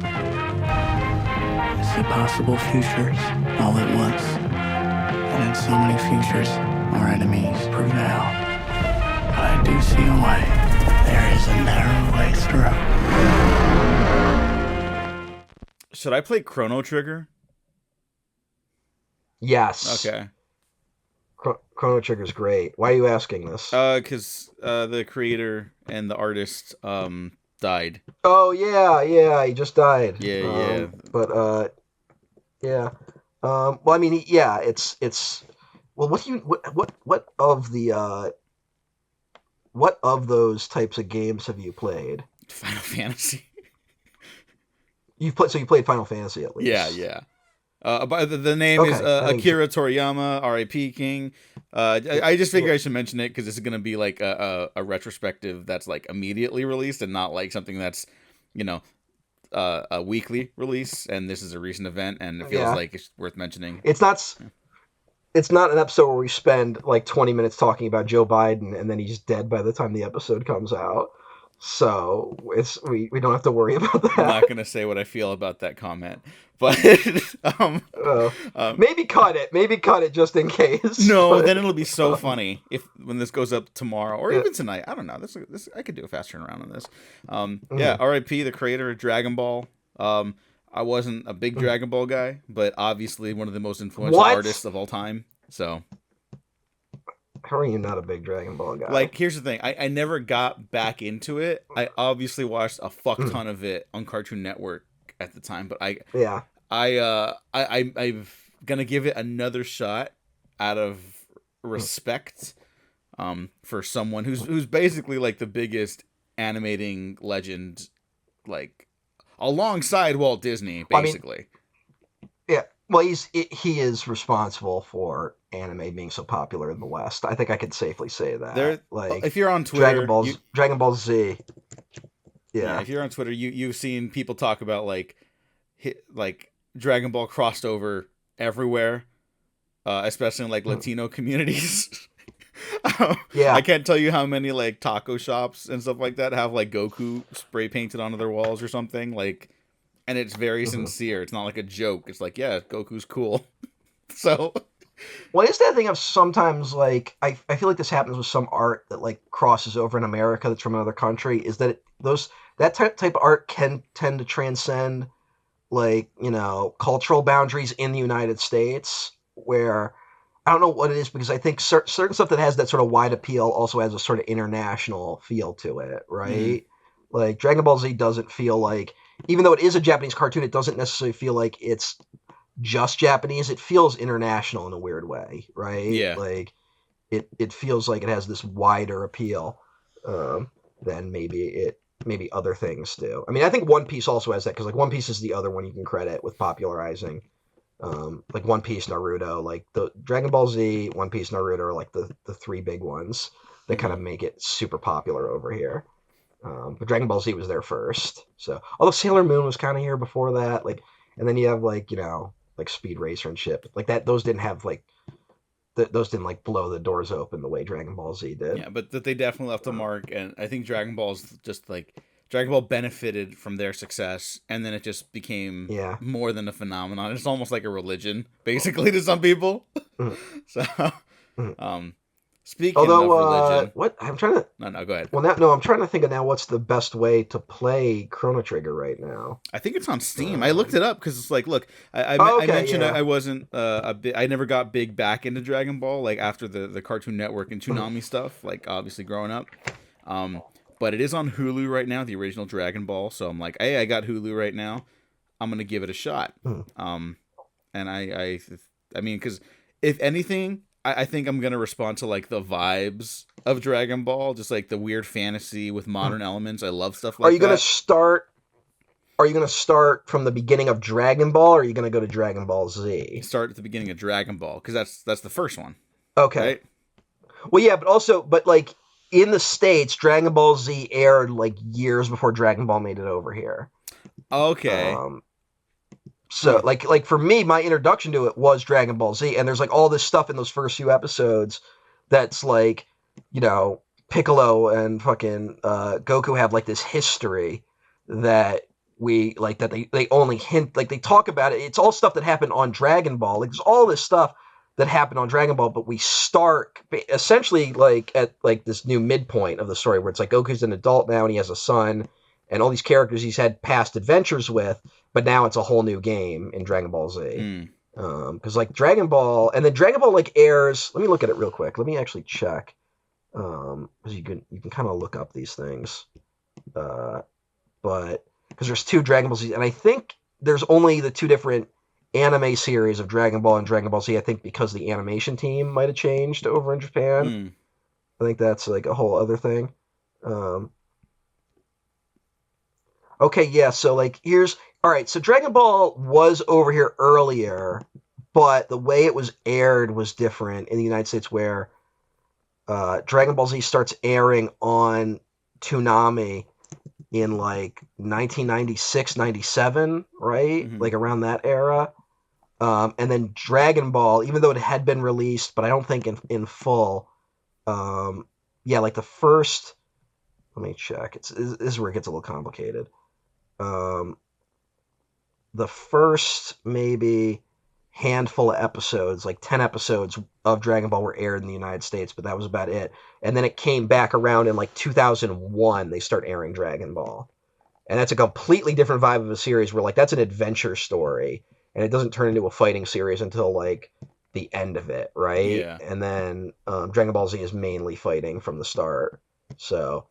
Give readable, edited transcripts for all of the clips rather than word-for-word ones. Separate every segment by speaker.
Speaker 1: I see possible futures all at once, and in so many futures, our enemies prevail. But I do see a way. There is a narrow way through.
Speaker 2: Should I play Chrono Trigger?
Speaker 3: Yes.
Speaker 2: Okay.
Speaker 3: Chrono Trigger's great. Why are you asking this?
Speaker 2: Because the creator and the artist died.
Speaker 3: Oh yeah, he just died.
Speaker 2: Yeah.
Speaker 3: But yeah. Well, I mean, yeah, it's. Well, what of those types of games have you played?
Speaker 2: Final Fantasy.
Speaker 3: You played Final Fantasy at least.
Speaker 2: Yeah. But the name is Akira Toriyama, R.I.P. King. I just figured I should mention it because this is going to be like a retrospective that's like immediately released and not like something that's, a weekly release. And this is a recent event, and it feels like it's worth mentioning.
Speaker 3: It's not an episode where we spend like 20 minutes talking about Joe Biden and then he's dead by the time the episode comes out. So we don't have to worry about that.
Speaker 2: I'm not going to say what I feel about that comment, but
Speaker 3: maybe cut it just in case.
Speaker 2: No, but then it'll be so funny when this goes up tomorrow or even tonight. I don't know. This I could do a fast turnaround on this. Yeah, R.I.P. the creator of Dragon Ball. I wasn't a big Dragon Ball guy, but obviously one of the most influential artists of all time. So.
Speaker 3: How are you not a big Dragon Ball guy?
Speaker 2: Like, here's the thing. I never got back into it. I obviously watched a fuck ton of it on Cartoon Network at the time, but I'm gonna give it another shot out of respect for someone who's basically like the biggest animating legend, like alongside Walt Disney, basically.
Speaker 3: Well, he is responsible for anime being so popular in the West. I think I could safely say that.
Speaker 2: If you're on Twitter,
Speaker 3: Dragon Ball Z. Yeah,
Speaker 2: if you're on Twitter, you've seen people talk about like Dragon Ball crossed over everywhere, especially in like Latino communities. I can't tell you how many like taco shops and stuff like that have like Goku spray painted onto their walls or something like. And it's very sincere. It's not like a joke. It's like, yeah, Goku's cool. So.
Speaker 3: Well, is that thing of sometimes, like, I feel like this happens with some art that, like, crosses over in America that's from another country, is that that type of art can tend to transcend, like, cultural boundaries in the United States, where, I don't know what it is, because I think certain stuff that has that sort of wide appeal also has a sort of international feel to it, right? Like, Dragon Ball Z doesn't feel like, even though it is a Japanese cartoon, it doesn't necessarily feel like it's just Japanese. It feels international in a weird way, right?
Speaker 2: Yeah.
Speaker 3: Like, it feels like it has this wider appeal than maybe other things do. I mean, I think One Piece also has that, because, like, One Piece is the other one you can credit with popularizing. Like, One Piece, Naruto, like, the Dragon Ball Z, One Piece, Naruto are, like, the three big ones that kind of make it super popular over here. But Dragon Ball Z was there first. So, although Sailor Moon was kind of here before that, like, and then you have like like Speed Racer and shit like that. Those didn't have like, those didn't like blow the doors open the way Dragon Ball Z did.
Speaker 2: Yeah, but they definitely left a mark, and I think Dragon Ball's just like Dragon Ball benefited from their success, and then it just became more than a phenomenon. It's almost like a religion, basically, to some people. So, speaking of religion,
Speaker 3: what I'm trying to
Speaker 2: no, go ahead.
Speaker 3: Well, I'm trying to think of now what's the best way to play Chrono Trigger right now.
Speaker 2: I think it's on Steam. I looked it up because it's like, look, I mentioned I wasn't I never got big back into Dragon Ball like after the Cartoon Network and Toonami stuff, like obviously growing up. But it is on Hulu right now, the original Dragon Ball. So I'm like, hey, I got Hulu right now. I'm gonna give it a shot. And I mean, because if anything, I think I'm gonna respond to like the vibes of Dragon Ball, just like the weird fantasy with modern elements. I love stuff like that. Are you
Speaker 3: gonna start from the beginning of Dragon Ball, or are you gonna go to Dragon Ball Z?
Speaker 2: Start at the beginning of Dragon Ball, because that's the first one.
Speaker 3: Okay.
Speaker 2: Right?
Speaker 3: Well, yeah, but like in the States, Dragon Ball Z aired like years before Dragon Ball made it over here.
Speaker 2: Okay.
Speaker 3: So, like for me, my introduction to it was Dragon Ball Z, and there's like all this stuff in those first few episodes that's like, Piccolo and fucking Goku have like this history that we like that they only hint, like they talk about it. It's all stuff that happened on Dragon Ball. Like there's all this stuff that happened on Dragon Ball, but we start essentially like at like this new midpoint of the story where it's like Goku's an adult now and he has a son and all these characters he's had past adventures with, but now it's a whole new game in Dragon Ball Z. Because like Dragon Ball, and then Dragon Ball like airs. Let me look at it real quick. Let me actually check. Because you can kind of look up these things. But because there's 2 Dragon Ball Z, and I think there's only the 2 different anime series of Dragon Ball and Dragon Ball Z. I think because the animation team might have changed over in Japan. I think that's like a whole other thing. Okay, yeah. So like all right. So Dragon Ball was over here earlier, but the way it was aired was different in the United States, where Dragon Ball Z starts airing on Toonami in like 1996, 97, right? Like around that era. And then Dragon Ball, even though it had been released, but I don't think in full. Like the first, let me check. This is where it gets a little complicated. The first maybe handful of episodes, like 10 episodes of Dragon Ball were aired in the United States, but that was about it. And then it came back around in like 2001, they start airing Dragon Ball. And that's a completely different vibe of a series where like that's an adventure story and it doesn't turn into a fighting series until like the end of it, right?
Speaker 2: Yeah.
Speaker 3: And then Dragon Ball Z is mainly fighting from the start. So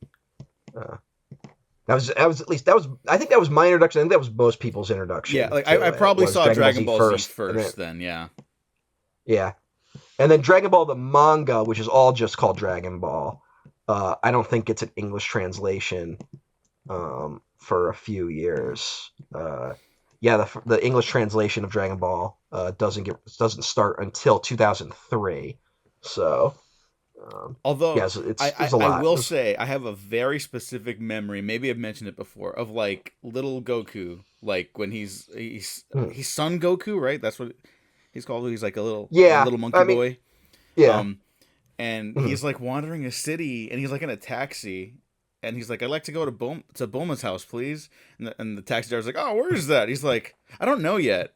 Speaker 3: I think that was my introduction. I think that was most people's introduction.
Speaker 2: Yeah, like I probably saw Dragon Ball Z first then, yeah.
Speaker 3: Yeah. And then Dragon Ball the manga, which is all just called Dragon Ball. I don't think it's an English translation for a few years. The English translation of Dragon Ball doesn't start until 2003. So
Speaker 2: although
Speaker 3: it's a lot.
Speaker 2: I will say I have a very specific memory, maybe I've mentioned it before, of like little Goku, like when he's Son Goku, right? That's what he's called. He's like a little monkey boy.
Speaker 3: Yeah.
Speaker 2: And he's like wandering a city and he's like in a taxi and he's like, I'd like to go to Bulma's house, please. And the taxi driver's like, oh, where is that? He's like, I don't know yet.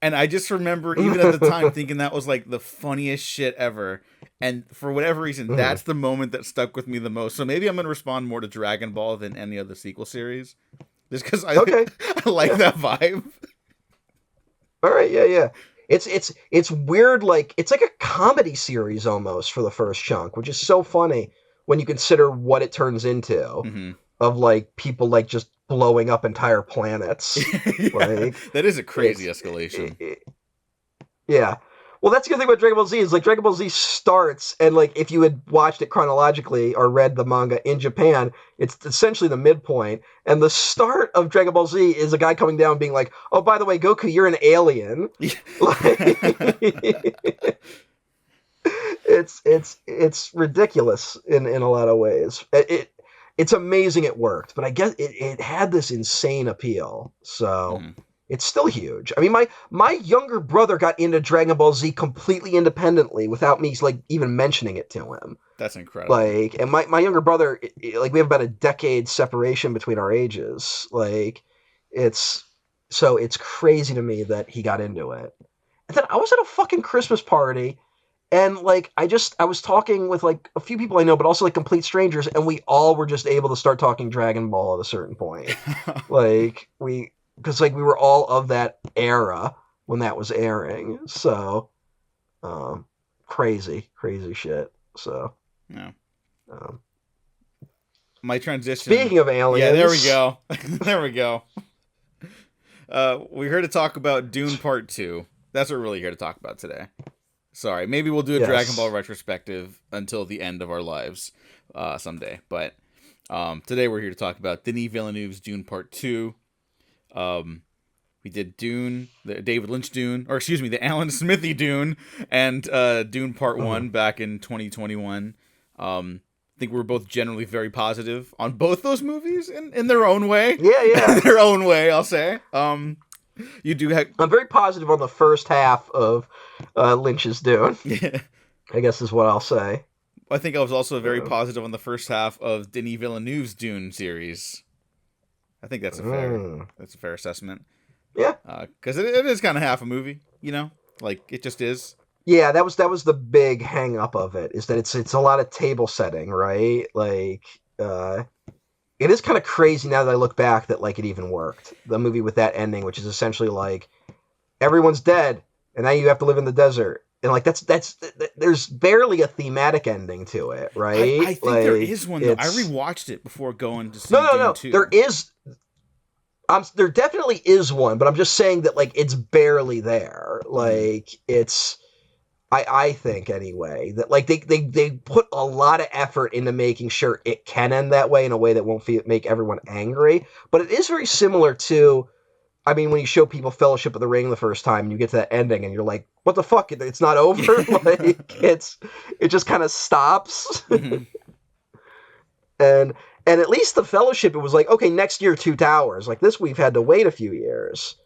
Speaker 2: And I just remember, even at the time, thinking that was like the funniest shit ever. And for whatever reason, that's the moment that stuck with me the most. So maybe I'm going to respond more to Dragon Ball than any other sequel series. Just because I like that vibe.
Speaker 3: All right, yeah. It's weird, like, it's like a comedy series almost for the first chunk, which is so funny when you consider what it turns into. Of, like, people, like, just blowing up entire planets. Like,
Speaker 2: that is a crazy escalation.
Speaker 3: Yeah. Well, that's the good thing about Dragon Ball Z is, like, Dragon Ball Z starts, and, like, if you had watched it chronologically or read the manga in Japan, it's essentially the midpoint. And the start of Dragon Ball Z is a guy coming down being like, oh, by the way, Goku, you're an alien. It's ridiculous in a lot of ways. It's amazing it worked, but I guess it had this insane appeal. So it's still huge. I mean, my younger brother got into Dragon Ball Z completely independently without me like even mentioning it to him.
Speaker 2: That's incredible.
Speaker 3: Like, and my younger brother, like, we have about a decade separation between our ages. Like, it's crazy to me that he got into it. And then I was at a fucking Christmas party. And, like, I was talking with, like, a few people I know, but also, like, complete strangers, and we all were just able to start talking Dragon Ball at a certain point. Because, like, we were all of that era when that was airing. So, crazy shit. So,
Speaker 2: yeah. My transition.
Speaker 3: Speaking of aliens.
Speaker 2: Yeah, there we go. There we go. We're here to talk about Dune Part 2. That's what we're really here to talk about today. Sorry, maybe we'll do a Dragon Ball retrospective until the end of our lives someday. But today we're here to talk about Denis Villeneuve's Dune Part 2. We did Dune, the David Lynch Dune, or excuse me, the Alan Smithy Dune, and Dune Part 1 back in 2021. I think we were both generally very positive on both those movies in their own way.
Speaker 3: Yeah.
Speaker 2: In their own way, I'll say. You do have...
Speaker 3: I'm very positive on the first half of Lynch's Dune.
Speaker 2: Yeah.
Speaker 3: I guess is what I'll say.
Speaker 2: I think I was also very positive on the first half of Denis Villeneuve's Dune series. I think that's a fair assessment.
Speaker 3: Yeah,
Speaker 2: because it is kind of half a movie, like it just is.
Speaker 3: Yeah, that was the big hang up of it, is that it's a lot of table setting, right? Like, it is kind of crazy now that I look back that like it even worked. The movie with that ending, which is essentially like everyone's dead and now you have to live in the desert. And like that's there's barely a thematic ending to it, right?
Speaker 2: I think
Speaker 3: like,
Speaker 2: there is one though. I rewatched it before going to see
Speaker 3: No.
Speaker 2: Dune 2.
Speaker 3: There is. There definitely is one, but I'm just saying that like it's barely there. Like it's. I think anyway that like they put a lot of effort into making sure it can end that way in a way that won't make everyone angry, but it is very similar to, I mean, when you show people Fellowship of the Ring the first time and you get to that ending and you're like, what the fuck, it's not over. Like it just kind of stops. and at least the Fellowship, it was like, okay, next year 2 Towers, like this we've had to wait a few years,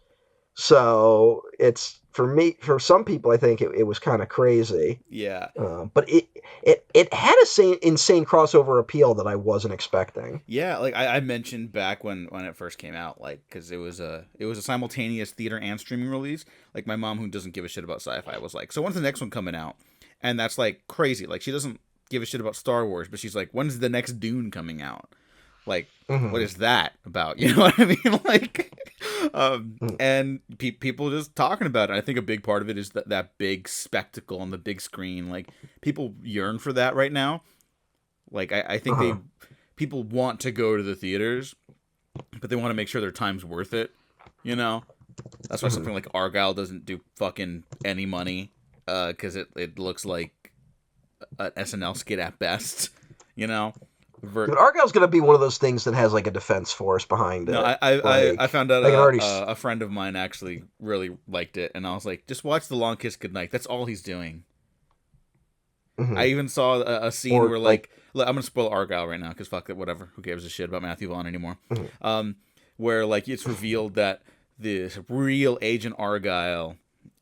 Speaker 3: so it's. For some people, I think it was kind of crazy.
Speaker 2: Yeah.
Speaker 3: But it had a insane crossover appeal that I wasn't expecting.
Speaker 2: Yeah, like I mentioned back when it first came out, like because it was a simultaneous theater and streaming release. Like my mom, who doesn't give a shit about sci-fi, was like, "So when's the next one coming out?" And that's like crazy. Like she doesn't give a shit about Star Wars, but she's like, "When's the next Dune coming out?" Like, what is that about? You know what I mean? Like, and people just talking about it. I think a big part of it is that big spectacle on the big screen. Like, people yearn for that right now. Like, I think people want to go to the theaters, but they want to make sure their time's worth it. That's why something like Argyle doesn't do fucking any money, because it looks like an SNL skit at best.
Speaker 3: Dude, Argyle's gonna be one of those things that has like a defense force behind it.
Speaker 2: No, I found out a friend of mine actually really liked it, and I was like, just watch The Long Kiss Goodnight. That's all he's doing. I even saw a scene where look, I'm gonna spoil Argyle right now because fuck it, whatever. Who gives a shit about Matthew Vaughn anymore? Where like it's revealed that the real Agent Argyle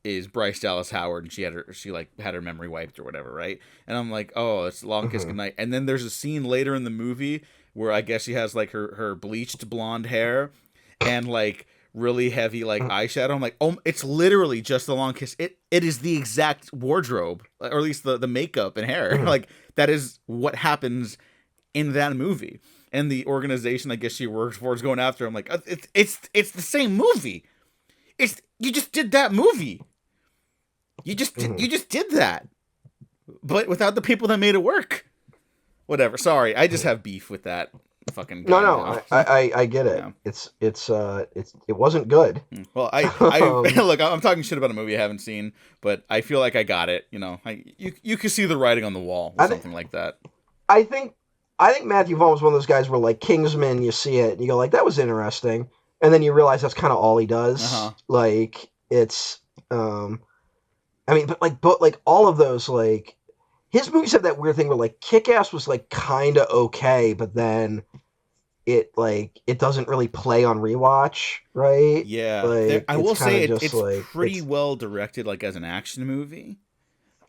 Speaker 2: is Bryce Dallas Howard, and she had her memory wiped or whatever, right? And I'm like, oh, it's Long Kiss Goodnight. And then there's a scene later in the movie where I guess she has like her bleached blonde hair and like really heavy like eyeshadow. I'm like, oh, it's literally just The Long Kiss. It is the exact wardrobe, or at least the makeup and hair. Like that is what happens in that movie. And the organization I guess she works for is going after her. I'm like, it's the same movie. You just did that movie. You just did that, but without the people that made it work. Whatever. Sorry, I just have beef with that fucking guy.
Speaker 3: No, I get it. Yeah. It wasn't good.
Speaker 2: Well, I look, I'm talking shit about a movie I haven't seen, but I feel like I got it. You can see the writing on the wall or something like that.
Speaker 3: I think Matthew Vaughn was one of those guys where like Kingsman, you see it and you go like, that was interesting. And then you realize that's kind of all he does. Like it's, I mean, but like all of those, like his movies have that weird thing where like Kick-Ass was like kind of okay, but then it doesn't really play on rewatch, right?
Speaker 2: Yeah,
Speaker 3: like,
Speaker 2: I will say it's like, pretty well directed, like as an action movie.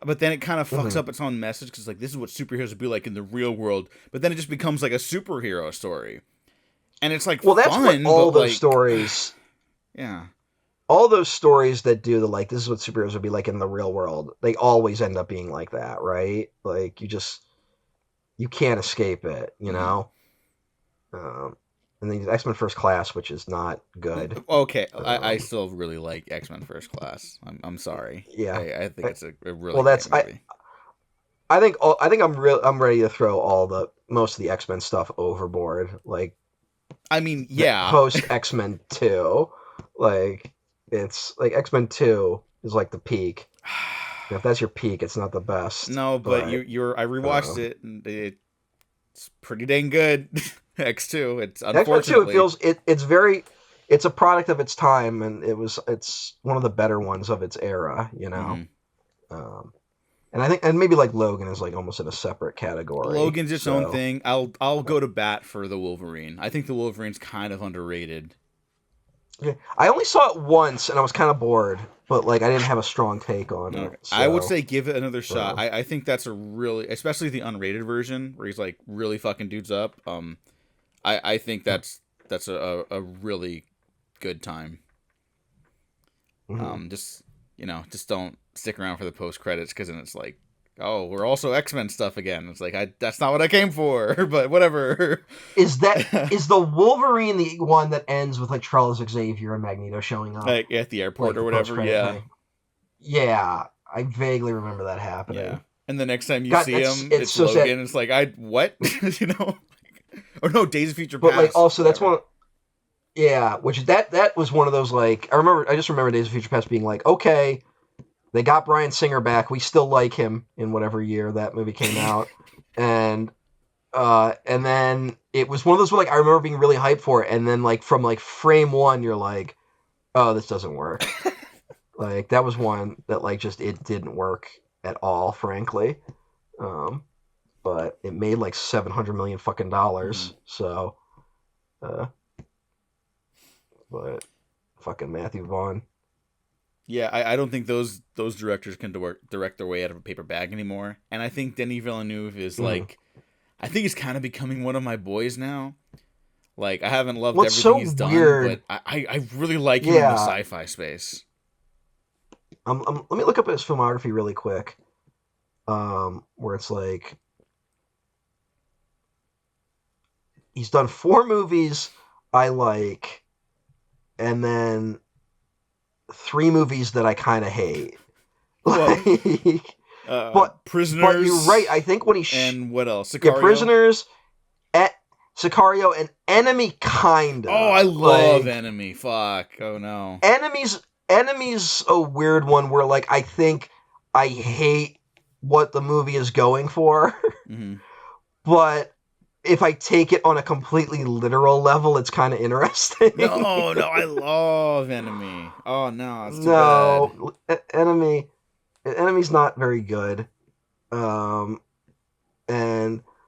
Speaker 2: But then it kind of fucks up its own message because like this is what superheroes would be like in the real world. But then it just becomes like a superhero story. And it's like, well, that's fun,
Speaker 3: what all those stories.
Speaker 2: Yeah.
Speaker 3: All those stories that do this is what superheroes would be like in the real world. They always end up being like that, right? Like you can't escape it, And then X-Men First Class, which is not good.
Speaker 2: Okay, I still really like X-Men First Class. I'm sorry.
Speaker 3: Yeah,
Speaker 2: I think it's a really great movie.
Speaker 3: I think I'm ready to throw most of the X-Men stuff overboard. Like,
Speaker 2: I mean, yeah,
Speaker 3: post X-Men 2, like it's like X-Men 2 is like the peak. And if that's your peak, it's not the best.
Speaker 2: No, but I rewatched it and it's pretty dang good. X2, it's unfortunately
Speaker 3: X2, it's a product of its time, and it's one of the better ones of its era, And I think, and maybe like Logan is like almost in a separate category.
Speaker 2: Logan's its own thing. I'll go to bat for the Wolverine. I think the Wolverine's kind of underrated.
Speaker 3: Okay. I only saw it once and I was kind of bored, but like I didn't have a strong take on it. So.
Speaker 2: I would say give it another shot. I think that's a really, especially the unrated version where he's like really fucking dudes up. I think that's that's a really good time.
Speaker 3: Mm-hmm.
Speaker 2: Just don't stick around for the post credits, because then it's like, oh, we're also X-Men stuff again. It's like, that's not what I came for, but whatever.
Speaker 3: Is the Wolverine the one that ends with like Charles Xavier and Magneto showing up
Speaker 2: Like at the airport,
Speaker 3: like
Speaker 2: or
Speaker 3: the
Speaker 2: whatever?
Speaker 3: post-credit
Speaker 2: Yeah.
Speaker 3: thing? Yeah, I vaguely remember that happening.
Speaker 2: Yeah. And the next time you
Speaker 3: God,
Speaker 2: see him,
Speaker 3: it's
Speaker 2: it's
Speaker 3: so sad.
Speaker 2: Logan. It's like, what? Or no, Days of Future
Speaker 3: But
Speaker 2: Past.
Speaker 3: like also that's
Speaker 2: whatever.
Speaker 3: one. Yeah, which that was one of those like I just remember Days of Future Past being like, okay, they got Bryan Singer back. We still like him in whatever year that movie came out, and then it was one of those where like I remember being really hyped for it, and then like from like frame one, you're like, oh, this doesn't work. Like that was one that like just it didn't work at all, frankly. But it made like $700 million fucking dollars. So, but fucking Matthew Vaughn.
Speaker 2: Yeah, I don't think those directors can direct their way out of a paper bag anymore. And I think Denis Villeneuve is like, I think he's kind of becoming one of my boys now. Like, I haven't loved
Speaker 3: What's
Speaker 2: everything
Speaker 3: so
Speaker 2: he's done,
Speaker 3: weird,
Speaker 2: but I really like him in the sci-fi space.
Speaker 3: let me look up his filmography really quick. Where it's like he's done 4 movies I like, and then 3 movies that I kind of hate. Like,
Speaker 2: Prisoners.
Speaker 3: But you're right. I think when
Speaker 2: and what else? Sicario?
Speaker 3: Yeah, Prisoners, Sicario, and Enemy, kinda.
Speaker 2: Oh, I love Enemy. Fuck. Oh no.
Speaker 3: Enemy's a weird one where like I think I hate what the movie is going for, but if I take it on a completely literal level, it's kind of interesting.
Speaker 2: No, I love Enemy. Oh no, it's too bad.
Speaker 3: Enemy's not very good.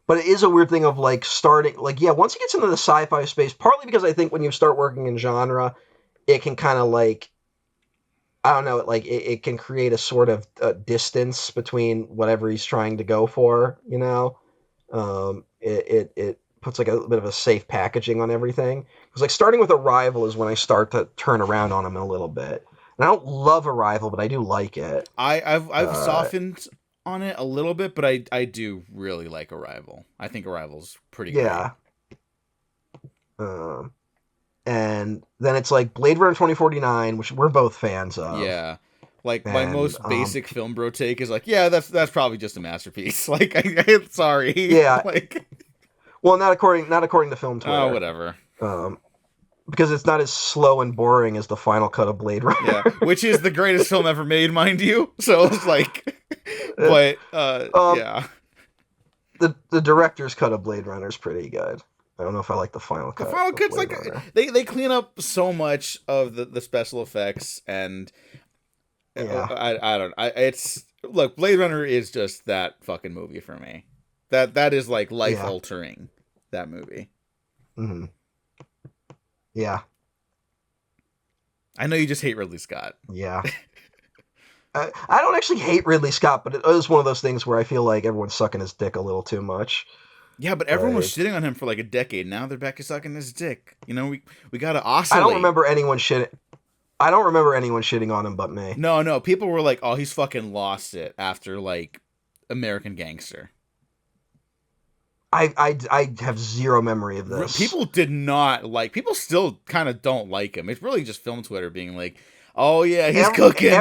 Speaker 3: But it is a weird thing of like starting, like, yeah, once it gets into the sci-fi space, partly because I think when you start working in genre, it can kind of like, I don't know, like it can create a sort of distance between whatever he's trying to go for, you know? It puts like a bit of a safe packaging on everything. Because like starting with Arrival is when I start to turn around on him a little bit. And I don't love Arrival, but I do like it.
Speaker 2: I've softened on it a little bit, but I do really like Arrival. I think Arrival's pretty great.
Speaker 3: Yeah. And then it's like Blade Runner 2049, which we're both fans of.
Speaker 2: Yeah. Like, my most basic film bro take is like, yeah, that's probably just a masterpiece. Like, I'm sorry.
Speaker 3: Yeah.
Speaker 2: Like,
Speaker 3: well, not according to Film Twitter.
Speaker 2: Oh, whatever.
Speaker 3: Because it's not as slow and boring as the final cut of Blade Runner.
Speaker 2: Yeah, which is the greatest film ever made, mind you. So it's like, but yeah.
Speaker 3: The director's cut of Blade Runner is pretty good. I don't know if I like the final cut.
Speaker 2: The final cut's like they clean up so much of the special effects, and
Speaker 3: yeah.
Speaker 2: Look, Blade Runner is just that fucking movie for me. That is like life altering, that movie.
Speaker 3: Mm-hmm. Yeah.
Speaker 2: I know you just hate Ridley Scott.
Speaker 3: Yeah. I don't actually hate Ridley Scott, but it is one of those things where I feel like everyone's sucking his dick a little too much.
Speaker 2: Yeah, but everyone was shitting on him for like a decade. Now they're back to sucking his dick. You know, we gotta oscillate.
Speaker 3: I don't remember anyone shitting on him but me.
Speaker 2: No. People were like, "Oh, he's fucking lost it" after like American Gangster.
Speaker 3: I have zero memory of this.
Speaker 2: People did not like. People still kind of don't like him. It's really just film Twitter being like, "Oh yeah, he's cooking."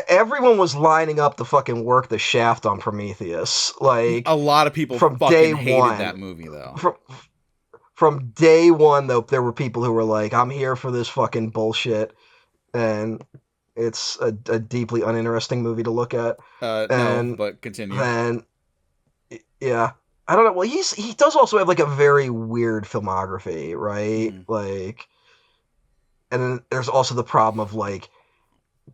Speaker 3: Everyone was lining up to fucking work the shaft on Prometheus. Like,
Speaker 2: a lot of people
Speaker 3: from
Speaker 2: fucking
Speaker 3: day
Speaker 2: hated
Speaker 3: one,
Speaker 2: that movie though.
Speaker 3: From day one, though, there were people who were like, "I'm here for this fucking bullshit," and it's a deeply uninteresting movie to look at.
Speaker 2: No, but continue.
Speaker 3: And yeah, I don't know. Well, he does also have like a very weird filmography, right? Like, and then there's also the problem of like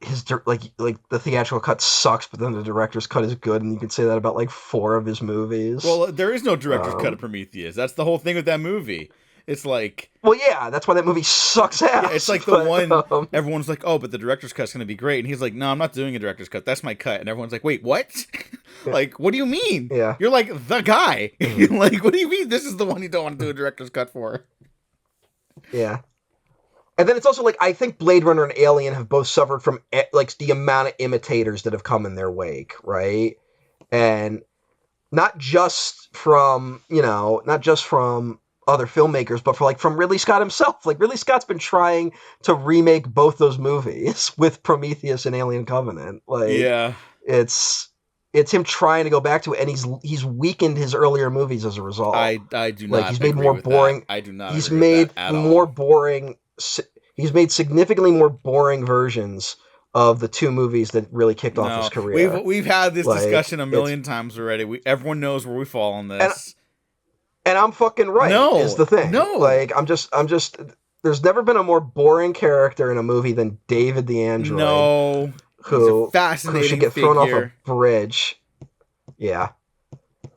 Speaker 3: his like the theatrical cut sucks, but then the director's cut is good, and you can say that about like 4 of his movies.
Speaker 2: Well, there is no director's cut of Prometheus. That's the whole thing with that movie. It's like,
Speaker 3: well, yeah, that's why that movie sucks ass.
Speaker 2: yeah, it's like the one everyone's like, oh, but the director's cut's gonna be great, and he's like, no, I'm not doing a director's cut. That's my cut, and everyone's like, wait, what? Like, what do you mean?
Speaker 3: Yeah,
Speaker 2: you're like the guy. Like, what do you mean? This is the one you don't want to do a director's cut for?
Speaker 3: Yeah. And then it's also like, I think Blade Runner and Alien have both suffered from like the amount of imitators that have come in their wake, right? And not just from other filmmakers, but from Ridley Scott himself. Like, Ridley Scott's been trying to remake both those movies with Prometheus and Alien Covenant. Like,
Speaker 2: yeah,
Speaker 3: it's him trying to go back to it, and he's weakened his earlier movies as a result.
Speaker 2: I do not.
Speaker 3: Like, he's made more boring.
Speaker 2: That. I do not.
Speaker 3: He's
Speaker 2: agree
Speaker 3: made
Speaker 2: with that at
Speaker 3: more
Speaker 2: all.
Speaker 3: boring. He's made significantly more boring versions of the two movies that really kicked off his career.
Speaker 2: We've had this discussion a million times already. Everyone knows where we fall on this.
Speaker 3: And I'm fucking right.
Speaker 2: No,
Speaker 3: is the thing.
Speaker 2: No,
Speaker 3: like I'm just. There's never been a more boring character in a movie than David the Android.
Speaker 2: No,
Speaker 3: who
Speaker 2: should
Speaker 3: get thrown off a bridge. Yeah.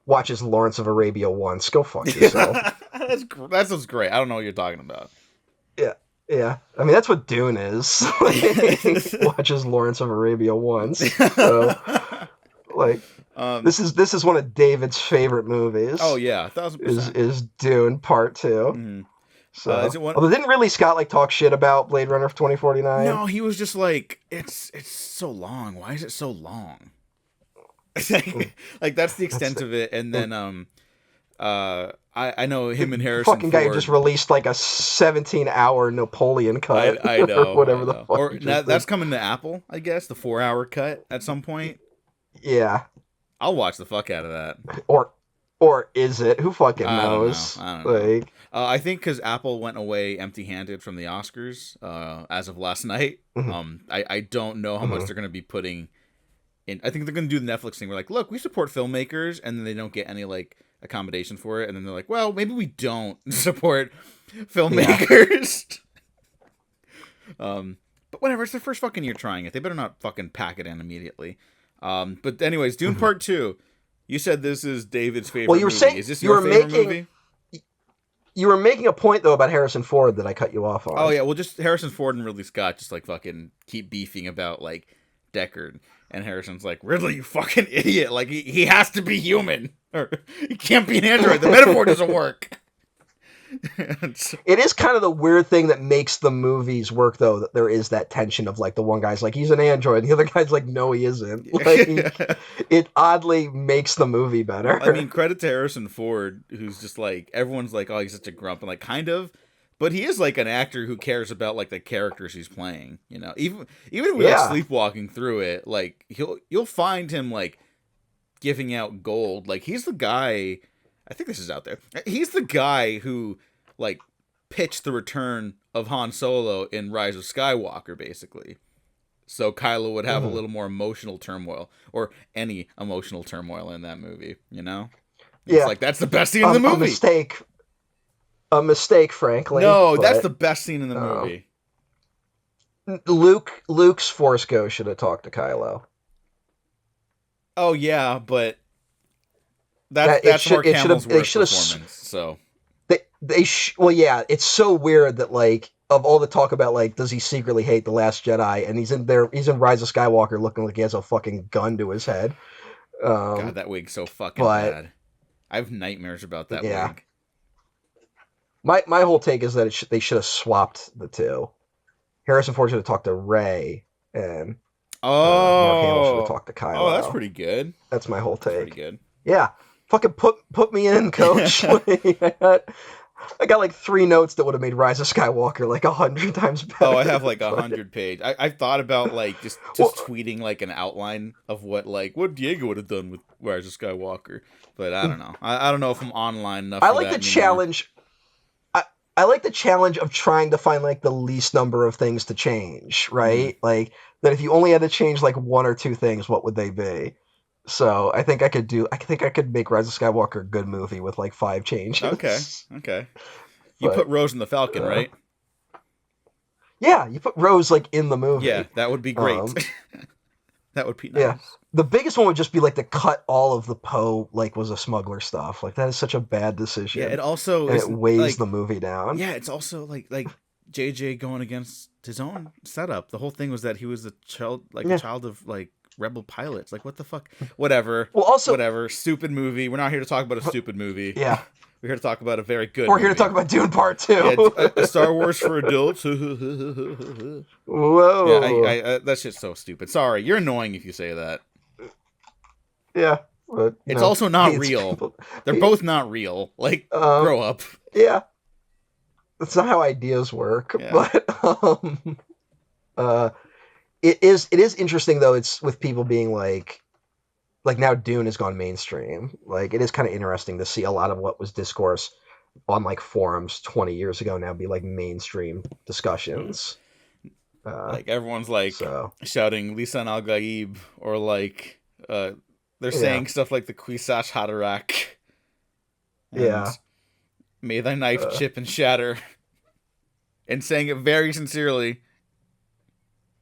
Speaker 3: Watches Lawrence of Arabia once. Go fuck yourself.
Speaker 2: That's what's great. I don't know what you're talking about.
Speaker 3: Yeah. I mean, that's what Dune is. Watches Lawrence of Arabia once. So, like, this is one of David's favorite movies.
Speaker 2: Oh yeah, 1000%.
Speaker 3: Is Dune Part 2.
Speaker 2: Mm-hmm.
Speaker 3: So, although didn't really Scott like talk shit about Blade Runner 2049?
Speaker 2: No, he was just like, it's so long. Why is it so long? Like that's the extent of it. And then I know him and Harrison
Speaker 3: fucking guy who just released like a 17-hour Napoleon cut.
Speaker 2: I know.
Speaker 3: Or whatever the fuck.
Speaker 2: Or that's coming to Apple, I guess, the 4-hour cut at some point.
Speaker 3: Yeah.
Speaker 2: I'll watch the fuck out of that.
Speaker 3: Or is it? Who fucking knows?
Speaker 2: I don't know. Like, I think because Apple went away empty-handed from the Oscars as of last night.
Speaker 3: Mm-hmm.
Speaker 2: I don't know how much they're going to be putting in. I think they're going to do the Netflix thing. We're like, look, we support filmmakers, and then they don't get any like accommodation for it, and then they're like, well, maybe we don't support filmmakers. Yeah. But whatever. It's their first fucking year trying it. They better not fucking pack it in immediately. But anyways, Dune Part 2. You said this is David's favorite movie.
Speaker 3: Saying,
Speaker 2: is this your favorite movie?
Speaker 3: You were making a point, though, about Harrison Ford that I cut you off on.
Speaker 2: Oh, yeah. Well, just Harrison Ford and Ridley Scott just, like, fucking keep beefing about, like, Deckard. And Harrison's like, Ridley, you fucking idiot. Like, he has to be human. Or he can't be an android. The metaphor doesn't work.
Speaker 3: It is kind of the weird thing that makes the movies work, though, that there is that tension of like the one guy's like he's an android, and the other guy's like no, he isn't. Like it oddly makes the movie better.
Speaker 2: I mean, credit to Harrison Ford, who's just like everyone's like, oh, he's such a grump, and like kind of, but he is like an actor who cares about like the characters he's playing. You know, even without sleepwalking through it, like you'll find him like giving out gold. Like he's the guy. I think this is out there. He's the guy who, like, pitched the return of Han Solo in Rise of Skywalker, basically. So Kylo would have a little more emotional turmoil, or any emotional turmoil in that movie, you know? It's like, that's the best scene in the movie.
Speaker 3: A mistake, frankly.
Speaker 2: No, that's the best scene in the movie.
Speaker 3: Luke's Force Ghost should have talked to Kylo.
Speaker 2: Oh, yeah, but... That's Mark Hamill's worst performance. So
Speaker 3: well, yeah, it's so weird that like of all the talk about like does he secretly hate the Last Jedi, and he's in Rise of Skywalker looking like he has a fucking gun to his head.
Speaker 2: God, that wig's so fucking bad. I have nightmares about that wig.
Speaker 3: My whole take is that they should have swapped the two. Harrison Ford should have talked to Rey, and Mark Hamill should have talked to Kylo.
Speaker 2: Oh, that's pretty good.
Speaker 3: That's my whole take.
Speaker 2: Pretty good.
Speaker 3: Yeah. Fucking put me in, coach. I got like 3 notes that would have made Rise of Skywalker like 100 times better.
Speaker 2: Oh, I have like 100 page. I thought about like just tweeting like an outline of what Diego would have done with Rise of Skywalker, but I don't know. I don't know if I'm online enough.
Speaker 3: I like the challenge. I like the challenge of trying to find like the least number of things to change, right? Mm-hmm. Like that if you only had to change like 1 or 2 things, what would they be? So I think I could make Rise of Skywalker a good movie with like 5 changes.
Speaker 2: Okay. You put Rose in the Falcon, right?
Speaker 3: Yeah, you put Rose like in the movie.
Speaker 2: Yeah, that would be great. That would be nice.
Speaker 3: Yeah. The biggest one would just be like to cut all of the Poe like was a smuggler stuff. Like that is such a bad decision.
Speaker 2: Yeah, it also
Speaker 3: and
Speaker 2: is
Speaker 3: it weighs
Speaker 2: like
Speaker 3: the movie down.
Speaker 2: yeah, it's also like JJ going against his own setup. The whole thing was that he was a child a child of like rebel pilots. Like what the fuck? Whatever.
Speaker 3: Well, also
Speaker 2: whatever. Stupid movie. We're not here to talk about a stupid movie.
Speaker 3: Yeah.
Speaker 2: We're here to talk about a very good
Speaker 3: We're
Speaker 2: movie.
Speaker 3: here to talk about Dune Part 2.
Speaker 2: Yeah, a Star Wars for adults.
Speaker 3: Whoa.
Speaker 2: Yeah, that shit's so stupid. Sorry, you're annoying if you say that.
Speaker 3: Yeah. But,
Speaker 2: it's also not real. They're both not real. Like, grow up.
Speaker 3: Yeah. That's not how ideas work. Yeah. But it is interesting though. It's with people being like now Dune has gone mainstream. Like it is kind of interesting to see a lot of what was discourse on like forums 20 years ago now be like mainstream discussions.
Speaker 2: Like everyone's like shouting Lisan Al Gaib or like they're saying stuff like the Kwisatz Haderach.
Speaker 3: Yeah.
Speaker 2: May thy knife chip and shatter. And saying it very sincerely.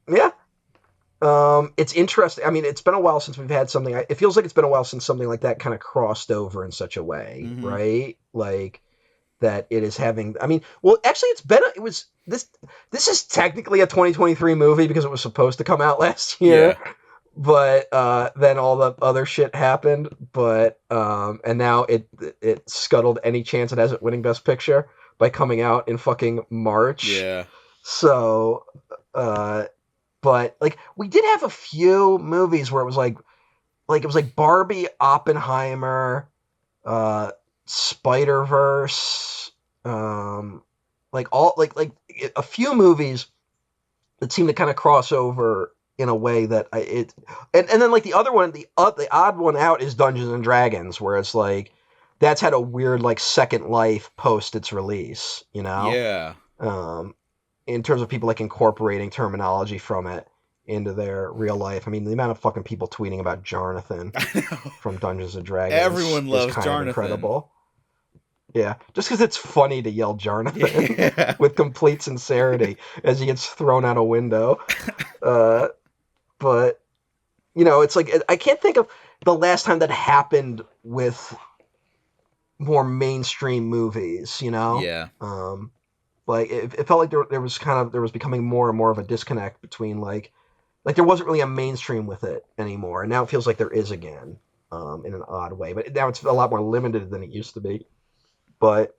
Speaker 3: Yeah. It's interesting. I mean, it's been a while since we've had something. It feels like it's been a while since something like that kind of crossed over in such a way, right? Like that it is having. I mean, well, actually, it was this. This is technically a 2023 movie because it was supposed to come out last year, but then all the other shit happened. But and now it scuttled any chance it has at winning Best Picture by coming out in fucking March.
Speaker 2: Yeah.
Speaker 3: So. But like we did have a few movies where it was like it was like Barbie, Oppenheimer, Spider-Verse, like all like a few movies that seem to kind of cross over in a way that and then like the other one, the odd one out is Dungeons and Dragons, where it's like that's had a weird like second life post its release, you know?
Speaker 2: Yeah.
Speaker 3: In terms of people like incorporating terminology from it into their real life. I mean, the amount of fucking people tweeting about Jarnathan from Dungeons and Dragons.
Speaker 2: Everyone loves Jarnathan.
Speaker 3: Incredible. Yeah, just because it's funny to yell Jarnathan with complete sincerity as he gets thrown out a window. But, you know, it's like, I can't think of the last time that happened with more mainstream movies, you know?
Speaker 2: Yeah.
Speaker 3: Like it felt like there was becoming more and more of a disconnect between like there wasn't really a mainstream with it anymore, and now it feels like there is again, in an odd way. But now it's a lot more limited than it used to be. But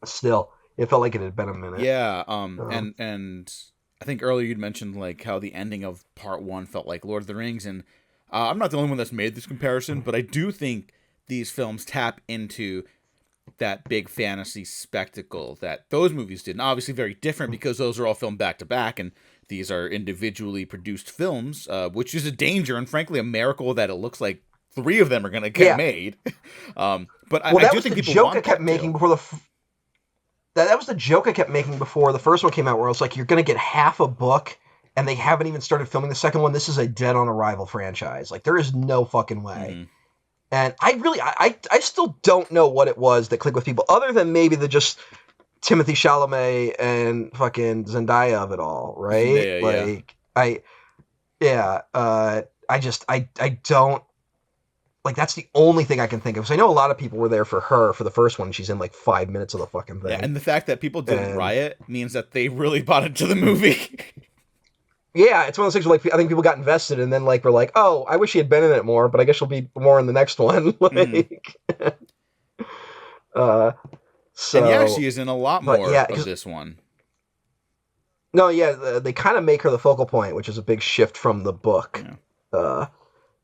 Speaker 3: still, it felt like it had been a minute.
Speaker 2: Yeah. And I think earlier you'd mentioned like how the ending of Part 1 felt like Lord of the Rings, and I'm not the only one that's made this comparison, but I do think these films tap into that big fantasy spectacle that those movies did. And obviously very different because those are all filmed back to back and these are individually produced films, which is a danger and frankly a miracle that it looks like 3 of them are going to get made. But I do think people
Speaker 3: joke
Speaker 2: want
Speaker 3: I kept making before that was the joke I kept making before the first one came out, where I was like, you're going to get half a book and they haven't even started filming the second one. This is a dead on arrival franchise. Like there is no fucking way. Mm-hmm. And I still don't know what it was that clicked with people, other than maybe the just Timothée Chalamet and fucking Zendaya of it all, right? I don't, like, that's the only thing I can think of. So I know a lot of people were there for her for the first one. She's in like 5 minutes of the fucking thing.
Speaker 2: Yeah, and the fact that people didn't riot means that they really bought into the movie.
Speaker 3: Yeah, it's one of those things where, like, I think people got invested and then, like, were like, oh, I wish he had been in it more, but I guess she'll be more in the next one. Like, so...
Speaker 2: And yeah, she is in a lot more of this one.
Speaker 3: No, yeah, they kind of make her the focal point, which is a big shift from the book. Yeah.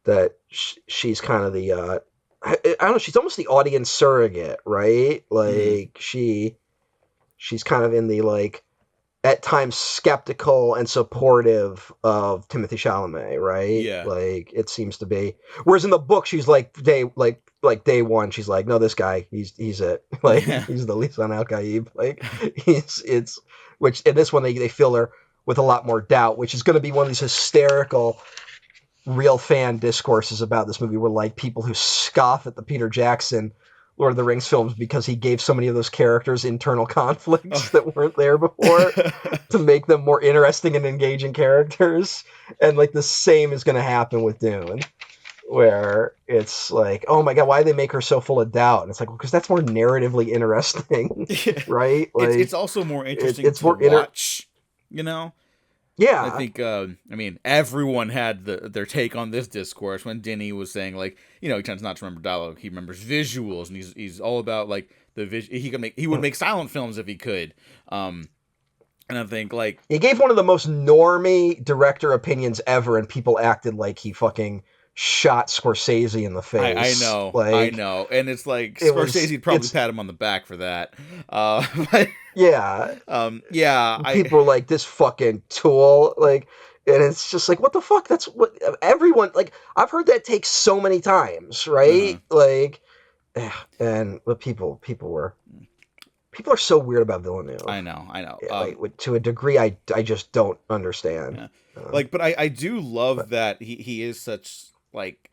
Speaker 3: That she's kind of the... I don't know, she's almost the audience surrogate, right? Like, she's kind of in the, like... at times skeptical and supportive of Timothée Chalamet, right?
Speaker 2: Yeah.
Speaker 3: Like it seems to be. Whereas in the book, she's like day one, she's like, no, this guy, he's it. Like he's the Lisan Al Gaib. Like which in this one they fill her with a lot more doubt, which is going to be one of these hysterical real fan discourses about this movie, where like people who scoff at the Peter Jackson Lord of the Rings films because he gave so many of those characters internal conflicts that weren't there before to make them more interesting and engaging characters. And like the same is going to happen with Dune, where it's like, oh my god, why do they make her so full of doubt? And it's like, well, because that's more narratively interesting, right? Like
Speaker 2: it's also more interesting
Speaker 3: it's
Speaker 2: to
Speaker 3: more
Speaker 2: watch, you know.
Speaker 3: Yeah,
Speaker 2: I think, I mean, everyone had their take on this discourse when Denny was saying, like, you know, he tends not to remember dialogue, he remembers visuals, and he's all about like the he would make silent films if he could, and I think like
Speaker 3: he gave one of the most normie director opinions ever, and people acted like he fucking shot Scorsese in the
Speaker 2: I
Speaker 3: face.
Speaker 2: know,
Speaker 3: Like,
Speaker 2: I know, and it's like Scorsese'd probably pat him on the back for that, but
Speaker 3: yeah,
Speaker 2: yeah,
Speaker 3: people were like, this fucking tool, like, and it's just like, what the fuck? That's what everyone, like, I've heard that take so many times, right? Like, and but people are so weird about Villeneuve.
Speaker 2: I know.
Speaker 3: Like, to a degree, I just don't understand.
Speaker 2: Yeah. Like, but I do love that he is such like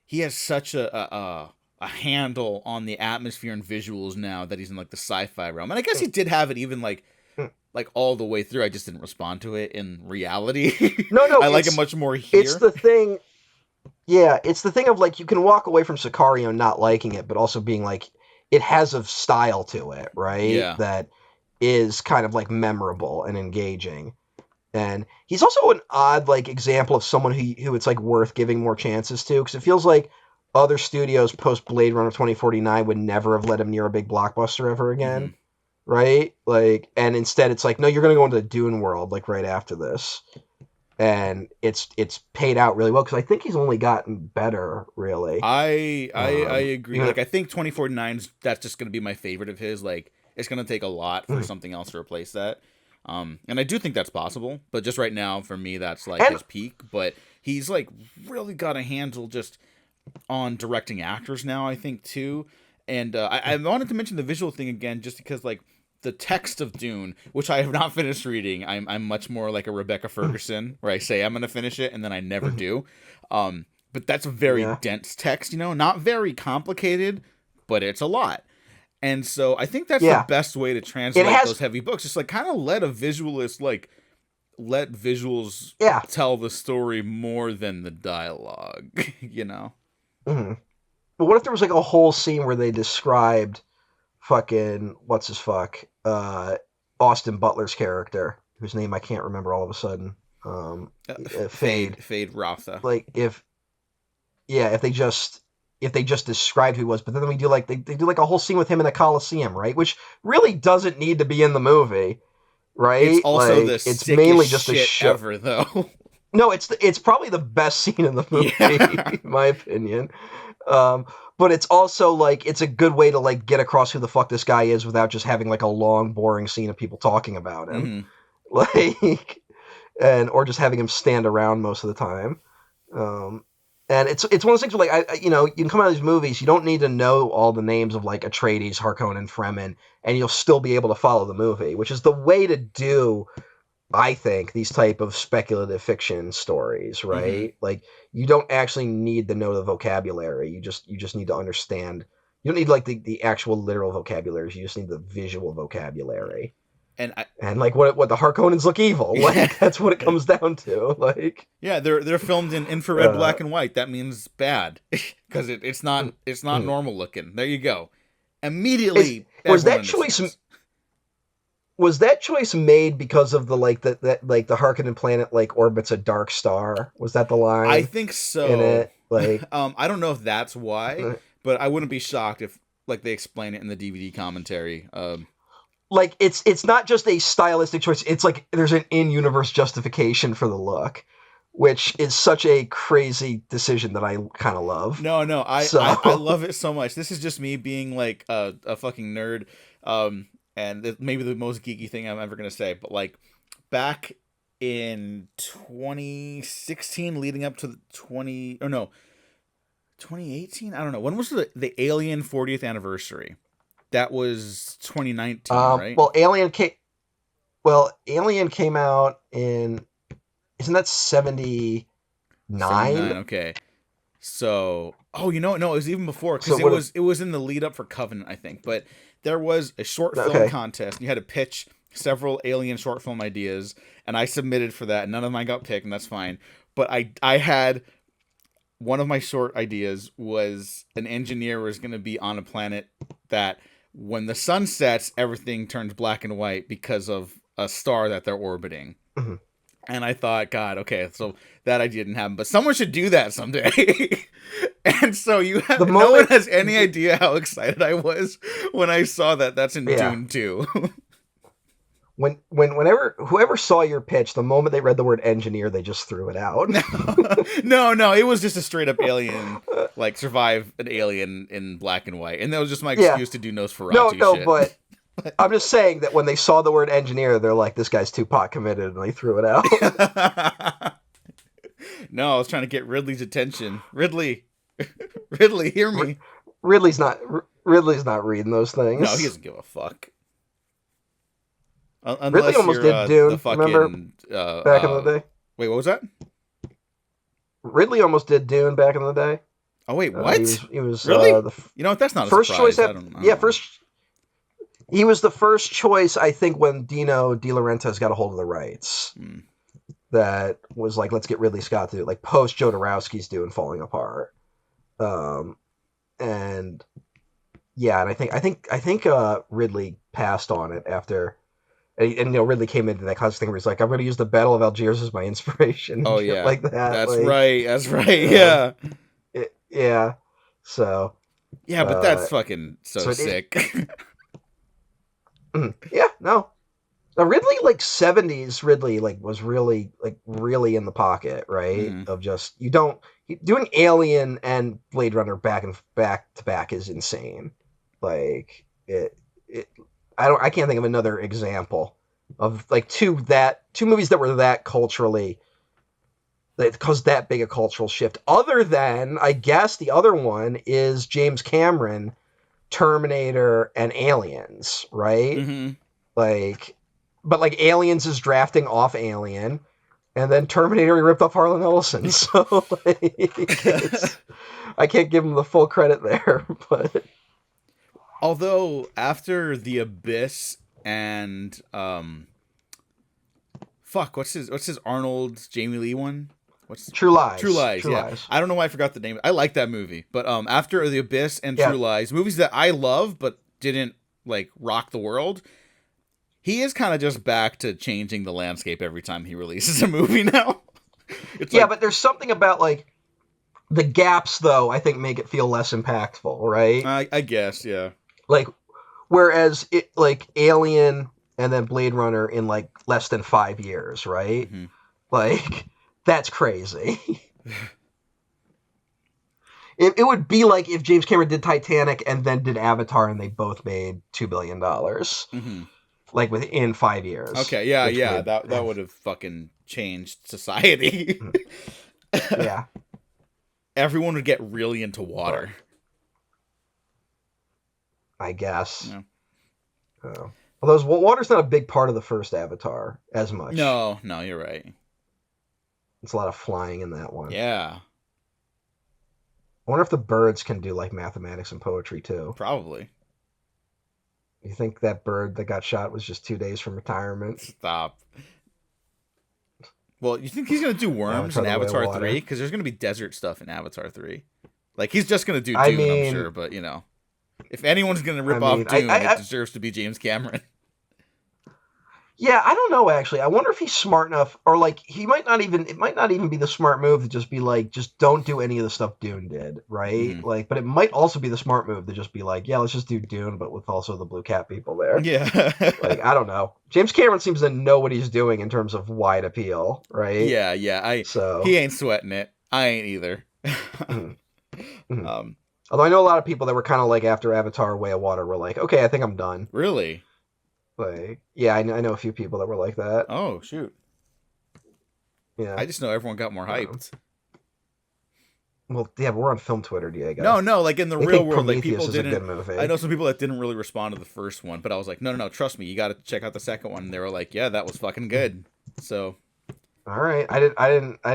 Speaker 2: he has such a handle on the atmosphere and visuals now that he's in like the sci-fi realm, and I guess he did have it even like all the way through. I just didn't respond to it in reality.
Speaker 3: No,
Speaker 2: I like it much more here.
Speaker 3: It's the thing. Yeah, it's the thing of like you can walk away from Sicario not liking it, but also being like it has a style to it, right?
Speaker 2: Yeah.
Speaker 3: That is kind of like memorable and engaging. And he's also an odd like example of someone who it's like worth giving more chances to, because it feels like other studios post Blade Runner 2049 would never have let him near a big blockbuster ever again, right? Like, and instead it's like, no, you're gonna go into the Dune world like right after this, and it's paid out really well because I think he's only gotten better. Really,
Speaker 2: I agree. Like, I think 2049's that's just gonna be my favorite of his. Like, it's gonna take a lot for something else to replace that. And I do think that's possible, but just right now for me that's like his peak. But he's like really got a handle just on directing actors now, I think too. And I wanted to mention the visual thing again, just because like the text of Dune, which I have not finished reading, I'm much more like a Rebecca Ferguson, where I say I'm gonna finish it and then I never do. But that's a very dense text, you know, not very complicated, but it's a lot. And so I think that's the best way to translate those heavy books. Just like kind of let visuals tell the story more than the dialogue, you know?
Speaker 3: Mm-hmm. But what if there was like a whole scene where they described fucking Austin Butler's character, whose name I can't remember all of a sudden.
Speaker 2: Fade Rotha.
Speaker 3: Like if they just described who he was, but then we do like they do like a whole scene with him in the Coliseum, right? Which really doesn't need to be in the movie, right?
Speaker 2: It's also
Speaker 3: like,
Speaker 2: the
Speaker 3: it's mainly just
Speaker 2: shit
Speaker 3: a show
Speaker 2: ever, though.
Speaker 3: No, it's probably the best scene in the movie, in my opinion. But it's also like it's a good way to like get across who the fuck this guy is without just having like a long, boring scene of people talking about him, like, or just having him stand around most of the time. And it's one of those things where like you can come out of these movies, you don't need to know all the names of like Atreides, Harkonnen, Fremen, and you'll still be able to follow the movie, which is the way to do, I think, these type of speculative fiction stories, right? Like you don't actually need to know the vocabulary. You just need to understand. You don't need like the actual literal vocabularies. You just need the visual vocabulary. And like what the Harkonnens look evil. Like that's what it comes down to. Like
Speaker 2: they're filmed in infrared black and white. That means bad because it's not normal looking. There you go. Immediately
Speaker 3: was that choice made because of the like the Harkonnen planet like orbits a dark star? Was that the line?
Speaker 2: I think so.
Speaker 3: In it? Like
Speaker 2: I don't know if that's why, but I wouldn't be shocked if like they explain it in the DVD commentary.
Speaker 3: Like it's not just a stylistic choice. It's like there's an in-universe justification for the look, which is such a crazy decision that I kind of love.
Speaker 2: No, I love it so much. This is just me being like a fucking nerd. And maybe the most geeky thing I'm ever going to say, but like back in 2016 leading up to 2018, I don't know. When was the Alien 40th anniversary? That was 2019, right?
Speaker 3: Well, Alien came out in, isn't that 79?
Speaker 2: Okay. So, no, it was even before because
Speaker 3: So
Speaker 2: it was in the lead up for Covenant, I think. But there was a short film
Speaker 3: okay.
Speaker 2: contest, and you had to pitch several Alien short film ideas, and I submitted for that. And none of mine got picked, and that's fine. But I had one of my short ideas was an engineer was going to be on a planet that when the sun sets, everything turns black and white because of a star that they're orbiting.
Speaker 3: Mm-hmm.
Speaker 2: And I thought, God, okay, so that idea didn't happen, but someone should do that someday. And so no one has any idea how excited I was when I saw that. That's in Dune 2.
Speaker 3: Whenever whoever saw your pitch, the moment they read the word engineer, they just threw it out.
Speaker 2: No, it was just a straight up alien, like survive an alien in black and white, and that was just my excuse to do Nosferatu.
Speaker 3: No,
Speaker 2: shit.
Speaker 3: but I'm just saying that when they saw the word engineer, they're like, "This guy's too pot committed," and they threw it out.
Speaker 2: No, I was trying to get Ridley's attention. Ridley, hear me.
Speaker 3: Ridley's not reading those things.
Speaker 2: No, he doesn't give a fuck.
Speaker 3: Ridley almost did Dune. Remember back in the day?
Speaker 2: Wait, what was that?
Speaker 3: Ridley almost did Dune back in the day.
Speaker 2: Oh wait, what?
Speaker 3: He was
Speaker 2: really? You know what? That's not a
Speaker 3: first
Speaker 2: surprise.
Speaker 3: choice. He was the first choice, I think, when Dino De Laurentiis got a hold of the rights. That was like, let's get Ridley Scott to do it, like post Jodorowsky's Dune falling apart. And I think Ridley passed on it after. And Ridley came into that constant thing where he's like, I'm going to use the Battle of Algiers as my inspiration.
Speaker 2: Oh, yeah.
Speaker 3: Like that.
Speaker 2: That's right. Yeah.
Speaker 3: Yeah. So.
Speaker 2: Yeah, but that's fucking so sick.
Speaker 3: Yeah, no. Now, Ridley, like, 70s Ridley, like, was really in the pocket, right? Mm-hmm. Of just, doing Alien and Blade Runner back to back is insane. Like, I can't think of another example of like two movies that were that culturally, that caused that big a cultural shift. Other than, I guess, the other one is James Cameron, Terminator and Aliens, right?
Speaker 2: Mm-hmm.
Speaker 3: But Aliens is drafting off Alien, and then Terminator he ripped off Harlan Ellison. So I can't give him the full credit there, but.
Speaker 2: Although after The Abyss and what's his Arnold Jamie Lee one? What's
Speaker 3: True Lies?
Speaker 2: True Lies. I don't know why I forgot the name. I like that movie, but after The Abyss and True Lies, movies that I love but didn't like rock the world, he is kind of just back to changing the landscape every time he releases a movie now.
Speaker 3: But there's something about like the gaps though. I think make it feel less impactful, right?
Speaker 2: I guess, yeah.
Speaker 3: Like, whereas it like Alien and then Blade Runner in like less than 5 years, right? Mm-hmm. Like, that's crazy. It would be like if James Cameron did Titanic and then did Avatar and they both made $2 billion. Mm-hmm. Like within 5 years.
Speaker 2: Okay, yeah. That would have fucking changed society.
Speaker 3: Yeah.
Speaker 2: Everyone would get really into water.
Speaker 3: I guess. Yeah. Although water's not a big part of the first Avatar as much.
Speaker 2: No, you're right.
Speaker 3: It's a lot of flying in that one.
Speaker 2: Yeah.
Speaker 3: I wonder if the birds can do like mathematics and poetry too.
Speaker 2: Probably.
Speaker 3: You think that bird that got shot was just 2 days from retirement?
Speaker 2: Stop. Well, you think he's going to do worms in Avatar 3? Because there's going to be desert stuff in Avatar 3. Like, he's just going to do Dune, I'm sure, but, if anyone's going to rip off Dune, it deserves to be James Cameron.
Speaker 3: Yeah, I don't know, actually. I wonder if he's smart enough, or, like, it might not even be the smart move to just be like, just don't do any of the stuff Dune did, right? Mm-hmm. Like, but it might also be the smart move to just be like, yeah, let's just do Dune, but with also the Blue Cat people there.
Speaker 2: Yeah.
Speaker 3: Like, I don't know. James Cameron seems to know what he's doing in terms of wide appeal, right?
Speaker 2: Yeah. He ain't sweating it. I ain't either.
Speaker 3: Mm-hmm. Although I know a lot of people that were kind of like after Avatar Way of Water were like, okay, I think I'm done.
Speaker 2: Really?
Speaker 3: Like, yeah, I know a few people that were like that.
Speaker 2: Oh, shoot.
Speaker 3: Yeah.
Speaker 2: I just know everyone got more hyped.
Speaker 3: Well, yeah, but we're on film Twitter, Diego.
Speaker 2: No, like in the real world, like people
Speaker 3: didn't. A good movie.
Speaker 2: I know some people that didn't really respond to the first one, but I was like, no, trust me, you got to check out the second one. And they were like, yeah, that was fucking good. So.
Speaker 3: All right. I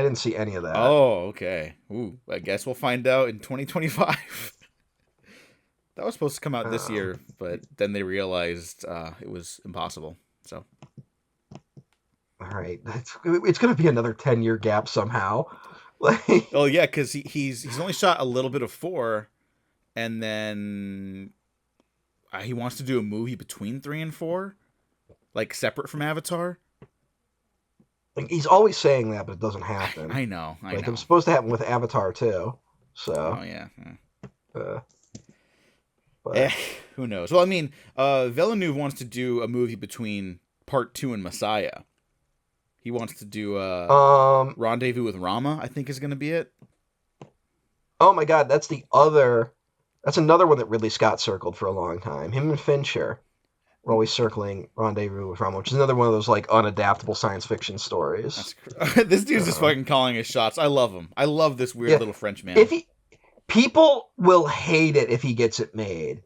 Speaker 3: didn't see any of that.
Speaker 2: Oh, okay. Ooh, I guess we'll find out in 2025. That was supposed to come out this year, but then they realized it was impossible. So.
Speaker 3: All right. It's going to be another 10-year gap somehow. Like.
Speaker 2: Oh yeah, because he's only shot a little bit of 4, and then he wants to do a movie between 3 and 4, like separate from Avatar.
Speaker 3: Like, he's always saying that, but it doesn't happen.
Speaker 2: I know.
Speaker 3: It was supposed to happen with Avatar too. So.
Speaker 2: Oh yeah.
Speaker 3: But
Speaker 2: who knows? Well, I mean, Villeneuve wants to do a movie between Part 2 and Messiah. He wants to do Rendezvous with Rama, I think is going to be it.
Speaker 3: Oh my God, that's another one that Ridley Scott circled for a long time. Him and Fincher were always circling Rendezvous with Rama, which is another one of those like unadaptable science fiction stories.
Speaker 2: This dude's just fucking calling his shots. I love him. I love this weird little French man.
Speaker 3: People will hate it if he gets it made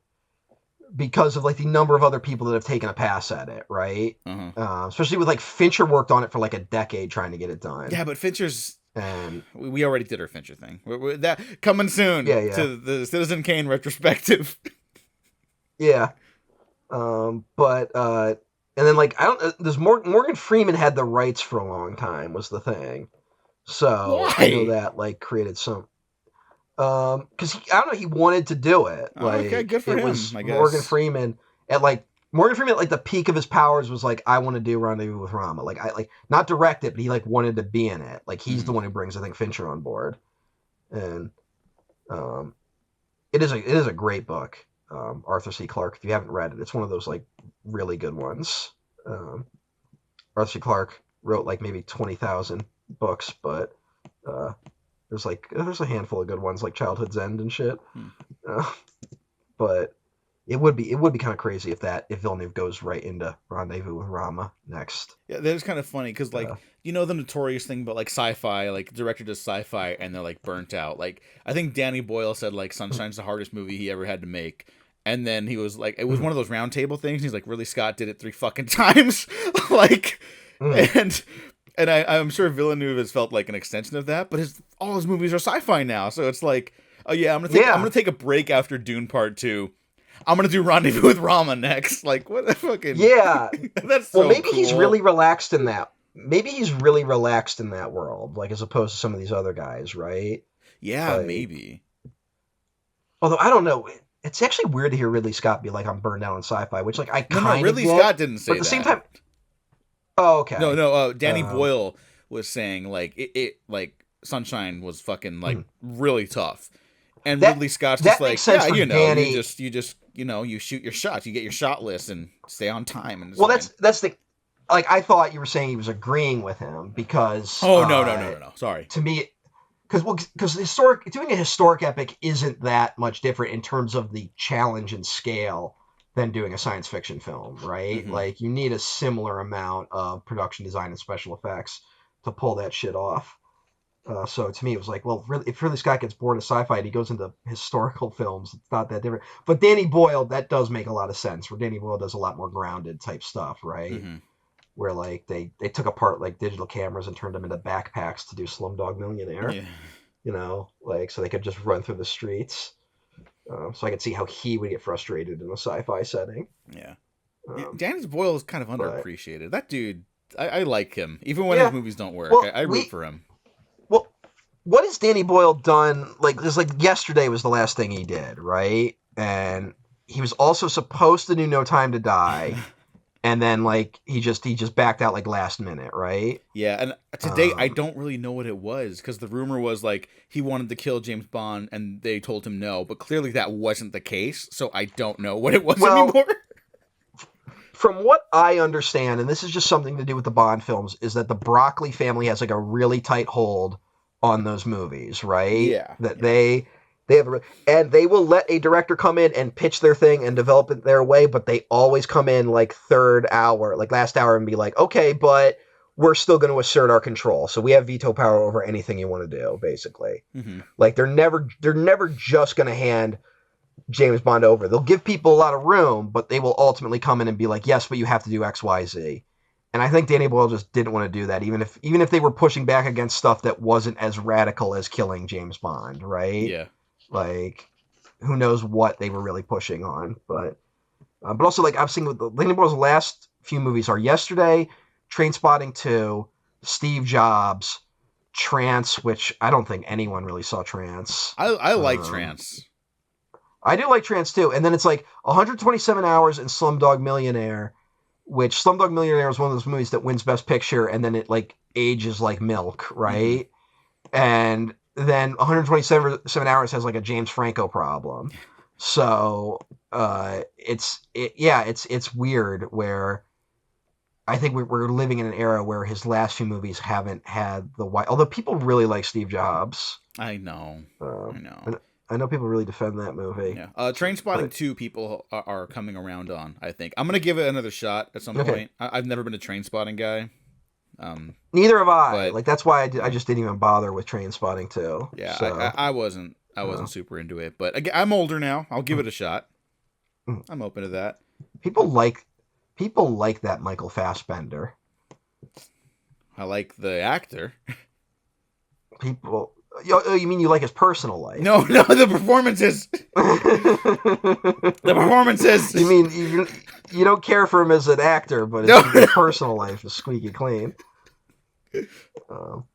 Speaker 3: because of like the number of other people that have taken a pass at it, right? Especially with like Fincher worked on it for like a decade trying to get it done.
Speaker 2: Yeah, but Fincher's we already did our Fincher thing. That coming soon to the Citizen Kane retrospective.
Speaker 3: Yeah, but and then like there's Morgan Freeman had the rights for a long time was the thing, so
Speaker 2: why?
Speaker 3: I know that like created some. Because I don't know, he wanted to do it. Like,
Speaker 2: okay, good for him. I guess
Speaker 3: Morgan Freeman at the peak of his powers was like, I want to do Rendezvous with Rama. Like, not direct it, but he like wanted to be in it. Like, he's the one who brings I think Fincher on board, and it is a great book. Arthur C. Clarke. If you haven't read it, it's one of those like really good ones. Arthur C. Clarke wrote like maybe 20,000 books, but there's a handful of good ones like Childhood's End and shit. But it would be kind of crazy if Villeneuve goes right into Rendezvous with Rama next.
Speaker 2: Yeah, that is kind of funny because like the notorious thing about like sci-fi, like director does sci-fi and they're like burnt out. Like I think Danny Boyle said like Sunshine's the hardest movie he ever had to make. And then he was like, it was one of those round table things. He's like, really, Scott did it 3 fucking times. Like, and I'm sure Villeneuve has felt like an extension of that, but all his movies are sci-fi now. So it's like, oh yeah, I'm gonna take a break after Dune Part 2. I'm gonna do Rendezvous with Rama next. Like, what the fucking that's so
Speaker 3: maybe
Speaker 2: cool.
Speaker 3: He's really relaxed in that. Maybe he's really relaxed in that world, like as opposed to some of these other guys, right?
Speaker 2: Yeah, like, maybe.
Speaker 3: Although I don't know. It's actually weird to hear Ridley Scott be like, I'm burned out on sci-fi, which like I kind of
Speaker 2: Ridley Scott didn't say that.
Speaker 3: But at the same time, oh okay.
Speaker 2: No. Danny Boyle was saying like it like Sunshine was fucking like really tough, and Ridley Scott's just like Danny, you just you shoot your shots, you get your shot list, and stay on time. And
Speaker 3: that's the like I thought you were saying he was agreeing with him because
Speaker 2: no. Sorry.
Speaker 3: To me. Because doing a historic epic isn't that much different in terms of the challenge and scale than doing a science fiction film, right? Mm-hmm. Like you need a similar amount of production design and special effects to pull that shit off. So to me, it was like, well, really, if Ridley Scott gets bored of sci-fi and he goes into historical films, it's not that different. But Danny Boyle, that does make a lot of sense. Where Danny Boyle does a lot more grounded type stuff, right? Mm-hmm. Where like they took apart like digital cameras and turned them into backpacks to do Slumdog Millionaire, like so they could just run through the streets. So I could see how he would get frustrated in a sci-fi setting.
Speaker 2: Yeah, Danny Boyle is kind of underappreciated. That dude, I like him even when his movies don't work. Well, I root for him.
Speaker 3: Well, what has Danny Boyle done? Like Yesterday was the last thing he did, right? And he was also supposed to do No Time to Die. And then, like, he just backed out, like, last minute, right?
Speaker 2: Yeah, and today I don't really know what it was, because the rumor was, like, he wanted to kill James Bond, and they told him no, but clearly that wasn't the case, so I don't know what it was anymore.
Speaker 3: From what I understand, and this is just something to do with the Bond films, is that the Broccoli family has, like, a really tight hold on those movies, right?
Speaker 2: Yeah.
Speaker 3: They have and they will let a director come in and pitch their thing and develop it their way, but they always come in like last hour and be like, okay, but we're still going to assert our control. So we have veto power over anything you want to do, basically. Mm-hmm. Like they're never just going to hand James Bond over. They'll give people a lot of room, but they will ultimately come in and be like, yes, but you have to do X, Y, Z. And I think Danny Boyle just didn't want to do that, even if they were pushing back against stuff that wasn't as radical as killing James Bond, right?
Speaker 2: Yeah.
Speaker 3: Like, who knows what they were really pushing on, but also, like, I've seen with Danny Boyle's last few movies are Yesterday, Trainspotting 2, Steve Jobs, Trance, which I don't think anyone really saw Trance.
Speaker 2: I like Trance.
Speaker 3: I do like Trance too. And then it's like 127 Hours and Slumdog Millionaire, which Slumdog Millionaire is one of those movies that wins Best Picture and then it like ages like milk, right? Mm-hmm. And then 127 Hours has like a James Franco problem. So it's weird where I think we're living in an era where his last few movies haven't had the white. Although people really like Steve Jobs.
Speaker 2: I know.
Speaker 3: I know people really defend that movie.
Speaker 2: Yeah. Trainspotting 2 people are coming around on, I think. I'm going to give it another shot at some point. I've never been a Trainspotting guy.
Speaker 3: Neither have I. Like, that's why I just didn't even bother with Trainspotting 2.
Speaker 2: Yeah, so. I wasn't super into it. But again, I'm older now. I'll give it a shot. I'm open to that.
Speaker 3: People like that Michael Fassbender.
Speaker 2: I like the actor.
Speaker 3: People... You mean you like his personal life?
Speaker 2: No, the performances. The performances.
Speaker 3: You mean you don't care for him as an actor, but his personal life is squeaky clean. No,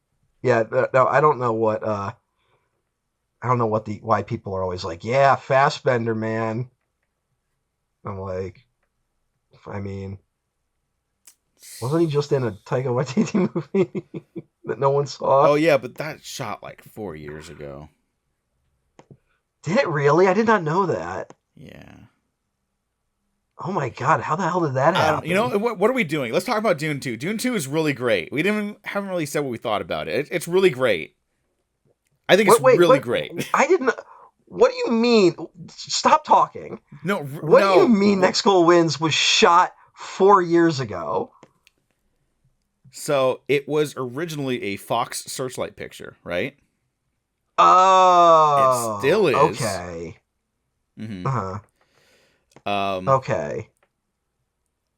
Speaker 3: I don't know why people are always like, yeah, Fassbender, man. I'm like, I mean, wasn't he just in a Taika Waititi movie that no one saw?
Speaker 2: Oh, yeah, but that shot like 4 years ago.
Speaker 3: Did it really? I did not know that.
Speaker 2: Yeah.
Speaker 3: Oh my god, how the hell did that happen?
Speaker 2: You know, what are we doing? Let's talk about Dune 2. Dune 2 is really great. We haven't really said what we thought about it. It's really great. I think it's really great.
Speaker 3: I didn't... What do you mean? Stop talking.
Speaker 2: No,
Speaker 3: What do you mean Next Goal Wins was shot 4 years ago?
Speaker 2: So it was originally a Fox Searchlight picture, right?
Speaker 3: Oh,
Speaker 2: it still is.
Speaker 3: Okay.
Speaker 2: Mm-hmm.
Speaker 3: Okay.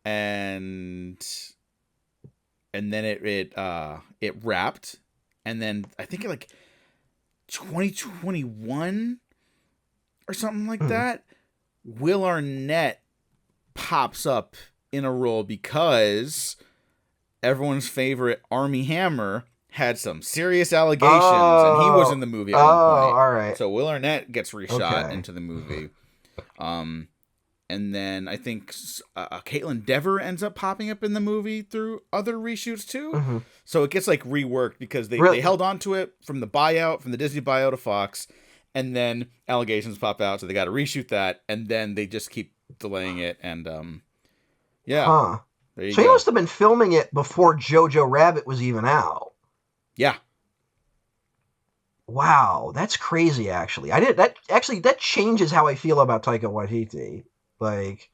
Speaker 2: And then it wrapped, and then I think like 2021 or something like that. Will Arnett pops up in a role because everyone's favorite Armie Hammer had some serious allegations, and he was in the movie at one point.
Speaker 3: All right.
Speaker 2: So Will Arnett gets reshot into the movie. And then I think Caitlin Dever ends up popping up in the movie through other reshoots too. Mm-hmm. So it gets like reworked because they held on to it from the Disney buyout of Fox, and then allegations pop out, so they got to reshoot that, and then they just keep delaying it, and yeah.
Speaker 3: Huh.
Speaker 2: There you
Speaker 3: so
Speaker 2: go.
Speaker 3: he must have been filming it before Jojo Rabbit was even out.
Speaker 2: Yeah.
Speaker 3: Wow, that's crazy. Actually, that changes how I feel about Taika Waititi. Like,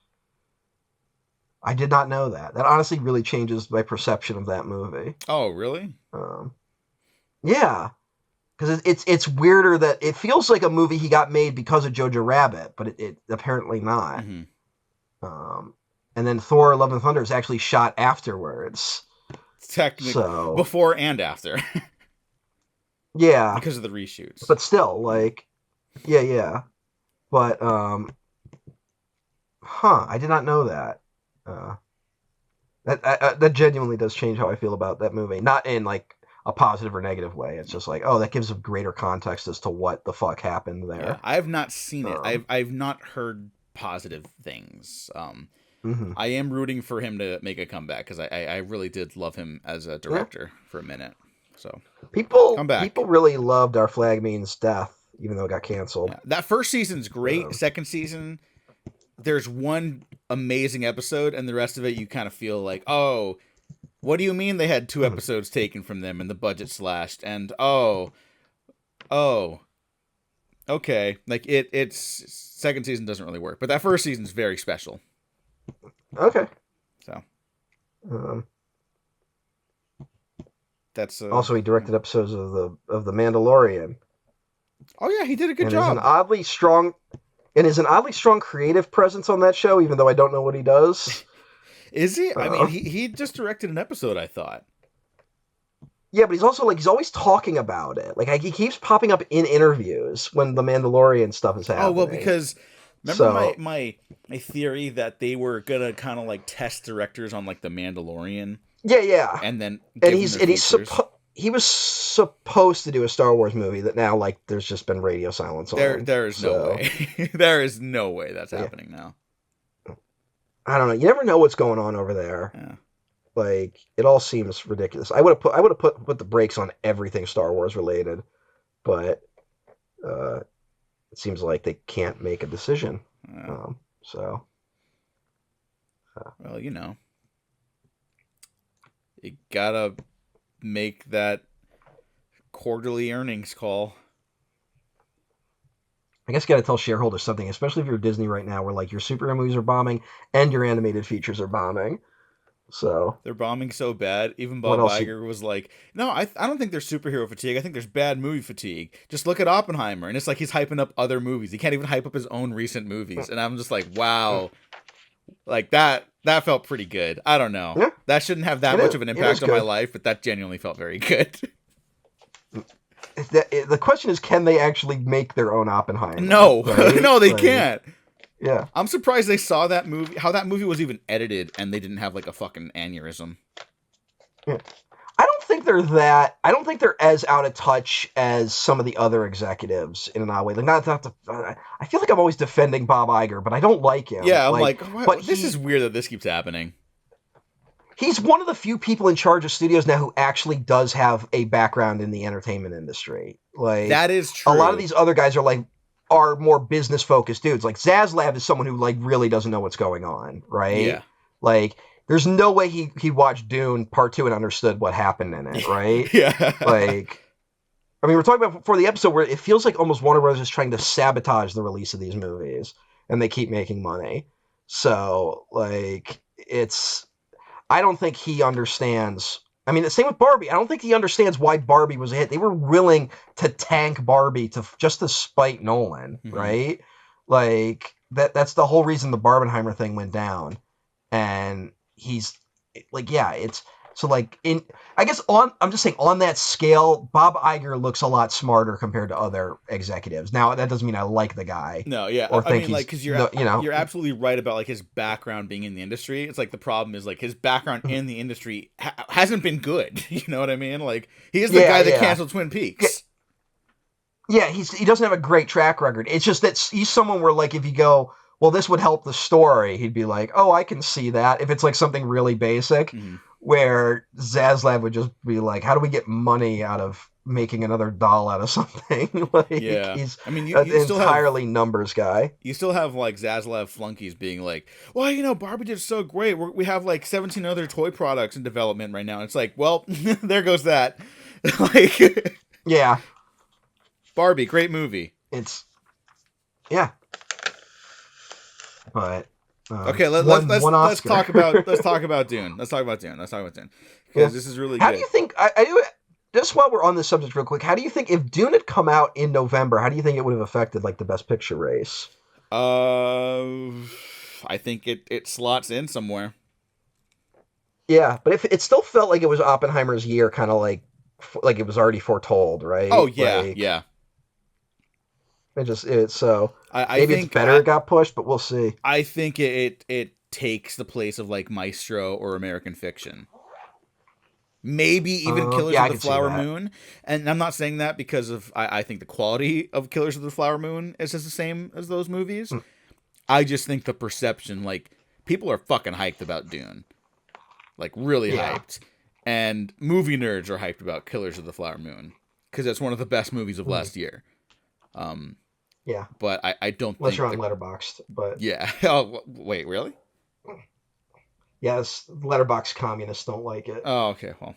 Speaker 3: I did not know that. That honestly really changes my perception of that movie.
Speaker 2: Oh, really?
Speaker 3: Yeah, because it's weirder that it feels like a movie he got made because of Jojo Rabbit, but it apparently not. Mm-hmm. And then Thor: Love and Thunder is actually shot afterwards.
Speaker 2: Technically, before and after.
Speaker 3: Yeah,
Speaker 2: because of the reshoots.
Speaker 3: But still, like, yeah. But I did not know that. That genuinely does change how I feel about that movie. Not in like a positive or negative way. It's just like, that gives a greater context as to what the fuck happened there.
Speaker 2: Yeah, I have not seen it. I've not heard positive things. Mm-hmm. I am rooting for him to make a comeback because I really did love him as a director for a minute. So
Speaker 3: people really loved Our Flag Means Death, even though it got canceled.
Speaker 2: Yeah, that first season's great. Second season, there's one amazing episode, and the rest of it you kind of feel like, oh, what do you mean they had 2 episodes taken from them and the budget slashed? And okay, like it's second season doesn't really work, but that first season's very special.
Speaker 3: Okay.
Speaker 2: So. That's
Speaker 3: also he directed episodes of the Mandalorian.
Speaker 2: Oh yeah, he did a good job.
Speaker 3: Is an oddly strong creative presence on that show, even though I don't know what he does.
Speaker 2: Is he? I mean, he just directed an episode, I thought.
Speaker 3: Yeah, but he's also like he's always talking about it. Like he keeps popping up in interviews when the Mandalorian stuff is happening.
Speaker 2: Oh well, because remember my theory that they were gonna kind of like test directors on like the Mandalorian.
Speaker 3: Yeah.
Speaker 2: And then
Speaker 3: he was supposed to do a Star Wars movie that now like there's just been radio silence on.
Speaker 2: There is no way. There is no way that's happening now.
Speaker 3: I don't know. You never know what's going on over there.
Speaker 2: Yeah.
Speaker 3: Like it all seems ridiculous. I would have put the brakes on everything Star Wars related, but it seems like they can't make a decision.
Speaker 2: Yeah. Well, you know, you gotta make that quarterly earnings call.
Speaker 3: I guess you gotta tell shareholders something, especially if you're Disney right now, where like your superhero movies are bombing and your animated features are bombing. So
Speaker 2: they're bombing so bad. Even Bob Iger was like, "No, I don't think there's superhero fatigue. I think there's bad movie fatigue. Just look at Oppenheimer." And it's like he's hyping up other movies. He can't even hype up his own recent movies. And I'm just like, wow, like that felt pretty good. I don't know.
Speaker 3: Yeah.
Speaker 2: That shouldn't have that much of an impact on my life, but that genuinely felt very good.
Speaker 3: The question is, can they actually make their own Oppenheimer?
Speaker 2: No,
Speaker 3: right?
Speaker 2: No, they can't.
Speaker 3: Yeah.
Speaker 2: I'm surprised they saw that movie, how that movie was even edited, and they didn't have like a fucking aneurysm.
Speaker 3: Yeah. I don't think they're as out of touch as some of the other executives in an odd way. Like I feel like I'm always defending Bob Iger, but I don't like him.
Speaker 2: Yeah, I'm like but this is weird that this keeps happening.
Speaker 3: He's one of the few people in charge of studios now who actually does have a background in the entertainment industry. Like
Speaker 2: that is true.
Speaker 3: A lot of these other guys are more business focused dudes. Like Zaslav is someone who like really doesn't know what's going on, right?
Speaker 2: Yeah.
Speaker 3: Like there's no way he watched Dune Part 2 and understood what happened in it, right?
Speaker 2: Yeah.
Speaker 3: Like I mean, we're talking about before the episode where it feels like almost Warner Bros. Is trying to sabotage the release of these movies and they keep making money. So like I don't think he understands. I mean, the same with Barbie. I don't think he understands why Barbie was a hit. They were willing to tank Barbie just to spite Nolan, right? Like that's the whole reason the Barbenheimer thing went down. And he's like, yeah, it's so like I'm just saying on that scale, Bob Iger looks a lot smarter compared to other executives. Now that doesn't mean I like the guy.
Speaker 2: No, yeah,
Speaker 3: or think
Speaker 2: like because you're absolutely right about like his background being in the industry. It's like the problem is like his background in the industry hasn't been good. You know what I mean? Like he is the guy that canceled Twin Peaks.
Speaker 3: Yeah, he doesn't have a great track record. It's just that he's someone where like if you go, well, this would help the story, he'd be like, oh, I can see that. If it's like something really basic. Where Zaslav would just be like, how do we get money out of making another doll out of something? He's you still entirely numbers guy.
Speaker 2: You still have like Zaslav flunkies being like, well, you know, Barbie did so great. We have like 17 other toy products in development right now. And it's like, well, there goes that. Like,
Speaker 3: yeah.
Speaker 2: Barbie, great movie.
Speaker 3: Yeah. But.
Speaker 2: Okay, let's talk about Dune. Let's talk about Dune because this is really good.
Speaker 3: How do you think? I do. Just while we're on this subject, real quick, how do you think if Dune had come out in November, how do you think it would have affected like the Best Picture race?
Speaker 2: I think it slots in somewhere.
Speaker 3: Yeah, but if it still felt like it was Oppenheimer's year, kind of like it was already foretold, right?
Speaker 2: Oh yeah, yeah.
Speaker 3: Maybe
Speaker 2: think
Speaker 3: it's better it got pushed, but we'll see.
Speaker 2: I think it takes the place of like Maestro or American Fiction. Maybe even Killers of the Flower Moon. And I'm not saying that because of I think the quality of Killers of the Flower Moon is just the same as those movies. I just think the perception, like, people are fucking hyped about Dune. Like, really hyped. And movie nerds are hyped about Killers of the Flower Moon. Because it's one of the best movies of last year.
Speaker 3: Yeah.
Speaker 2: But I don't
Speaker 3: Unless you're on Letterboxd, but...
Speaker 2: Yeah. Oh, wait, really?
Speaker 3: Yes, Letterboxd communists don't like it.
Speaker 2: Oh, okay. Well,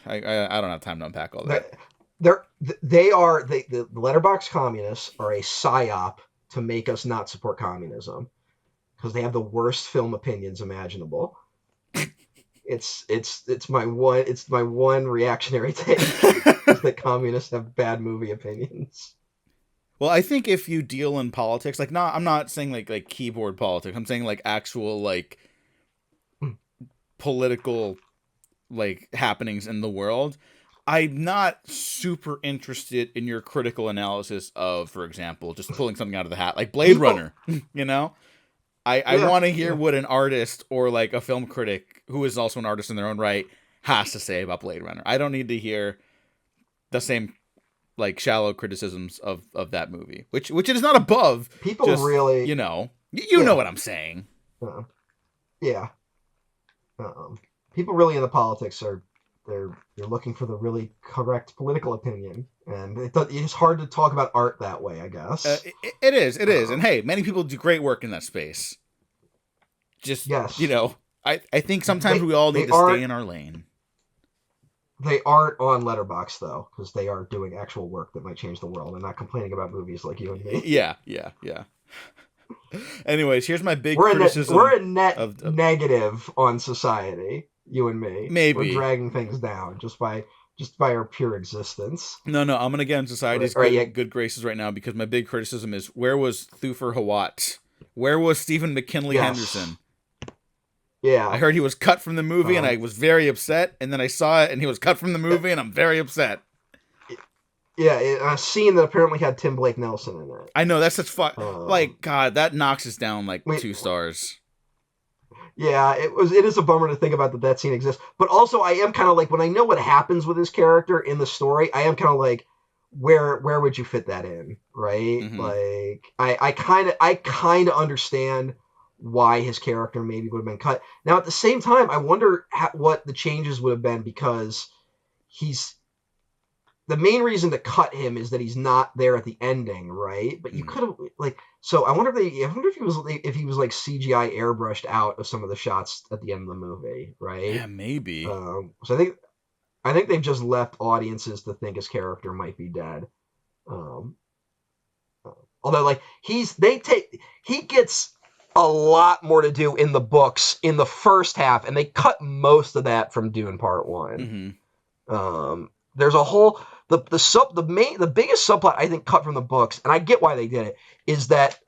Speaker 2: I don't have time to unpack all that.
Speaker 3: The Letterboxd communists are a psyop to make us not support communism. Because they have the worst film opinions imaginable. It's my one reactionary take is that communists have bad movie opinions.
Speaker 2: Well, I think if you deal in politics, like, I'm not saying like keyboard politics. I'm saying like actual like political like happenings in the world. I'm not super interested in your critical analysis of, for example, just pulling something out of the hat, like Blade Runner, you know? I want to hear what an artist or like a film critic who is also an artist in their own right has to say about Blade Runner. I don't need to hear the same like shallow criticisms of that movie, which it is not above.
Speaker 3: People
Speaker 2: just,
Speaker 3: really,
Speaker 2: you know what I'm saying.
Speaker 3: Yeah. People really in the politics are they're looking for the really correct political opinion, and it's hard to talk about art that way, I guess.
Speaker 2: It is, and hey, many people do great work in that space. Just
Speaker 3: yes,
Speaker 2: I think sometimes we all need to stay in our lane.
Speaker 3: They aren't on Letterboxd though, because they are doing actual work that might change the world, and not complaining about movies like you and me.
Speaker 2: Yeah. Anyways, here's my big criticism.
Speaker 3: We're a net negative on society. You and me.
Speaker 2: Maybe
Speaker 3: we're dragging things down just by our pure existence.
Speaker 2: No, I'm gonna get in society's good graces right now because my big criticism is where was Thufir Hawat? Where was Stephen McKinley Henderson?
Speaker 3: Yeah,
Speaker 2: I heard he was cut from the movie and I was very upset. And then I saw it and he was cut from the movie and I'm very upset.
Speaker 3: Yeah, a scene that apparently had Tim Blake Nelson in it.
Speaker 2: I know, that's such fun. Like, God, that knocks us down like 2 stars.
Speaker 3: Yeah, it is a bummer to think about that scene exists. But also, I am kind of like, when I know what happens with his character in the story, I am kind of like, where would you fit that in, right? Mm-hmm. Like, I kind of understand why his character maybe would have been cut. Now, at the same time, I wonder what the changes would have been, because the main reason to cut him is that he's not there at the ending, right? But you could have so I wonder if he was like CGI airbrushed out of some of the shots at the end of the movie, right?
Speaker 2: Yeah, maybe.
Speaker 3: So I think they've just left audiences to think his character might be dead. Although like he gets a lot more to do in the books in the first half, and they cut most of that from Dune Part 1. Mm-hmm. There's a whole the biggest subplot I think cut from the books, and I get why they did it, is that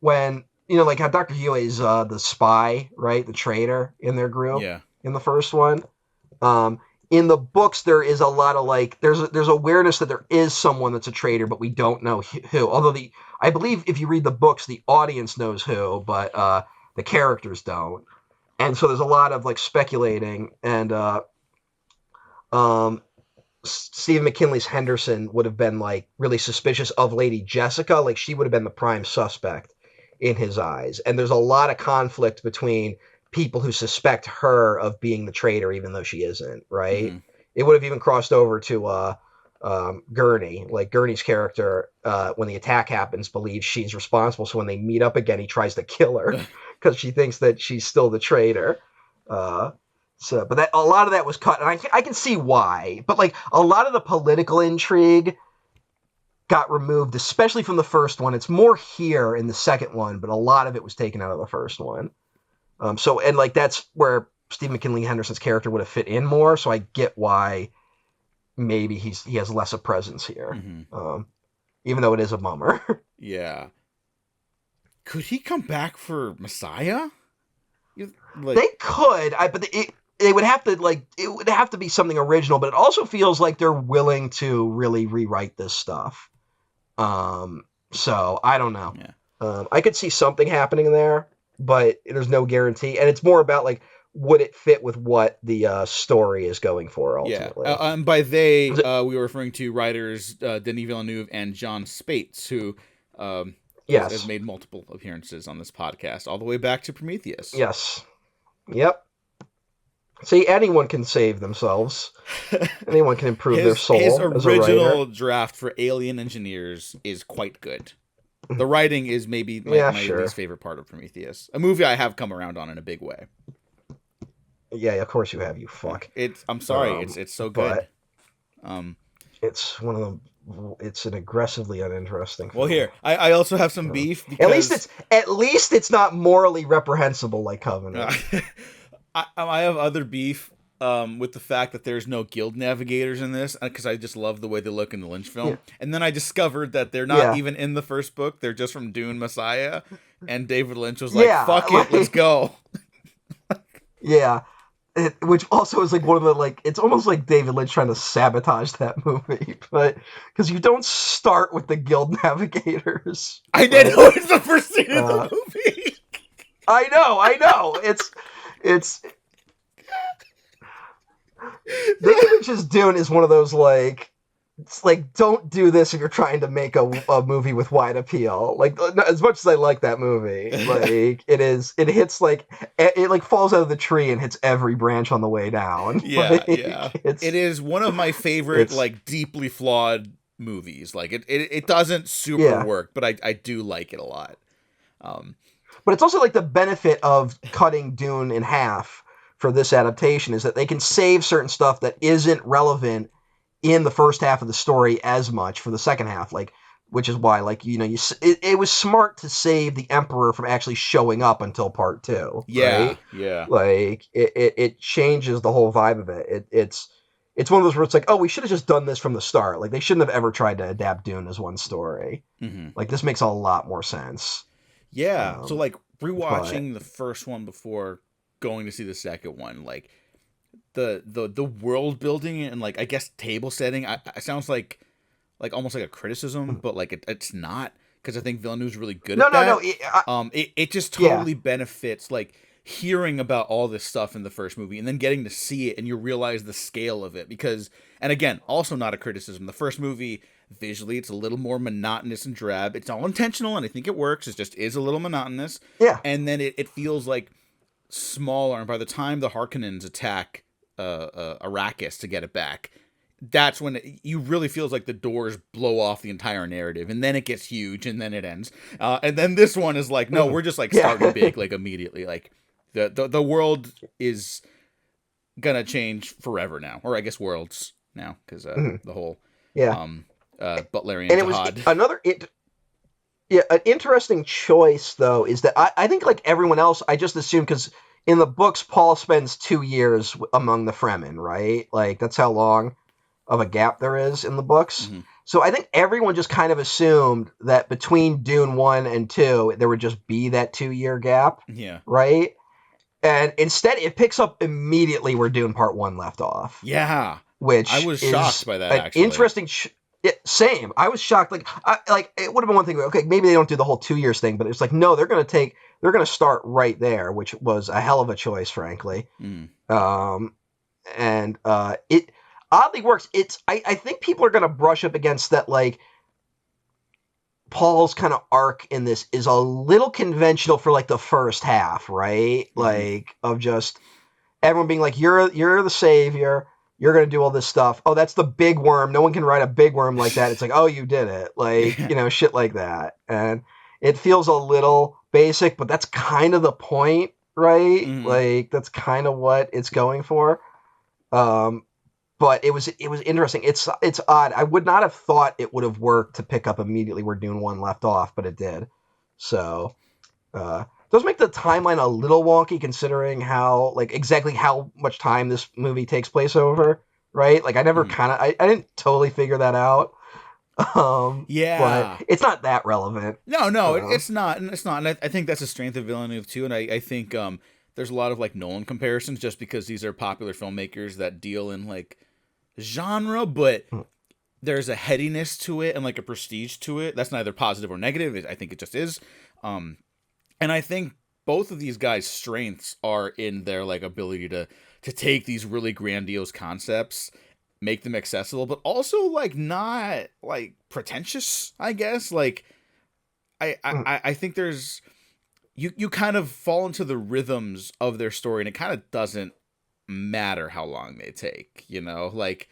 Speaker 3: when like how Dr. Hugh is the spy, right, the traitor in their group, in the first one. In the books, there is a lot of like there's awareness that there is someone that's a traitor, but we don't know who. Although I believe if you read the books, the audience knows who, but the characters don't. And so there's a lot of like speculating, and Stephen McKinley's Henderson would have been like really suspicious of Lady Jessica. Like she would have been the prime suspect in his eyes. And there's a lot of conflict between people who suspect her of being the traitor, even though she isn't, right? Mm-hmm. It would have even crossed over to Gurney. Like Gurney's character, when the attack happens, believes she's responsible. So when they meet up again, he tries to kill her because she thinks that she's still the traitor. But a lot of that was cut, and I can see why. But like a lot of the political intrigue got removed, especially from the first one. It's more here in the second one, but a lot of it was taken out of the first one. And like that's where Steve McKinley Henderson's character would have fit in more. So I get why maybe he has less of presence here, mm-hmm. Even though it is a bummer.
Speaker 2: Yeah. Could he come back for Messiah?
Speaker 3: They could, but it would have to be something original. But it also feels like they're willing to really rewrite this stuff. So I don't know. Yeah. I could see something happening there, but there's no guarantee. And it's more about like, would it fit with what the story is going for ultimately?
Speaker 2: Yeah. And by they, we were referring to writers Denis Villeneuve and John Spates, who has made multiple appearances on this podcast, all the way back to Prometheus.
Speaker 3: Yes. Yep. See, anyone can save themselves. Anyone can improve their soul.
Speaker 2: His original draft for Alien Engineers is quite good. The writing is maybe my least favorite part of Prometheus. A movie I have come around on in a big way.
Speaker 3: Yeah, of course you have, you fuck.
Speaker 2: I'm sorry, it's so good.
Speaker 3: It's one of them. It's an aggressively uninteresting film.
Speaker 2: Well, here I also have some beef. Because...
Speaker 3: At least it's not morally reprehensible like Covenant.
Speaker 2: I have other beef with the fact that there's no guild navigators in this, because I just love the way they look in the Lynch film. Yeah. And then I discovered that they're not even in the first book. They're just from Dune Messiah. And David Lynch was like, fuck it, let's go.
Speaker 3: Yeah. which also is like one of the like it's almost like David Lynch trying to sabotage that movie, but because you don't start with the Guild Navigators.
Speaker 2: I didn't know it's the first scene of the movie.
Speaker 3: I know. It's David Lynch's Dune is one of those like. It's like, don't do this if you're trying to make a movie with wide appeal. Like, as much as I like that movie, like it hits like it like falls out of the tree and hits every branch on the way down.
Speaker 2: Yeah,
Speaker 3: like,
Speaker 2: yeah. It is one of my favorite like deeply flawed movies. Like it doesn't super work, but I do like it a lot.
Speaker 3: But it's also like the benefit of cutting Dune in half for this adaptation is that they can save certain stuff that isn't relevant in the first half of the story as much for the second half, like, which is why, like, you know, it was smart to save the Emperor from actually showing up until part 2.
Speaker 2: Yeah,
Speaker 3: right?
Speaker 2: Yeah.
Speaker 3: Like, it changes the whole vibe of it. It's one of those where it's like, oh, we should have just done this from the start. Like, they shouldn't have ever tried to adapt Dune as one story.
Speaker 2: Mm-hmm.
Speaker 3: Like, this makes a lot more sense.
Speaker 2: Yeah. So, like, rewatching the first one before going to see the second one, like, the world building and like I guess table setting, it sounds like almost like a criticism, but like it's not, because I think Villeneuve's really good at that. It just totally benefits like hearing about all this stuff in the first movie and then getting to see it and you realize the scale of it, because, and again, also not a criticism, the first movie visually it's a little more monotonous and drab. It's all intentional and I think it works. It just is a little monotonous.
Speaker 3: Yeah.
Speaker 2: And then it feels like smaller, and by the time the Harkonnens attack Arrakis to get it back, that's when you really feels like the doors blow off the entire narrative, and then it gets huge, and then it ends. And then this one is like, no, we're just like starting big, like immediately. Like the world is gonna change forever now, or I guess worlds now, because the whole Butlerian
Speaker 3: and it
Speaker 2: jihad.
Speaker 3: Was another an interesting choice though is that I think like everyone else, I just assumed because. In the books, Paul spends 2 years among the Fremen, right? Like, that's how long of a gap there is in the books. Mm-hmm. So I think everyone just kind of assumed that between Dune 1 and 2, there would just be that 2-year gap.
Speaker 2: Yeah.
Speaker 3: Right? And instead, it picks up immediately where Dune Part 1 left off.
Speaker 2: Yeah.
Speaker 3: Which
Speaker 2: I was shocked by that, actually.
Speaker 3: Interesting... same. I was shocked. Like, it would have been one thing. Okay, maybe they don't do the whole 2 years thing, but it's like, no, they're going to start right there, which was a hell of a choice, frankly.
Speaker 2: Mm.
Speaker 3: And it oddly works. I think people are going to brush up against that. Like, Paul's kind of arc in this is a little conventional for like the first half, right? Mm. Like, of just everyone being like, you're the savior. You're going to do all this stuff. Oh, that's the big worm. No one can ride a big worm like that. It's like, oh, you did it. Like, you know, shit like that. And it feels a little basic, but that's kind of the point, right? Mm-hmm. Like, that's kind of what it's going for. But it was interesting. It's odd. I would not have thought it would have worked to pick up immediately where Dune 1 left off, but it did. So, does make the timeline a little wonky considering how, like, exactly how much time this movie takes place over, right? Like, I never I didn't totally figure that out. But it's not that relevant.
Speaker 2: No, it's not. It's not. And I think that's a strength of Villeneuve, too. And I think there's a lot of, like, Nolan comparisons just because these are popular filmmakers that deal in, like, genre, but there's a headiness to it and, like, a prestige to it. That's neither positive or negative. I think it just is. And I think both of these guys' strengths are in their like ability to take these really grandiose concepts, make them accessible, but also like not like pretentious, I guess. Like I think there's you kind of fall into the rhythms of their story, and it kind of doesn't matter how long they take, you know? Like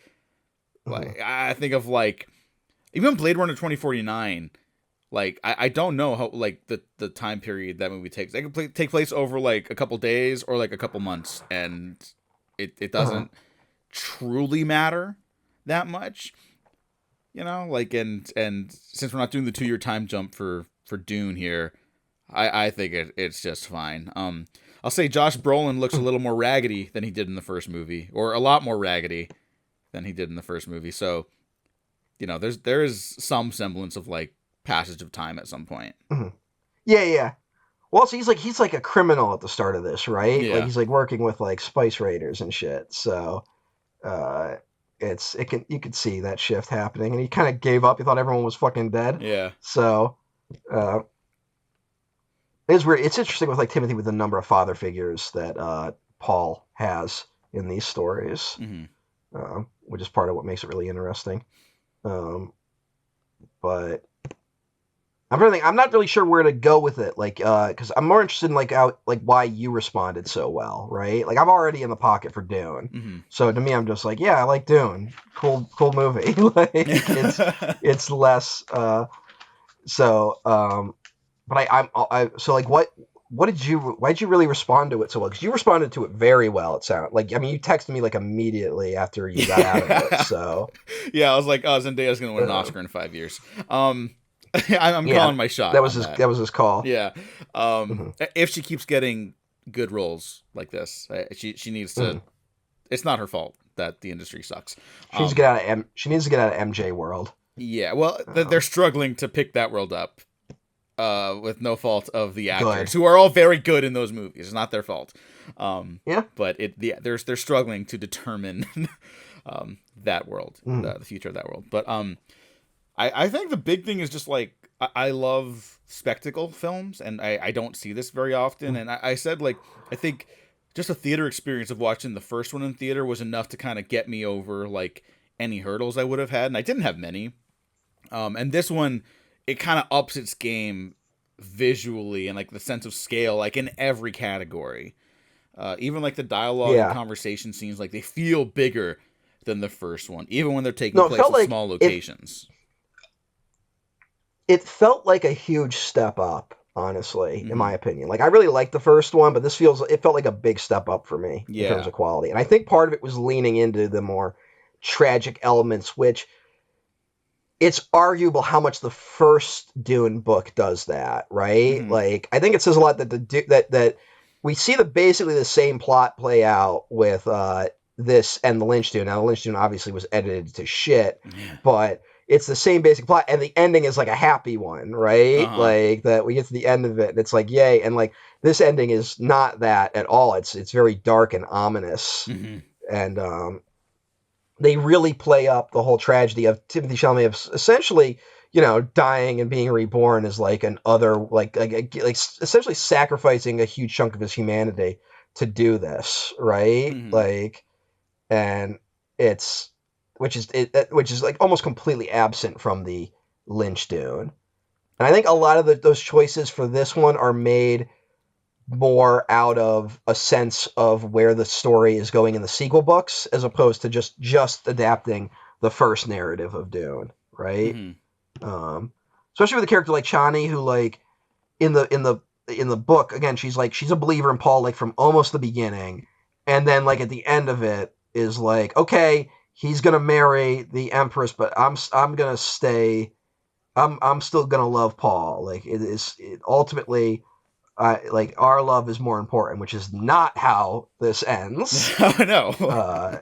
Speaker 2: I think of like even Blade Runner 2049. Like, I don't know how, like, the time period that movie takes. It can take place over, like, a couple days or, like, a couple months. And it doesn't truly matter that much. You know? Like, and since we're not doing the 2-year time jump for Dune here, I think it's just fine. I'll say Josh Brolin looks a little more raggedy than he did in the first movie. Or a lot more raggedy than he did in the first movie. So, you know, there is some semblance of, like, passage of time at some point.
Speaker 3: Mm-hmm. Yeah. Well, so he's like a criminal at the start of this, right?
Speaker 2: Yeah.
Speaker 3: Like he's like working with like spice raiders and shit. So you could see that shift happening, and he kind of gave up. He thought everyone was fucking dead.
Speaker 2: Yeah.
Speaker 3: So it's weird. It's interesting with like Timothy with the number of father figures that Paul has in these stories, which is part of what makes it really interesting. But I'm not really sure where to go with it, like, because I'm more interested in like why you responded so well, right? Like I'm already in the pocket for Dune, so to me, I'm just like, yeah, I like Dune, cool movie. Like it's less, but I so like why did you really respond to it so well? Because you responded to it very well. It sounded like, I mean, you texted me like immediately after you got out of it. So
Speaker 2: yeah, I was like, oh, Zendaya's gonna win an Oscar in 5 years. I'm calling my shot.
Speaker 3: That was his call.
Speaker 2: Yeah. If she keeps getting good roles like this, she needs to. It's not her fault that the industry sucks.
Speaker 3: She needs to get out of MJ world.
Speaker 2: Yeah. Well, they're struggling to pick that world up. With no fault of the actors, who are all very good in those movies. It's not their fault. But they're struggling to determine that world, the future of that world. But I think the big thing is just like I love spectacle films, and I don't see this very often. And I said, like, I think just a theater experience of watching the first one in theater was enough to kind of get me over like any hurdles I would have had, and I didn't have many. And this one, it kind of ups its game visually and like the sense of scale, like in every category. Even like the dialogue and conversation scenes, like they feel bigger than the first one, even when they're taking place in small locations.
Speaker 3: It felt like a huge step up, honestly, in my opinion. Like I really liked the first one, but it felt like a big step up for me in terms of quality. And I think part of it was leaning into the more tragic elements, which it's arguable how much the first Dune book does that, right? Like, I think it says a lot that that we see basically the same plot play out with this and the Lynch Dune. Now, the Lynch Dune obviously was edited to shit, but it's the same basic plot, and the ending is like a happy one, right? Like that we get to the end of it, and it's like yay, and like this ending is not that at all. It's very dark and ominous, and they really play up the whole tragedy of Timothy Chalamet of essentially, dying and being reborn as like an other, like essentially sacrificing a huge chunk of his humanity to do this, right? Like, and which is like almost completely absent from the Lynch Dune. And I think a lot of those choices for this one are made more out of a sense of where the story is going in the sequel books, as opposed to just adapting the first narrative of Dune, right? Especially with a character like Chani, who like in the book, again, she's a believer in Paul like from almost the beginning, and then like at the end of it is like, okay, he's gonna marry the Empress, but I'm gonna stay. I'm still gonna love Paul. Like ultimately. Like our love is more important, which is not how this ends.
Speaker 2: No.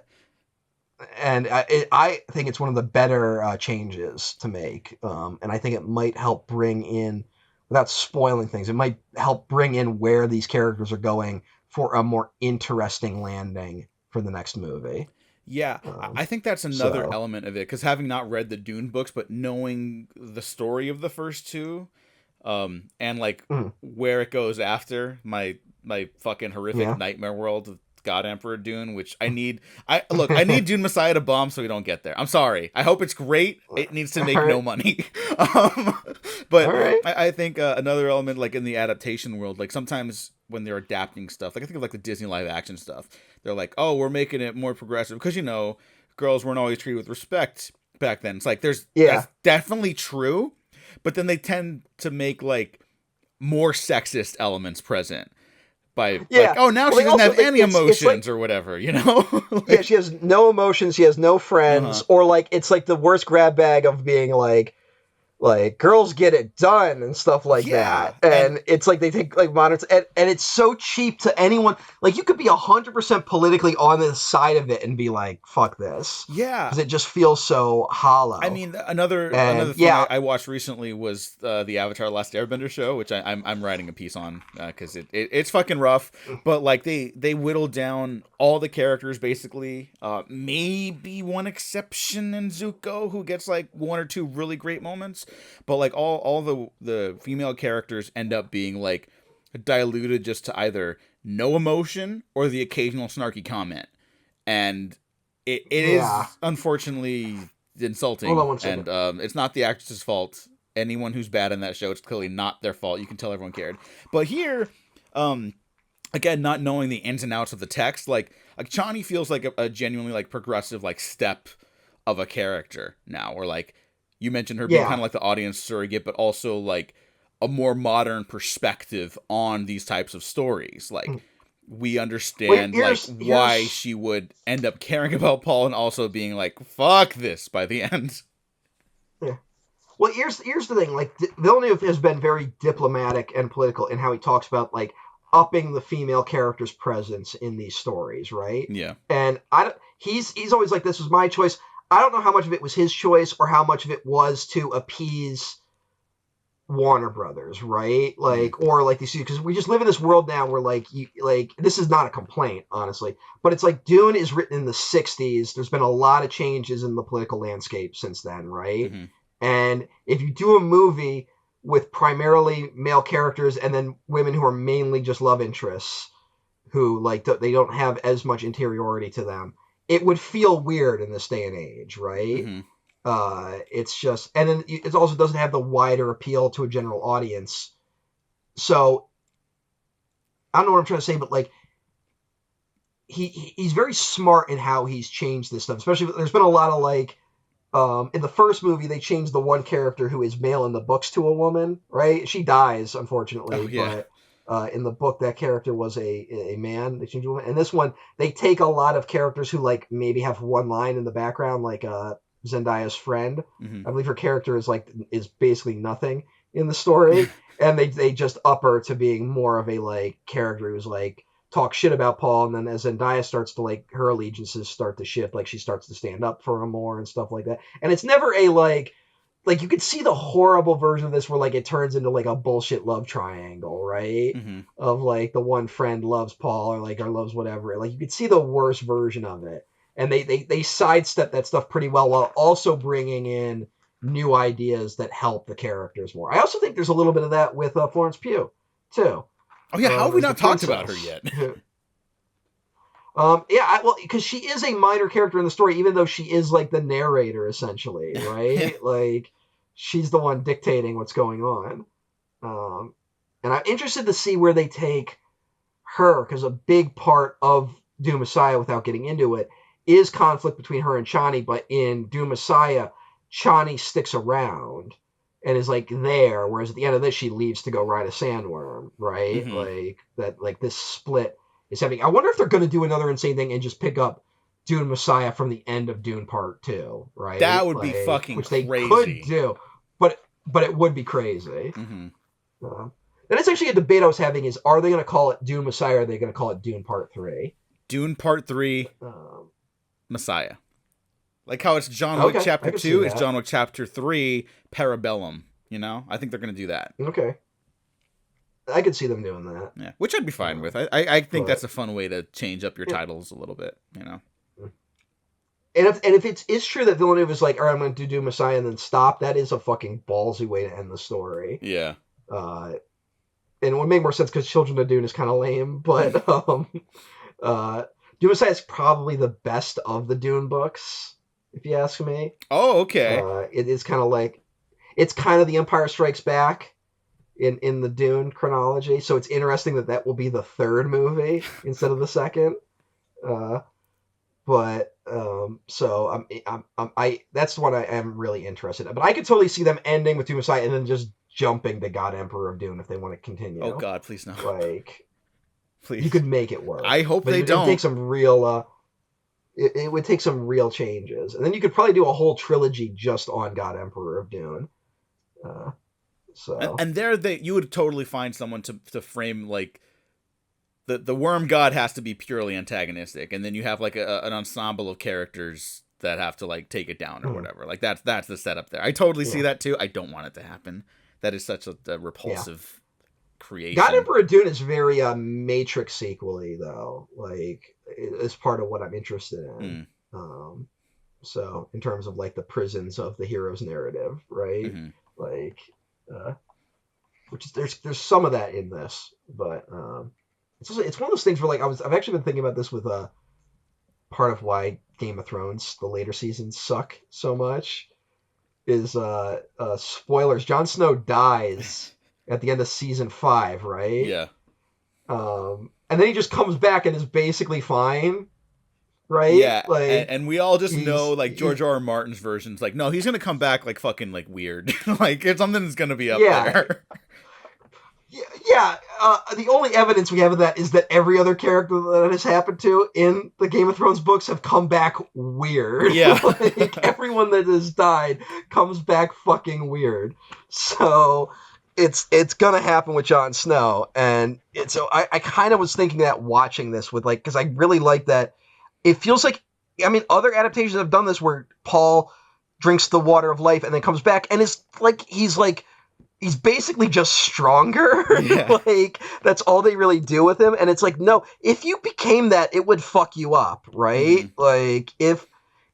Speaker 3: And I think it's one of the better changes to make, and I think it might help bring in, without spoiling things, it might help bring in where these characters are going for a more interesting landing for the next movie.
Speaker 2: Yeah, I think that's another element of it, because having not read the Dune books, but knowing the story of the first two. And like where it goes after my fucking horrific nightmare world of God Emperor Dune, which I need Dune Messiah to bomb so we don't get there. I'm sorry. I hope it's great. It needs to make no money. But I think another element, like in the adaptation world, like sometimes when they're adapting stuff, like I think of like the Disney live action stuff, they're like, oh, we're making it more progressive because girls weren't always treated with respect back then. It's like that's definitely true. But then they tend to make like more sexist elements present by like, oh, now she doesn't have any emotions or whatever,
Speaker 3: Like, she has no emotions. She has no friends, or like it's like the worst grab bag of being like like girls get it done and stuff like
Speaker 2: Yeah,
Speaker 3: that. And it's like they take like modern and it's so cheap to anyone. Like you could be 100% politically on the side of it and be like, fuck this.
Speaker 2: Yeah.
Speaker 3: Because it just feels so hollow.
Speaker 2: I mean, another thing I watched recently was the Avatar: Last Airbender show, which I'm writing a piece on because it's fucking rough. But like they whittled down all the characters basically. Maybe one exception in Zuko, who gets like one or two really great moments, but like all the female characters end up being like diluted just to either no emotion or the occasional snarky comment, and it is unfortunately insulting.
Speaker 3: Hold on one second.
Speaker 2: And it's not the actress's fault. Anyone who's bad in that show, it's clearly not their fault. You can tell everyone cared. But here, again, not knowing the ins and outs of the text, like Chani feels like a genuinely like progressive like step of a character now, or like you mentioned her being kind of like the audience surrogate, but also like a more modern perspective on these types of stories. Like we understand why she would end up caring about Paul and also being like, fuck this by the end.
Speaker 3: Yeah. Well, here's the thing. Like Villeneuve has been very diplomatic and political in how he talks about like upping the female character's presence in these stories, right?
Speaker 2: Yeah.
Speaker 3: And he's always like, this was my choice. I don't know how much of it was his choice or how much of it was to appease Warner Brothers, right? Like, or like these, because we just live in this world now where like this is not a complaint, honestly, but it's like Dune is written in the 60s. There's been a lot of changes in the political landscape since then, right? Mm-hmm. And if you do a movie with primarily male characters and then women who are mainly just love interests, who like they don't have as much interiority to them, it would feel weird in this day and age, right? Mm-hmm. It's just, and then it also doesn't have the wider appeal to a general audience. So I don't know what I'm trying to say, but like he's very smart in how he's changed this stuff. Especially there's been a lot of like in the first movie they changed the one character who is male in the books to a woman, right? She dies unfortunately, but in the book that character was a man. They changed a woman. And this one they take a lot of characters who like maybe have one line in the background, like Zendaya's friend. Mm-hmm. I believe her character is basically nothing in the story, and they just up her to being more of a like character who's like talk shit about Paul, and then as Zendaya starts to like her allegiances start to shift, like she starts to stand up for him more and stuff like that. And it's never a like you could see the horrible version of this where like it turns into like a bullshit love triangle, right? Mm-hmm. Of like the one friend loves Paul or loves whatever. Like you could see the worst version of it. And they sidestep that stuff pretty well while also bringing in new ideas that help the characters more. I also think there's a little bit of that with Florence Pugh, too.
Speaker 2: Oh, yeah. How have we not talked about her yet?
Speaker 3: Because she is a minor character in the story, even though she is like the narrator, essentially, right? Like, she's the one dictating what's going on. And I'm interested to see where they take her, because a big part of Dune Messiah, without getting into it, is conflict between her and Chani, but in Dune Messiah, Chani sticks around and is like there, whereas at the end of this, she leaves to go ride a sandworm, right? Mm-hmm. Like this split is happening. I wonder if they're going to do another insane thing and just pick up Dune Messiah from the end of Dune Part 2, right?
Speaker 2: That would be fucking
Speaker 3: which
Speaker 2: crazy.
Speaker 3: They could do, but it would be crazy. Mm-hmm. And it's actually a debate I was having is, are they going to call it Dune Messiah or are they going to call it Dune Part 3?
Speaker 2: Dune Part 3... Messiah. Like how it's John Wick Chapter 2 is John Wick Chapter 3 Parabellum, you know? I think they're going to do that.
Speaker 3: Okay. I could see them doing that.
Speaker 2: Yeah, which I'd be fine with. I think that's a fun way to change up your titles a little bit, you know?
Speaker 3: And if it's true that Villeneuve is like, all right, I'm going to do Messiah and then stop, that is a fucking ballsy way to end the story.
Speaker 2: Yeah.
Speaker 3: And it would make more sense because Children of Dune is kind of lame, but Dune Messiah is probably the best of the Dune books, if you ask me.
Speaker 2: Oh, okay.
Speaker 3: It is kind of like, it's kind of The Empire Strikes Back in the Dune chronology. So it's interesting that will be the third movie instead of the second. So that's what I am really interested in. But I could totally see them ending with Dune Messiah and then just jumping to God Emperor of Dune if they want to continue.
Speaker 2: Oh God, please no.
Speaker 3: Like,
Speaker 2: please.
Speaker 3: You could make it work.
Speaker 2: I hope they don't.
Speaker 3: It would take some real. It would take some real changes, and then you could probably do a whole trilogy just on God Emperor of Dune. So
Speaker 2: and there you would totally find someone to frame like the worm god has to be purely antagonistic, and then you have like an ensemble of characters that have to like take it down or whatever. Like that's the setup there. I totally see that too. I don't want it to happen. That is such a repulsive creation.
Speaker 3: God Emperor Dune is very Matrix sequel-y, though. Like it's part of what I'm interested in. So in terms of like the prisons of the hero's narrative, right? Like, which is there's some of that in this, but it's one of those things where like I've actually been thinking about this with part of why Game of Thrones the later seasons suck so much is spoilers. Jon Snow dies at the end of season 5, right?
Speaker 2: Yeah.
Speaker 3: And then he just comes back and is basically fine, right?
Speaker 2: Yeah,
Speaker 3: like,
Speaker 2: and we all just know like George R. R. Martin's version's like, no, he's gonna come back like fucking like weird, like it's something's gonna be up there.
Speaker 3: Yeah, the only evidence we have of that is that every other character that has happened to in the Game of Thrones books have come back weird.
Speaker 2: Yeah.
Speaker 3: Like, everyone that has died comes back fucking weird. So it's gonna happen with Jon Snow. And so I kind of was thinking that watching this with like, because I really like that. It feels like, I mean, other adaptations have done this where Paul drinks the water of life and then comes back and it's like, he's basically just stronger.
Speaker 2: Yeah.
Speaker 3: Like that's all they really do with him. And it's like, no, if you became that, it would fuck you up, right? Like if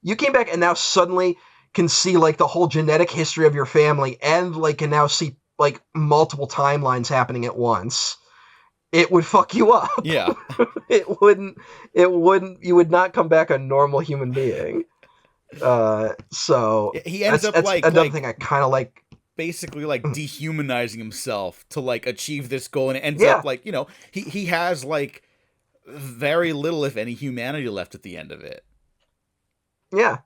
Speaker 3: you came back and now suddenly can see like the whole genetic history of your family and like can now see like multiple timelines happening at once, it would fuck you up.
Speaker 2: Yeah.
Speaker 3: It wouldn't, you would not come back a normal human being. So
Speaker 2: he ends up
Speaker 3: that's
Speaker 2: like
Speaker 3: another thing I kind of like.
Speaker 2: Basically like dehumanizing himself to like achieve this goal, and it ends up like, you know, he has like very little if any humanity left at the end of it.
Speaker 3: Yeah.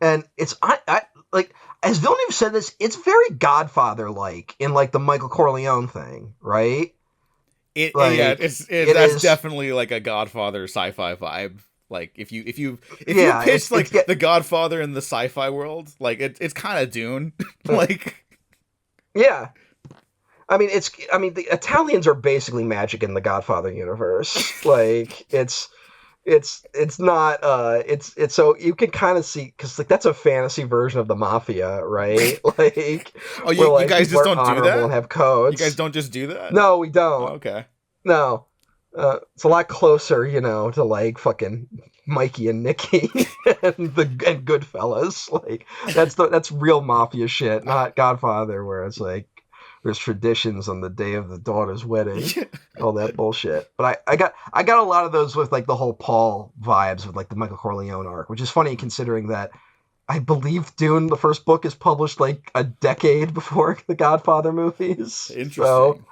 Speaker 3: And it's I like, as Villeneuve said this, it's very Godfather like in like the Michael Corleone thing, right?
Speaker 2: That's definitely like a Godfather sci-fi vibe. Like if you pitch like the Godfather in the sci-fi world, like it's kind of Dune. Like,
Speaker 3: yeah, I mean the Italians are basically magic in the Godfather universe. Like it's not it's so you can kind of see, because like that's a fantasy version of the mafia, right? Like,
Speaker 2: oh, you guys just don't do that
Speaker 3: and have codes.
Speaker 2: You guys don't just do that?
Speaker 3: No, we don't.
Speaker 2: Oh, okay.
Speaker 3: No. It's a lot closer, you know, to like fucking Mikey and Nicky and Goodfellas. Like that's real mafia shit, not Godfather, where it's like there's traditions on the day of the daughter's wedding, all that bullshit. But I got a lot of those with like the whole Paul vibes with like the Michael Corleone arc, which is funny considering that I believe Dune, the first book, is published like a decade before the Godfather movies.
Speaker 2: Interesting.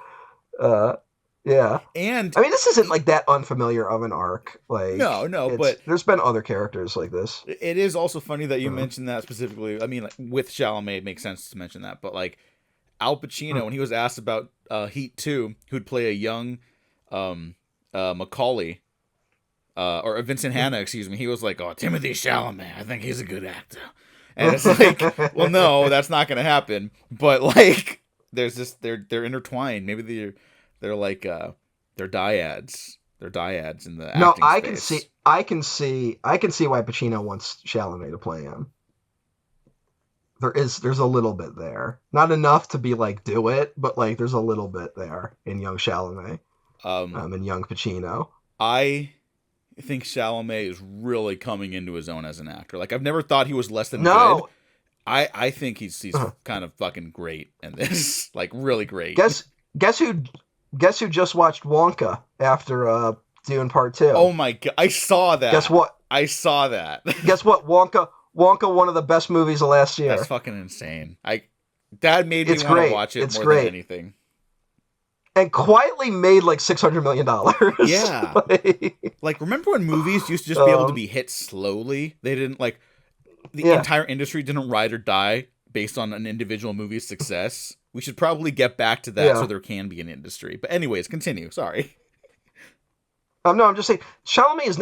Speaker 3: So, yeah,
Speaker 2: and
Speaker 3: I mean, this isn't like that unfamiliar of an arc. Like,
Speaker 2: no, but
Speaker 3: there's been other characters like this.
Speaker 2: It is also funny that you mentioned that specifically. I mean, like, with Chalamet, it makes sense to mention that. But like Al Pacino, when he was asked about Heat 2, who'd play a young Macaulay, or Vincent Hanna, excuse me, he was like, "Oh, Timothy Chalamet, I think he's a good actor." And it's like, well, no, that's not going to happen. But like, there's this, they're intertwined. Maybe they're like they're dyads. They're dyads in the acting space.
Speaker 3: I can see why Pacino wants Chalamet to play him. There's a little bit there, not enough to be like do it, but like there's a little bit there in young Chalamet, and young Pacino.
Speaker 2: I think Chalamet is really coming into his own as an actor. Like I've never thought he was less than good. I think he's kind of fucking great in this, like really great.
Speaker 3: Guess who just watched Wonka after Dune Part 2?
Speaker 2: Oh my god, I saw that.
Speaker 3: Guess what?
Speaker 2: I saw that.
Speaker 3: Guess what? Wonka, one of the best movies of last year.
Speaker 2: That's fucking insane. That made me want to watch it more than anything.
Speaker 3: And quietly made like $600 million.
Speaker 2: Yeah. Like remember when movies used to just be able to be hit slowly? They didn't like the entire industry didn't ride or die based on an individual movie's success. We should probably get back to that so there can be an industry. But anyways, continue. Sorry.
Speaker 3: No, I'm just saying Chalamet is.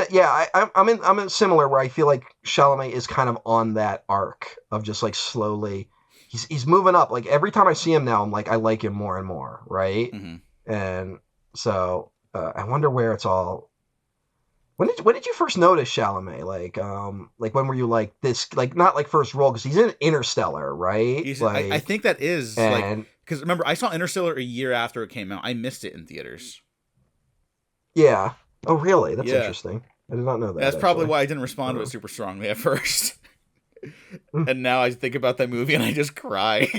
Speaker 3: I'm in similar where I feel like Chalamet is kind of on that arc of just like slowly he's moving up. Like every time I see him now, I'm like I like him more and more, right?
Speaker 2: Mm-hmm.
Speaker 3: And so I wonder where it's all. When did you first notice Chalamet? Like when were you like this? Like not like first role because he's in Interstellar, right?
Speaker 2: I think that is
Speaker 3: and
Speaker 2: like because remember I saw Interstellar a year after it came out. I missed it in theaters.
Speaker 3: yeah. Oh really? That's
Speaker 2: Yeah.
Speaker 3: interesting. I did not know that.
Speaker 2: That's probably
Speaker 3: actually.
Speaker 2: why I didn't respond to it super strongly at first.
Speaker 3: Mm.
Speaker 2: And now I think about that movie and I just cry.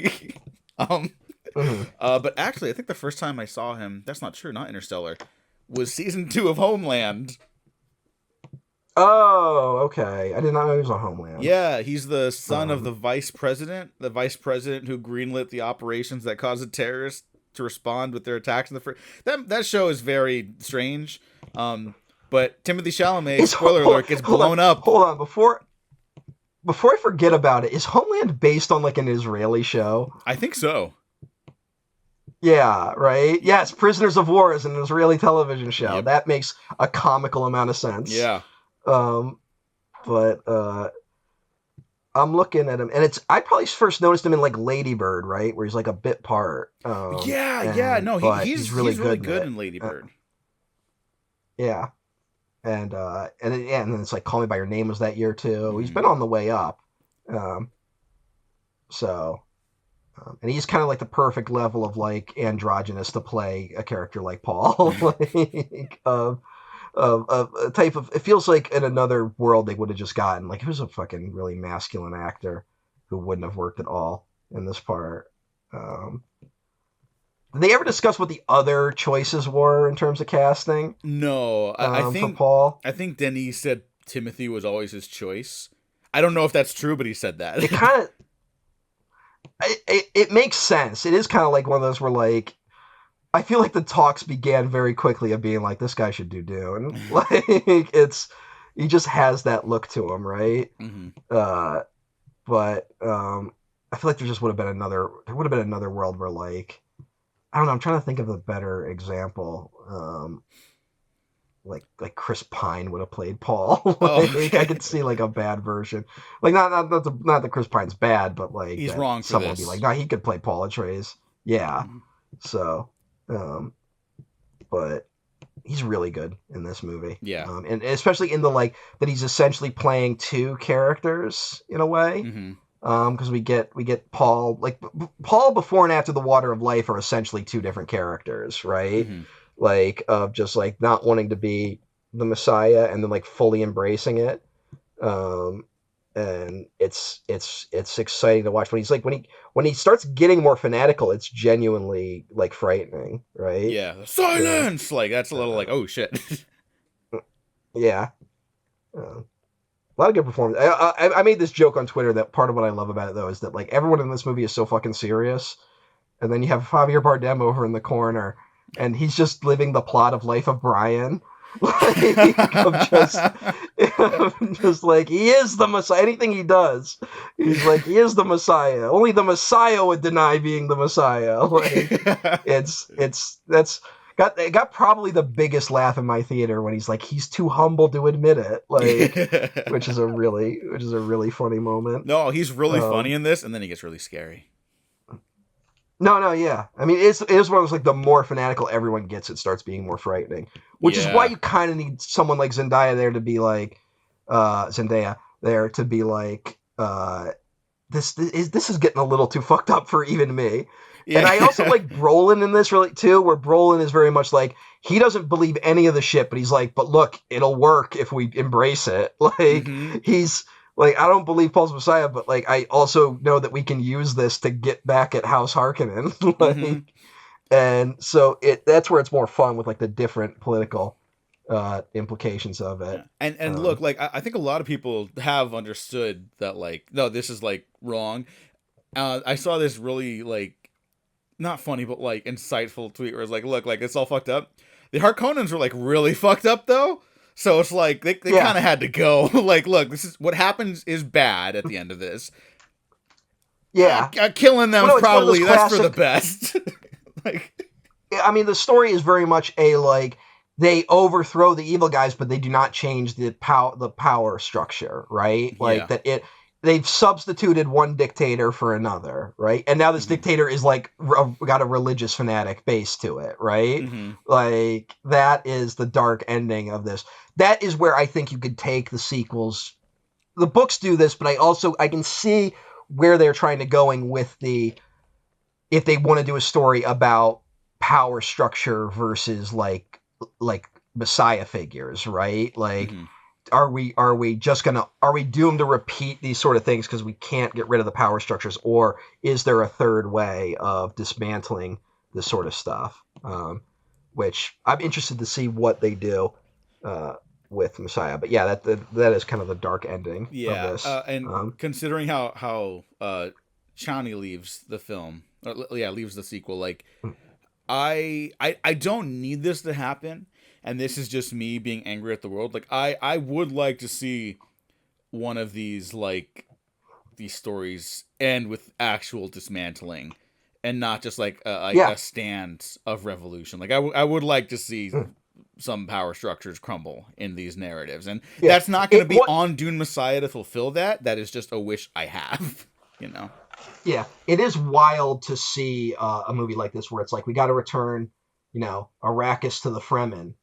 Speaker 2: But actually, I think the first time I saw him, that's not true, not Interstellar, was season 2 of Homeland.
Speaker 3: Oh, okay. I did not know he was on Homeland.
Speaker 2: Yeah, he's the son of the vice president who greenlit the operations that caused the terrorists to respond with their attacks in the first. That show is very strange. But Timothée Chalamet, spoiler alert, gets blown up.
Speaker 3: Hold on, before I forget about it, is Homeland based on like an Israeli show?
Speaker 2: I think so.
Speaker 3: Yeah, right? Yes, Prisoners of War is an Israeli television show.
Speaker 2: Yep.
Speaker 3: That makes a comical amount of sense.
Speaker 2: Yeah.
Speaker 3: But I'm looking at him, and I probably first noticed him in like Lady Bird, right? Where he's like a bit part.
Speaker 2: No, he's really good in Lady Bird.
Speaker 3: Yeah. And then it's like Call Me by Your Name was that year too. He's been on the way up. And he's kind of like the perfect level of like androgynous to play a character like Paul. Like a type of, it feels like in another world they would have just gotten like, he was a fucking really masculine actor who wouldn't have worked at all in this part. Did they ever discuss what the other choices were in terms of casting?
Speaker 2: No, I think
Speaker 3: for Paul.
Speaker 2: I think Denis said Timothy was always his choice. I don't know if that's true, but he said that.
Speaker 3: It kind of, it makes sense. It is kind of like one of those where like, I feel like the talks began very quickly of being like, this guy should do Dune. Like he just has that look to him, right?
Speaker 2: Mm-hmm.
Speaker 3: But I feel like there would have been another world where like, I don't know, I'm trying to think of a better example. Like Chris Pine would have played Paul. I could see like a bad version. Like not that Chris Pine's bad, but like
Speaker 2: he's wrong for
Speaker 3: someone
Speaker 2: this.
Speaker 3: Would be like, no, he could play Paul Atreides. Yeah.
Speaker 2: Mm-hmm.
Speaker 3: So, but he's really good in this movie.
Speaker 2: Yeah.
Speaker 3: And especially in the like that he's essentially playing two characters in a way.
Speaker 2: Mm-hmm.
Speaker 3: Because we get Paul, like Paul before and after the Water of Life are essentially two different characters, right?
Speaker 2: Mm-hmm.
Speaker 3: Like of just like not wanting to be the Messiah and then like fully embracing it. And it's exciting to watch when he's like when he starts getting more fanatical, it's genuinely like frightening, right?
Speaker 2: Yeah, silence. Like that's a little like oh shit.
Speaker 3: Yeah. A lot of good performance. I made this joke on Twitter that part of what I love about it though is that like everyone in this movie is so fucking serious, and then you have Javier Bardem over in the corner, and he's just living the plot of Life of Brian. Like, just like he is the Messiah. Anything he does, he's like he is the Messiah. Only the Messiah would deny being the Messiah. Like it got probably the biggest laugh in my theater when he's like he's too humble to admit it, like which is a really funny moment.
Speaker 2: No, he's really funny in this, and then he gets really scary.
Speaker 3: No, yeah. I mean, it is one of those like the more fanatical everyone gets, it starts being more frightening, which is why you kind of need someone like Zendaya there to be like this is getting a little too fucked up for even me. Yeah. And I also like Brolin in this really too, where Brolin is very much like he doesn't believe any of the shit, but he's like, but look, it'll work if we embrace it. Like he's like, I don't believe Paul's Messiah, but like I also know that we can use this to get back at House Harkonnen. And so that's where it's more fun with like the different political implications of it.
Speaker 2: And look, like I think a lot of people have understood that like, no, this is like wrong. I saw this really like not funny, but like insightful tweet where it's like, look, like it's all fucked up. The Harkonnens were like really fucked up though. So it's like they kind of had to go. Like, look, this is what happens is bad at the end of this.
Speaker 3: Yeah,
Speaker 2: killing them is probably that's for the best. Like,
Speaker 3: I mean, the story is very much a like they overthrow the evil guys, but they do not change the power structure, right? Like that they've substituted one dictator for another, right? And now this dictator is like got a religious fanatic base to it, right? Like that is the dark ending of this. That is where I think you could take the sequels. The books do this, but I can see where they're trying to going with if they want to do a story about power structure versus like Messiah figures, right? Like are we doomed to repeat these sort of things because we can't get rid of the power structures, or is there a third way of dismantling this sort of stuff? Which I'm interested to see what they do with Messiah. But yeah, that is kind of the dark ending of this.
Speaker 2: And considering how Chani leaves the film, leaves the sequel, like I don't need this to happen. And this is just me being angry at the world. Like I would like to see one of these stories end with actual dismantling, and not just like a stand of revolution. Like I would like to see some power structures crumble in these narratives, and that's not going to be on Dune Messiah to fulfill that. That is just a wish I have, you know.
Speaker 3: Yeah, it is wild to see a movie like this where it's like we got to return, Arrakis to the Fremen.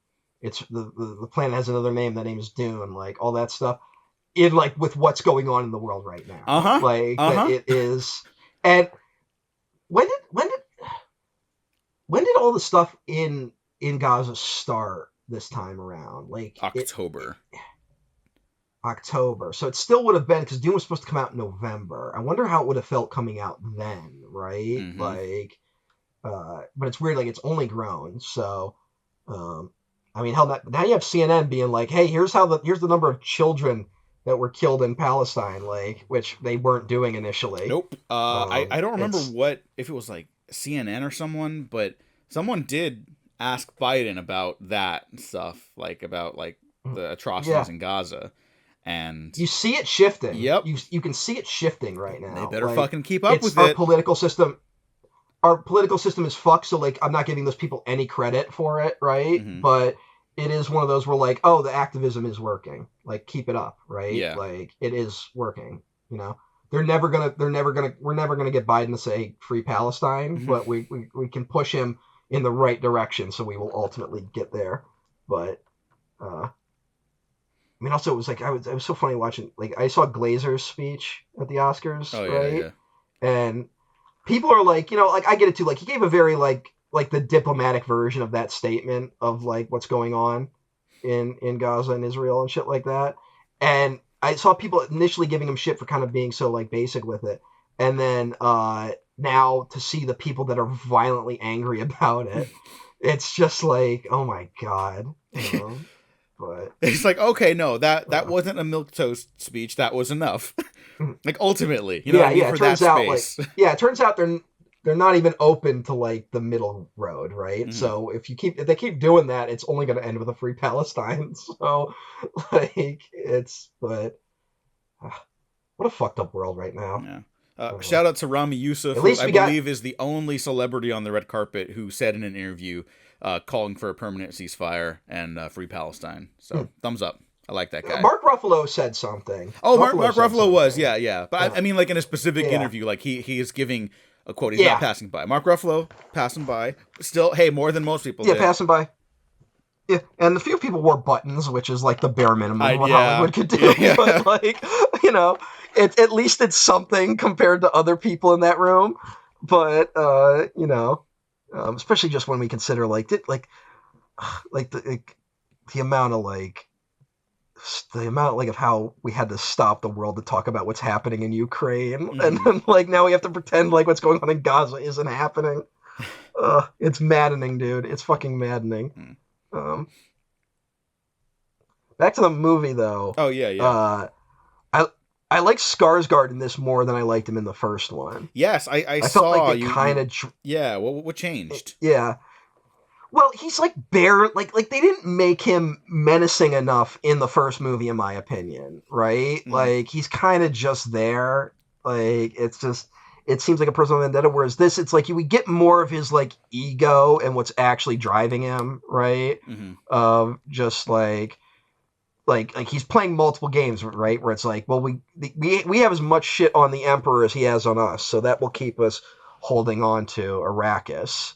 Speaker 3: It's the planet has another name. That name is Dune. Like all that stuff, with what's going on in the world right now. It is. And when did all the stuff in Gaza start this time around? Like
Speaker 2: October.
Speaker 3: October. So it still would have been, because Dune was supposed to come out in November. I wonder how it would have felt coming out then, right? But it's weird. Like it's only grown. So. I mean, hell, now you have CNN being like, "Hey, here's the number of children that were killed in Palestine," like, which they weren't doing initially.
Speaker 2: Nope. I don't remember if it was like CNN or someone, but someone did ask Biden about that stuff, like about the atrocities in Gaza, and
Speaker 3: you see it shifting.
Speaker 2: Yep.
Speaker 3: You can see it shifting right now.
Speaker 2: They better fucking keep up with
Speaker 3: our
Speaker 2: it.
Speaker 3: Our political system is fucked, so I'm not giving those people any credit for it, right? But it is one of those where the activism is working. Like keep it up, right?
Speaker 2: Yeah.
Speaker 3: Like it is working. We're never gonna get Biden to say free Palestine, but we can push him in the right direction, so we will ultimately get there. But I mean, also it was it was so funny watching. Like I saw Glazer's speech at the Oscars, right? Yeah. And people are like, I get it too. Like he gave a very like the diplomatic version of that statement of what's going on in Gaza and Israel and shit like that. And I saw people initially giving him shit for kind of being so basic with it. And then now to see the people that are violently angry about it, it's just like, oh my God. But
Speaker 2: it's like, okay, no, that wasn't a milquetoast speech. That was enough. Ultimately, for that space.
Speaker 3: It turns out they're not even open to the middle road, right? So if they keep doing that, it's only going to end with a free Palestine. So what a fucked up world right now.
Speaker 2: Yeah. Shout out to Rami Youssef, who I believe is the only celebrity on the red carpet who said in an interview calling for a permanent ceasefire and free Palestine. So thumbs up. I like that guy.
Speaker 3: Mark Ruffalo said something.
Speaker 2: Oh, Mark Ruffalo was, yeah. But I mean, in a specific interview, he is giving a quote. He's not passing by. Mark Ruffalo passing by. Still, hey, more than most people did.
Speaker 3: Passing by. Yeah, and a few people wore buttons, which is the bare minimum of what Hollywood could do. Yeah. But at least it's something compared to other people in that room. But especially just when we consider the amount of how we had to stop the world to talk about what's happening in Ukraine, and then now we have to pretend what's going on in Gaza isn't happening. It's maddening, dude. It's fucking maddening. Back to the movie though.
Speaker 2: Oh yeah.
Speaker 3: I like Skarsgård in this more than I liked him in the first one.
Speaker 2: Yes, I
Speaker 3: saw
Speaker 2: felt
Speaker 3: like they kind of.
Speaker 2: Yeah, what changed?
Speaker 3: Yeah. Well, he's bare, they didn't make him menacing enough in the first movie, in my opinion, right? He's kind of just there. It's just, it seems like a personal vendetta, whereas this, it's we get more of his, ego and what's actually driving him, right? Just, like he's playing multiple games, right? Where it's like, well, we have as much shit on the Emperor as he has on us, so that will keep us holding on to Arrakis.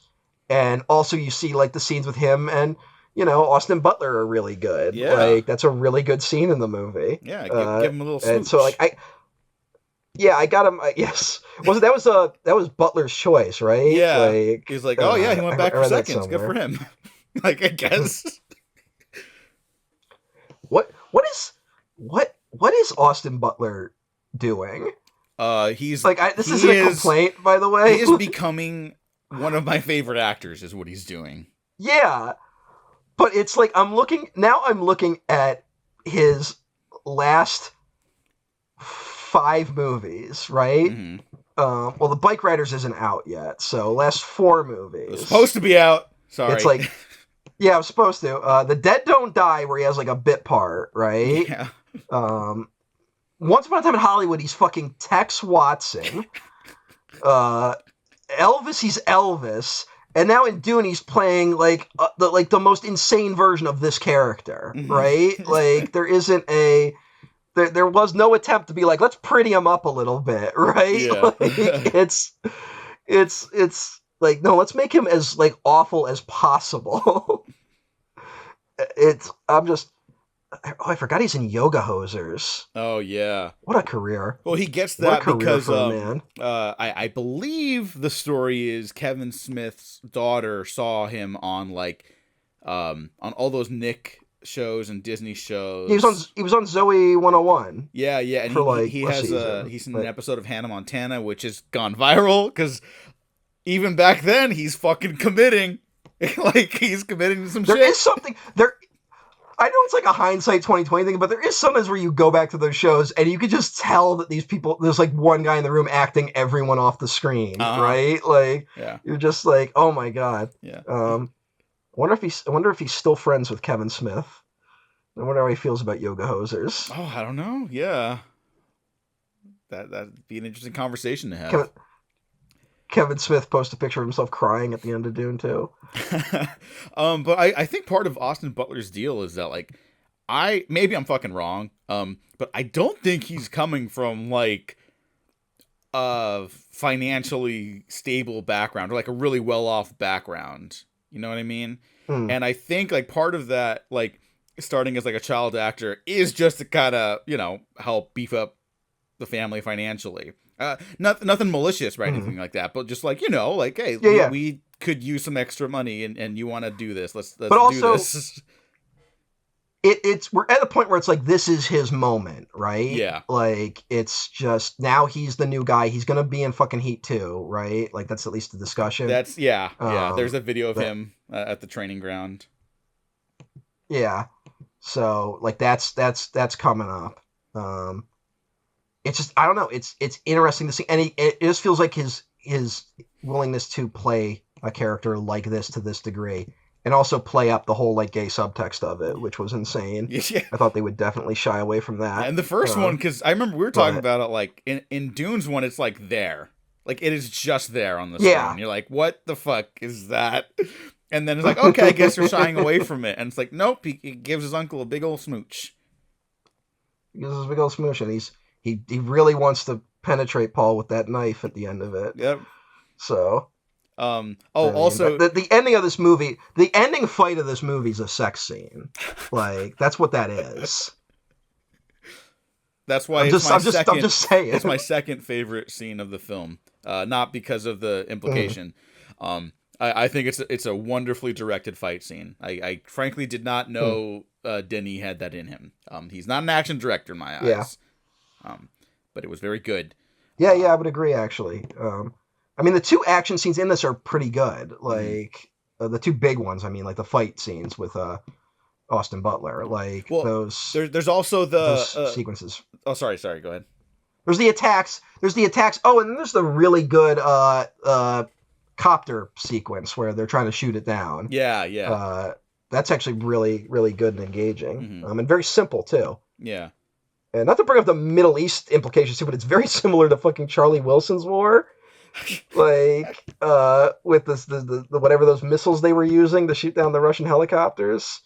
Speaker 3: And also, you see like the scenes with him and Austin Butler are really good.
Speaker 2: Yeah.
Speaker 3: Like that's a really good scene in the movie.
Speaker 2: Yeah, give him a little smooch.
Speaker 3: And so like I got him. Yes, that was Butler's choice, right?
Speaker 2: Yeah,
Speaker 3: like,
Speaker 2: he's like, oh yeah, he went back for seconds. Good for him. Like I guess.
Speaker 3: What is Austin Butler doing?
Speaker 2: He's
Speaker 3: like this isn't a complaint, by the way.
Speaker 2: He is becoming one of my favorite actors. Is what he's doing.
Speaker 3: Yeah, but it's like I'm looking at his last 5 movies, right?
Speaker 2: Mm-hmm.
Speaker 3: Well, the Bike Riders isn't out yet, so last 4 movies.
Speaker 2: It's supposed to be out. Sorry.
Speaker 3: It's like, yeah, I was supposed to. The Dead Don't Die, where he has like a bit part, right?
Speaker 2: Yeah.
Speaker 3: Once Upon a Time in Hollywood, he's fucking Tex Watson. Elvis, he's Elvis. And now in Dune, he's playing like the most insane version of this character, right? Like there isn't there was no attempt to be like, let's pretty him up a little bit, right?
Speaker 2: Yeah.
Speaker 3: Like, it's like, no, let's make him as like awful as possible. I forgot he's in Yoga Hosers.
Speaker 2: Oh yeah.
Speaker 3: What a career.
Speaker 2: Well, he gets that because
Speaker 3: man.
Speaker 2: I believe the story is Kevin Smith's daughter saw him on like on all those Nick shows and Disney shows.
Speaker 3: He was on Zoe 101.
Speaker 2: Yeah, and he's in an episode of Hannah Montana, which has gone viral because even back then he's fucking committing. Like he's committing to some shit.
Speaker 3: There is something there. I know it's like a hindsight 2020 thing, but there is sometimes where you go back to those shows and you can just tell that these people, there's like one guy in the room acting everyone off the screen, right? Like, You're just like, oh my god.
Speaker 2: Yeah.
Speaker 3: I wonder if he's still friends with Kevin Smith. I wonder how he feels about Yoga Hosers.
Speaker 2: Oh, I don't know. Yeah. That'd be an interesting conversation to have.
Speaker 3: Kevin Smith posts a picture of himself crying at the end of Dune 2.
Speaker 2: But I think part of Austin Butler's deal is that like maybe I'm fucking wrong, but I don't think he's coming from like a financially stable background or like a really well-off background. You know what I mean? And I think like part of that, like starting as like a child actor is just to kind of, help beef up the family financially. Nothing malicious, right? Anything like that, but just like, like, hey, we could use some extra money and you want to do this. Let's do this.
Speaker 3: We're at a point where it's like, this is his moment, right?
Speaker 2: Yeah.
Speaker 3: Like, it's just, now he's the new guy. He's going to be in fucking Heat 2, right? Like, that's at least the discussion.
Speaker 2: Yeah. There's a video of him at the training ground.
Speaker 3: Yeah. So, like, that's coming up. It's just, I don't know. It's interesting to see. And it just feels like his willingness to play a character like this to this degree and also play up the whole like gay subtext of it, which was insane.
Speaker 2: Yeah.
Speaker 3: I thought they would definitely shy away from that.
Speaker 2: And the first one, because I remember we were talking about it like in Dune's one, it's like there. Like it is just there on the screen. You're like, what the fuck is that? And then it's like, okay, I guess they're shying away from it. And it's like, nope, he gives his uncle a big old smooch.
Speaker 3: He gives his big old smooch, and he really wants to penetrate Paul with that knife at the end of it.
Speaker 2: Yep.
Speaker 3: So.
Speaker 2: Also
Speaker 3: the ending of this movie, the ending fight of this movie is a sex scene. Like that's what that is.
Speaker 2: That's why
Speaker 3: I'm just saying.
Speaker 2: It's my second favorite scene of the film. Not because of the implication. I think it's a wonderfully directed fight scene. I frankly did not know Denis had that in him. He's not an action director in my eyes. Yeah. But it was very good.
Speaker 3: Yeah, I would agree actually. I mean, the two action scenes in this are pretty good. Like the two big ones. I mean, like the fight scenes with Austin Butler. Like those.
Speaker 2: There's also the
Speaker 3: sequences.
Speaker 2: Oh, sorry. Go ahead.
Speaker 3: There's the attacks. Oh, and then there's the really good copter sequence where they're trying to shoot it down.
Speaker 2: Yeah.
Speaker 3: That's actually really, really good and engaging. And very simple too.
Speaker 2: Yeah.
Speaker 3: And not to bring up the Middle East implications too, but it's very similar to fucking Charlie Wilson's War. Like with the whatever those missiles they were using to shoot down the Russian helicopters.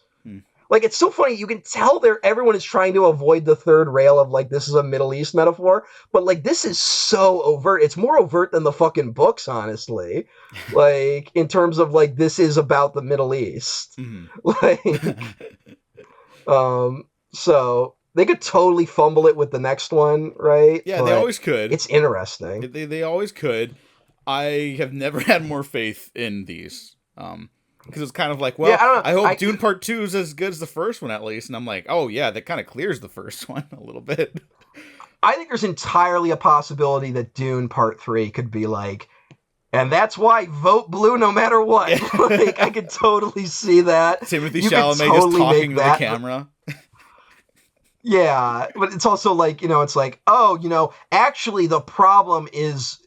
Speaker 3: like, it's so funny. You can tell everyone is trying to avoid the third rail of, like, this is a Middle East metaphor, but, like, this is so overt. It's more overt than the fucking books, honestly. Like, in terms of, like, this is about the Middle East. Like, so they could totally fumble it with the next one, right?
Speaker 2: Yeah, they always could.
Speaker 3: It's interesting.
Speaker 2: They always could. I have never had more faith in these. Because it's kind of like, well, yeah, I hope Dune Part 2 is as good as the first one, at least. And I'm like, oh, yeah, that kind of clears the first one a little bit.
Speaker 3: I think there's entirely a possibility that Dune Part 3 could be like, and that's why vote blue no matter what. Like, I could totally see that.
Speaker 2: Timothy Chalamet just talking to the camera.
Speaker 3: Yeah, but it's also like, it's like, oh, actually the problem is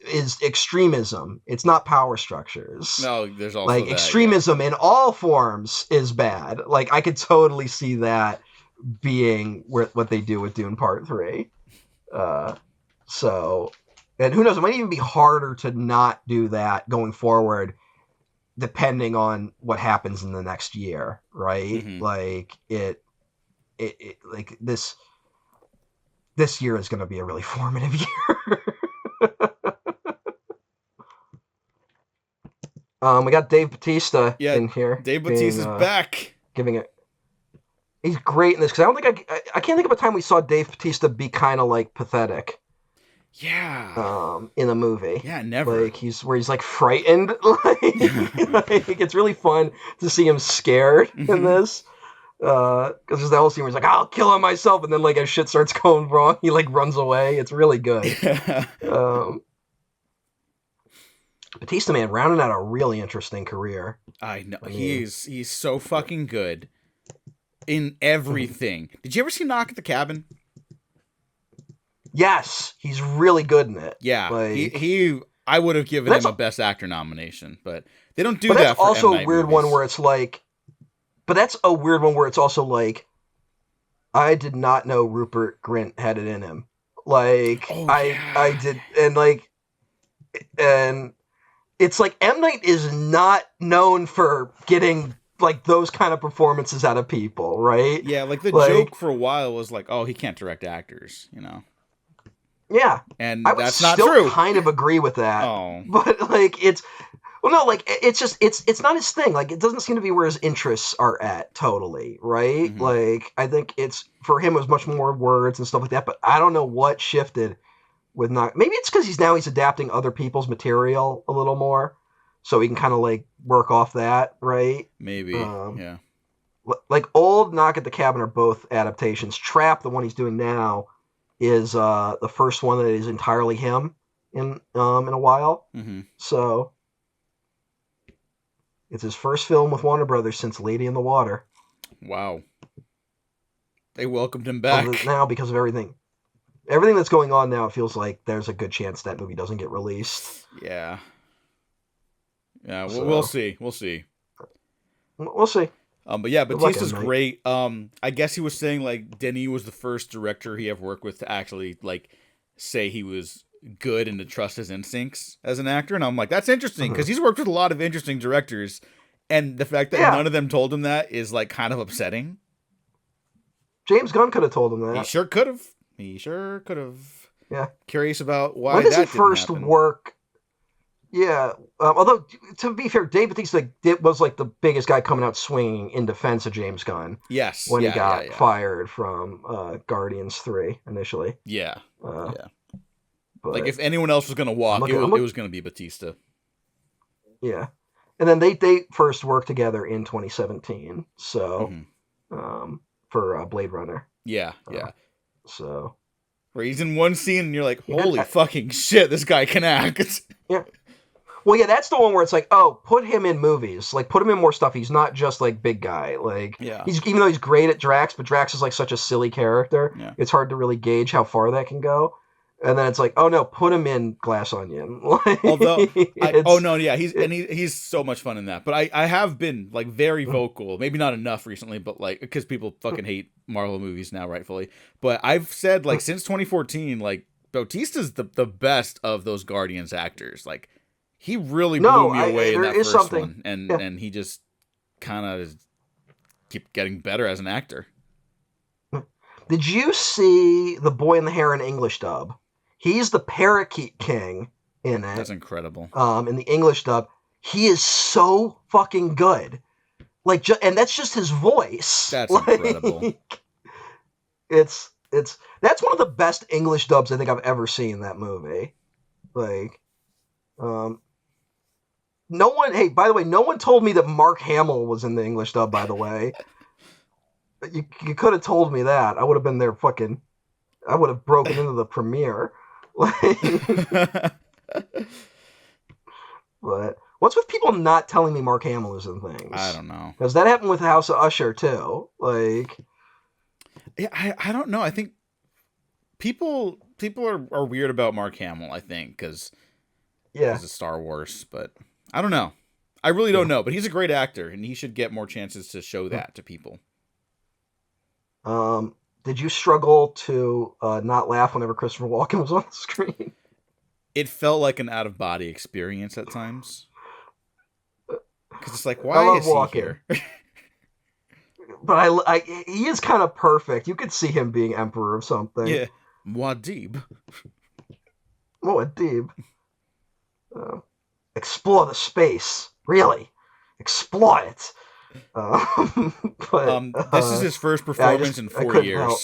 Speaker 3: extremism. It's not power structures.
Speaker 2: No, there's also
Speaker 3: like
Speaker 2: that,
Speaker 3: extremism in all forms is bad. Like, I could totally see that being what they do with Dune Part 3. So, and who knows, it might even be harder to not do that going forward, depending on what happens in the next year, right? Mm-hmm. Like, like this year is going to be a really formative year. We got Dave Bautista in here.
Speaker 2: Dave Bautista's back,
Speaker 3: giving it. He's great in this, because I don't think I can't think of a time we saw Dave Bautista be kind of like pathetic.
Speaker 2: Yeah.
Speaker 3: In a movie.
Speaker 2: Yeah, never.
Speaker 3: Like, he's like frightened. Like it's really fun to see him scared in this. Because there's that whole scene where he's like, I'll kill him myself, and then, like, as shit starts going wrong, he, like, runs away. It's really good. Bautista, man, rounding out a really interesting career.
Speaker 2: I know. He's so fucking good in everything. Did you ever see Knock at the Cabin?
Speaker 3: Yes, he's really good in it.
Speaker 2: Yeah, like, I would have given him a Best Actor nomination, but they don't do that for
Speaker 3: that's also
Speaker 2: M. Night
Speaker 3: a weird
Speaker 2: movies.
Speaker 3: One where it's like, but that's a weird one where it's also like, I did not know Rupert Grint had it in him. Like, I did, and it's like M. Night is not known for getting, like, those kind of performances out of people, right?
Speaker 2: Yeah, like, the joke for a while was like, oh, he can't direct actors,
Speaker 3: Yeah,
Speaker 2: and
Speaker 3: that's not true. I would still kind of agree with that.
Speaker 2: Oh,
Speaker 3: but like, it's just it's not his thing. Like, it doesn't seem to be where his interests are at totally, right? Mm-hmm. Like, I think it's for him it was much more words and stuff like that. But I don't know what shifted with not. Maybe it's because he's adapting other people's material a little more, so he can kind of like work off that, right?
Speaker 2: Maybe, yeah.
Speaker 3: Like, old Knock at the Cabin are both adaptations. Trap, the one he's doing now, is the first one that is entirely him in a while.
Speaker 2: Mm-hmm.
Speaker 3: So it's his first film with Warner Brothers since Lady in the Water.
Speaker 2: Wow. They welcomed him back.
Speaker 3: Now, because of everything that's going on now, it feels like there's a good chance that movie doesn't get released.
Speaker 2: Yeah. Yeah, we'll see. We'll see. But yeah, Bautista's great. I guess he was saying, like, Denis was the first director he ever worked with to actually, like, say he was good and to trust his instincts as an actor. And I'm like, that's interesting, because he's worked with a lot of interesting directors, and the fact that none of them told him that is, like, kind of upsetting.
Speaker 3: James Gunn could have told him that.
Speaker 2: He sure could have.
Speaker 3: Yeah.
Speaker 2: Curious about why
Speaker 3: that
Speaker 2: didn't
Speaker 3: happen. When does he first work? Yeah, although, to be fair, Dave Bautista was, like, the biggest guy coming out swinging in defense of James Gunn.
Speaker 2: Yes.
Speaker 3: When he got fired from Guardians 3 initially.
Speaker 2: Yeah.
Speaker 3: But,
Speaker 2: like, if anyone else was going to walk, it was going to be Bautista.
Speaker 3: Yeah. And then they first worked together in 2017, so, for Blade Runner.
Speaker 2: Yeah.
Speaker 3: So.
Speaker 2: Where he's in one scene and you're like, holy fucking shit, this guy can act.
Speaker 3: Yeah. Well, yeah, that's the one where it's like, oh, put him in movies. Like, put him in more stuff. He's not just, like, big guy. Like, even though he's great at Drax, but Drax is, like, such a silly character. Yeah. It's hard to really gauge how far that can go. And then it's like, oh, no, put him in Glass Onion.
Speaker 2: Although, he's so much fun in that. But I have been, like, very vocal. Maybe not enough recently, but, like, because people fucking hate Marvel movies now, rightfully. But I've said, like, since 2014, like, Bautista's the best of those Guardians actors. Like, he really blew me away in that first one. And he just kind of keep getting better as an actor.
Speaker 3: Did you see The Boy and the Heron English dub? He's the Parakeet King in it.
Speaker 2: That's incredible.
Speaker 3: In the English dub, he is so fucking good. Like, and that's just his voice.
Speaker 2: That's
Speaker 3: like,
Speaker 2: incredible.
Speaker 3: That's one of the best English dubs I think I've ever seen. That movie, like, no one. Hey, by the way, no one told me that Mark Hamill was in the English dub. By the way, you could have told me that. I would have been there. I would have broken into the premiere. Like, but what's with people not telling me Mark Hamill is in things?
Speaker 2: I don't know.
Speaker 3: Because that happened with House of Usher too. Like,
Speaker 2: yeah, I don't know. I think people are weird about Mark Hamill. I think because of Star Wars, but I don't know. I really don't know. But he's a great actor, and he should get more chances to show that to people.
Speaker 3: Did you struggle to not laugh whenever Christopher Walken was on the screen?
Speaker 2: It felt like an out-of-body experience at times. Because it's like, why is he here?
Speaker 3: But he is kind of perfect. You could see him being emperor of something.
Speaker 2: Yeah. Muad'Dib.
Speaker 3: Explore the space. Really. Explore it.
Speaker 2: This is his first performance in 4 years. Help.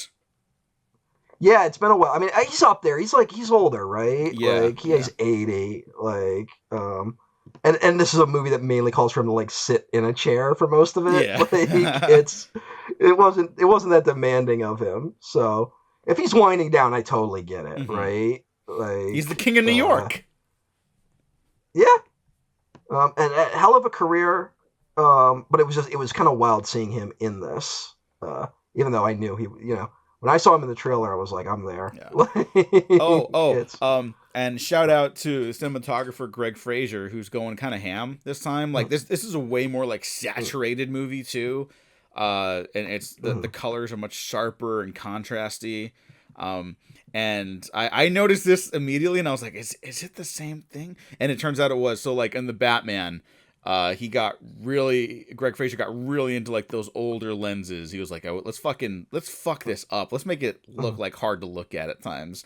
Speaker 3: Yeah, it's been a while. I mean, he's up there. He's older, right?
Speaker 2: Yeah.
Speaker 3: Like, he's 80. Like, and this is a movie that mainly calls for him to like sit in a chair for most of it.
Speaker 2: Yeah.
Speaker 3: Like, it wasn't that demanding of him. So if he's winding down, I totally get it, right? Like,
Speaker 2: he's the king of New York.
Speaker 3: Yeah. And a hell of a career. But it was kind of wild seeing him in this. Even though I knew he, when I saw him in the trailer, I was like, I'm there.
Speaker 2: Yeah. And shout out to cinematographer Greg Fraser, who's going kind of ham this time. Like this is a way more like saturated movie too. And it's the colors are much sharper and contrasty. And I noticed this immediately, and I was like, is it the same thing? And it turns out it was. So like in the Batman, Greg Fraser got really into like those older lenses. He was like, let's fuck this up. Let's make it look like hard to look at times.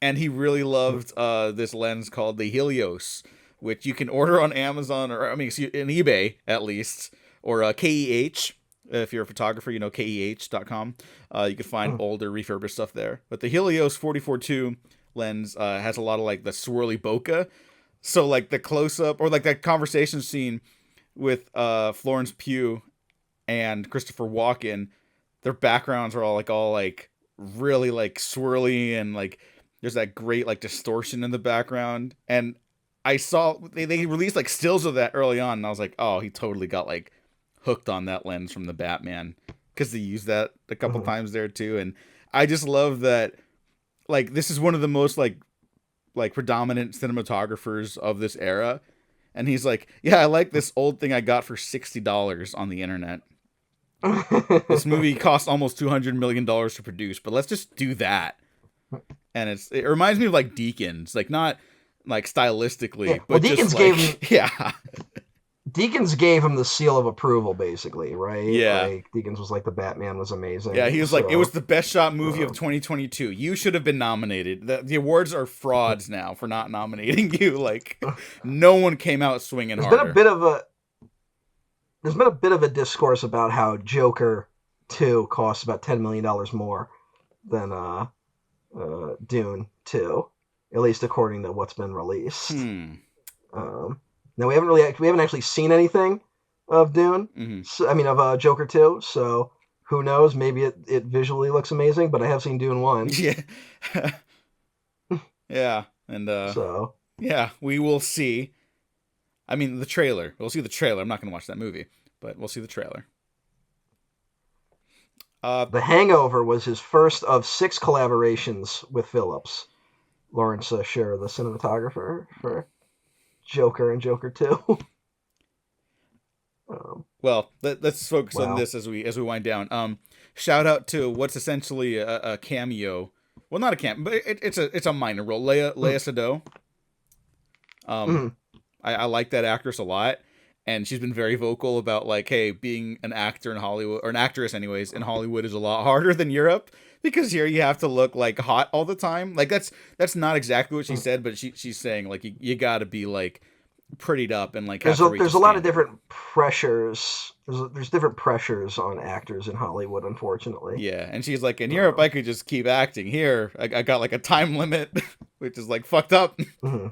Speaker 2: And he really loved this lens called the Helios, which you can order on Amazon in eBay at least, or KEH. If you're a photographer, KEH.com. You can find older refurbished stuff there. But the Helios 44-2 lens has a lot of like the swirly bokeh. So like the close up or like that conversation scene with Florence Pugh and Christopher Walken, their backgrounds are all really like swirly, and like there's that great like distortion in the background. And I saw they released like stills of that early on, and I was like, oh, he totally got like hooked on that lens from the Batman, because they used that a couple times there too. And I just love that, like, this is one of the most like predominant cinematographers of this era, and he's like, yeah, I like this old thing I got for $60 on the internet. This movie cost almost $200 million to produce, but let's just do that. And it reminds me of like Deakins, like not like stylistically, but
Speaker 3: Deakins
Speaker 2: just like,
Speaker 3: Deakins gave him the seal of approval, basically, right?
Speaker 2: Yeah.
Speaker 3: Like, Deakins was like, the Batman was amazing.
Speaker 2: Yeah, he was like, it was the best shot movie of 2022. You should have been nominated. The awards are frauds now for not nominating you. Like, no one came out swinging harder. There's been a bit of a discourse about how Joker 2 costs about $10 million more than Dune 2, at least according to what's been released. Now we haven't actually seen anything of Dune. So, of Joker 2. So who knows? Maybe it visually looks amazing, but I have seen Dune 1. Yeah. Yeah, and yeah, we will see. I mean, the trailer. We'll see the trailer. I'm not going to watch that movie, but we'll see the trailer.
Speaker 3: The Hangover was his first of 6 collaborations with Phillips. Lawrence Sher, the cinematographer for Joker and Joker 2.
Speaker 2: Well, let's focus on this as we wind down. Shout out to what's essentially a cameo. Well, not a cameo, but it's a minor role. Lea Seydoux. I like that actress a lot, and she's been very vocal about like, hey, being an actor in Hollywood, or an actress anyways, in Hollywood is a lot harder than Europe, because here you have to look like hot all the time. Like that's not exactly what she said, but she's saying like you got to be like prettied up and like
Speaker 3: there's a lot of different pressures. There's different pressures on actors in Hollywood, unfortunately.
Speaker 2: Yeah, and she's like, in Europe I could just keep acting. Here I got like a time limit, which is like fucked up.
Speaker 3: Mm-hmm.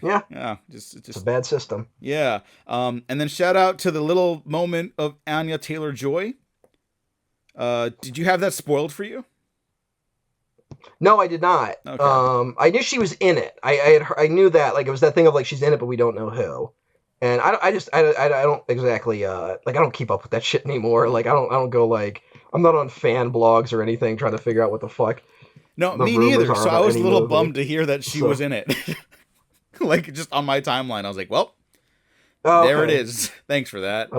Speaker 2: Yeah, just
Speaker 3: it's a bad system.
Speaker 2: Yeah. And then shout out to the little moment of Anya Taylor-Joy. Did you have that spoiled for you?
Speaker 3: No, I did not.
Speaker 2: Okay.
Speaker 3: I knew she was in it. I knew that, like, it was that thing of like she's in it, but we don't know who. And I don't exactly like, I don't keep up with that shit anymore. Like I don't go like, I'm not on fan blogs or anything trying to figure out what the fuck.
Speaker 2: No, me neither. So I was a little bummed to hear that she was in it. Like just on my timeline, I was like, well, there it is. Thanks for that.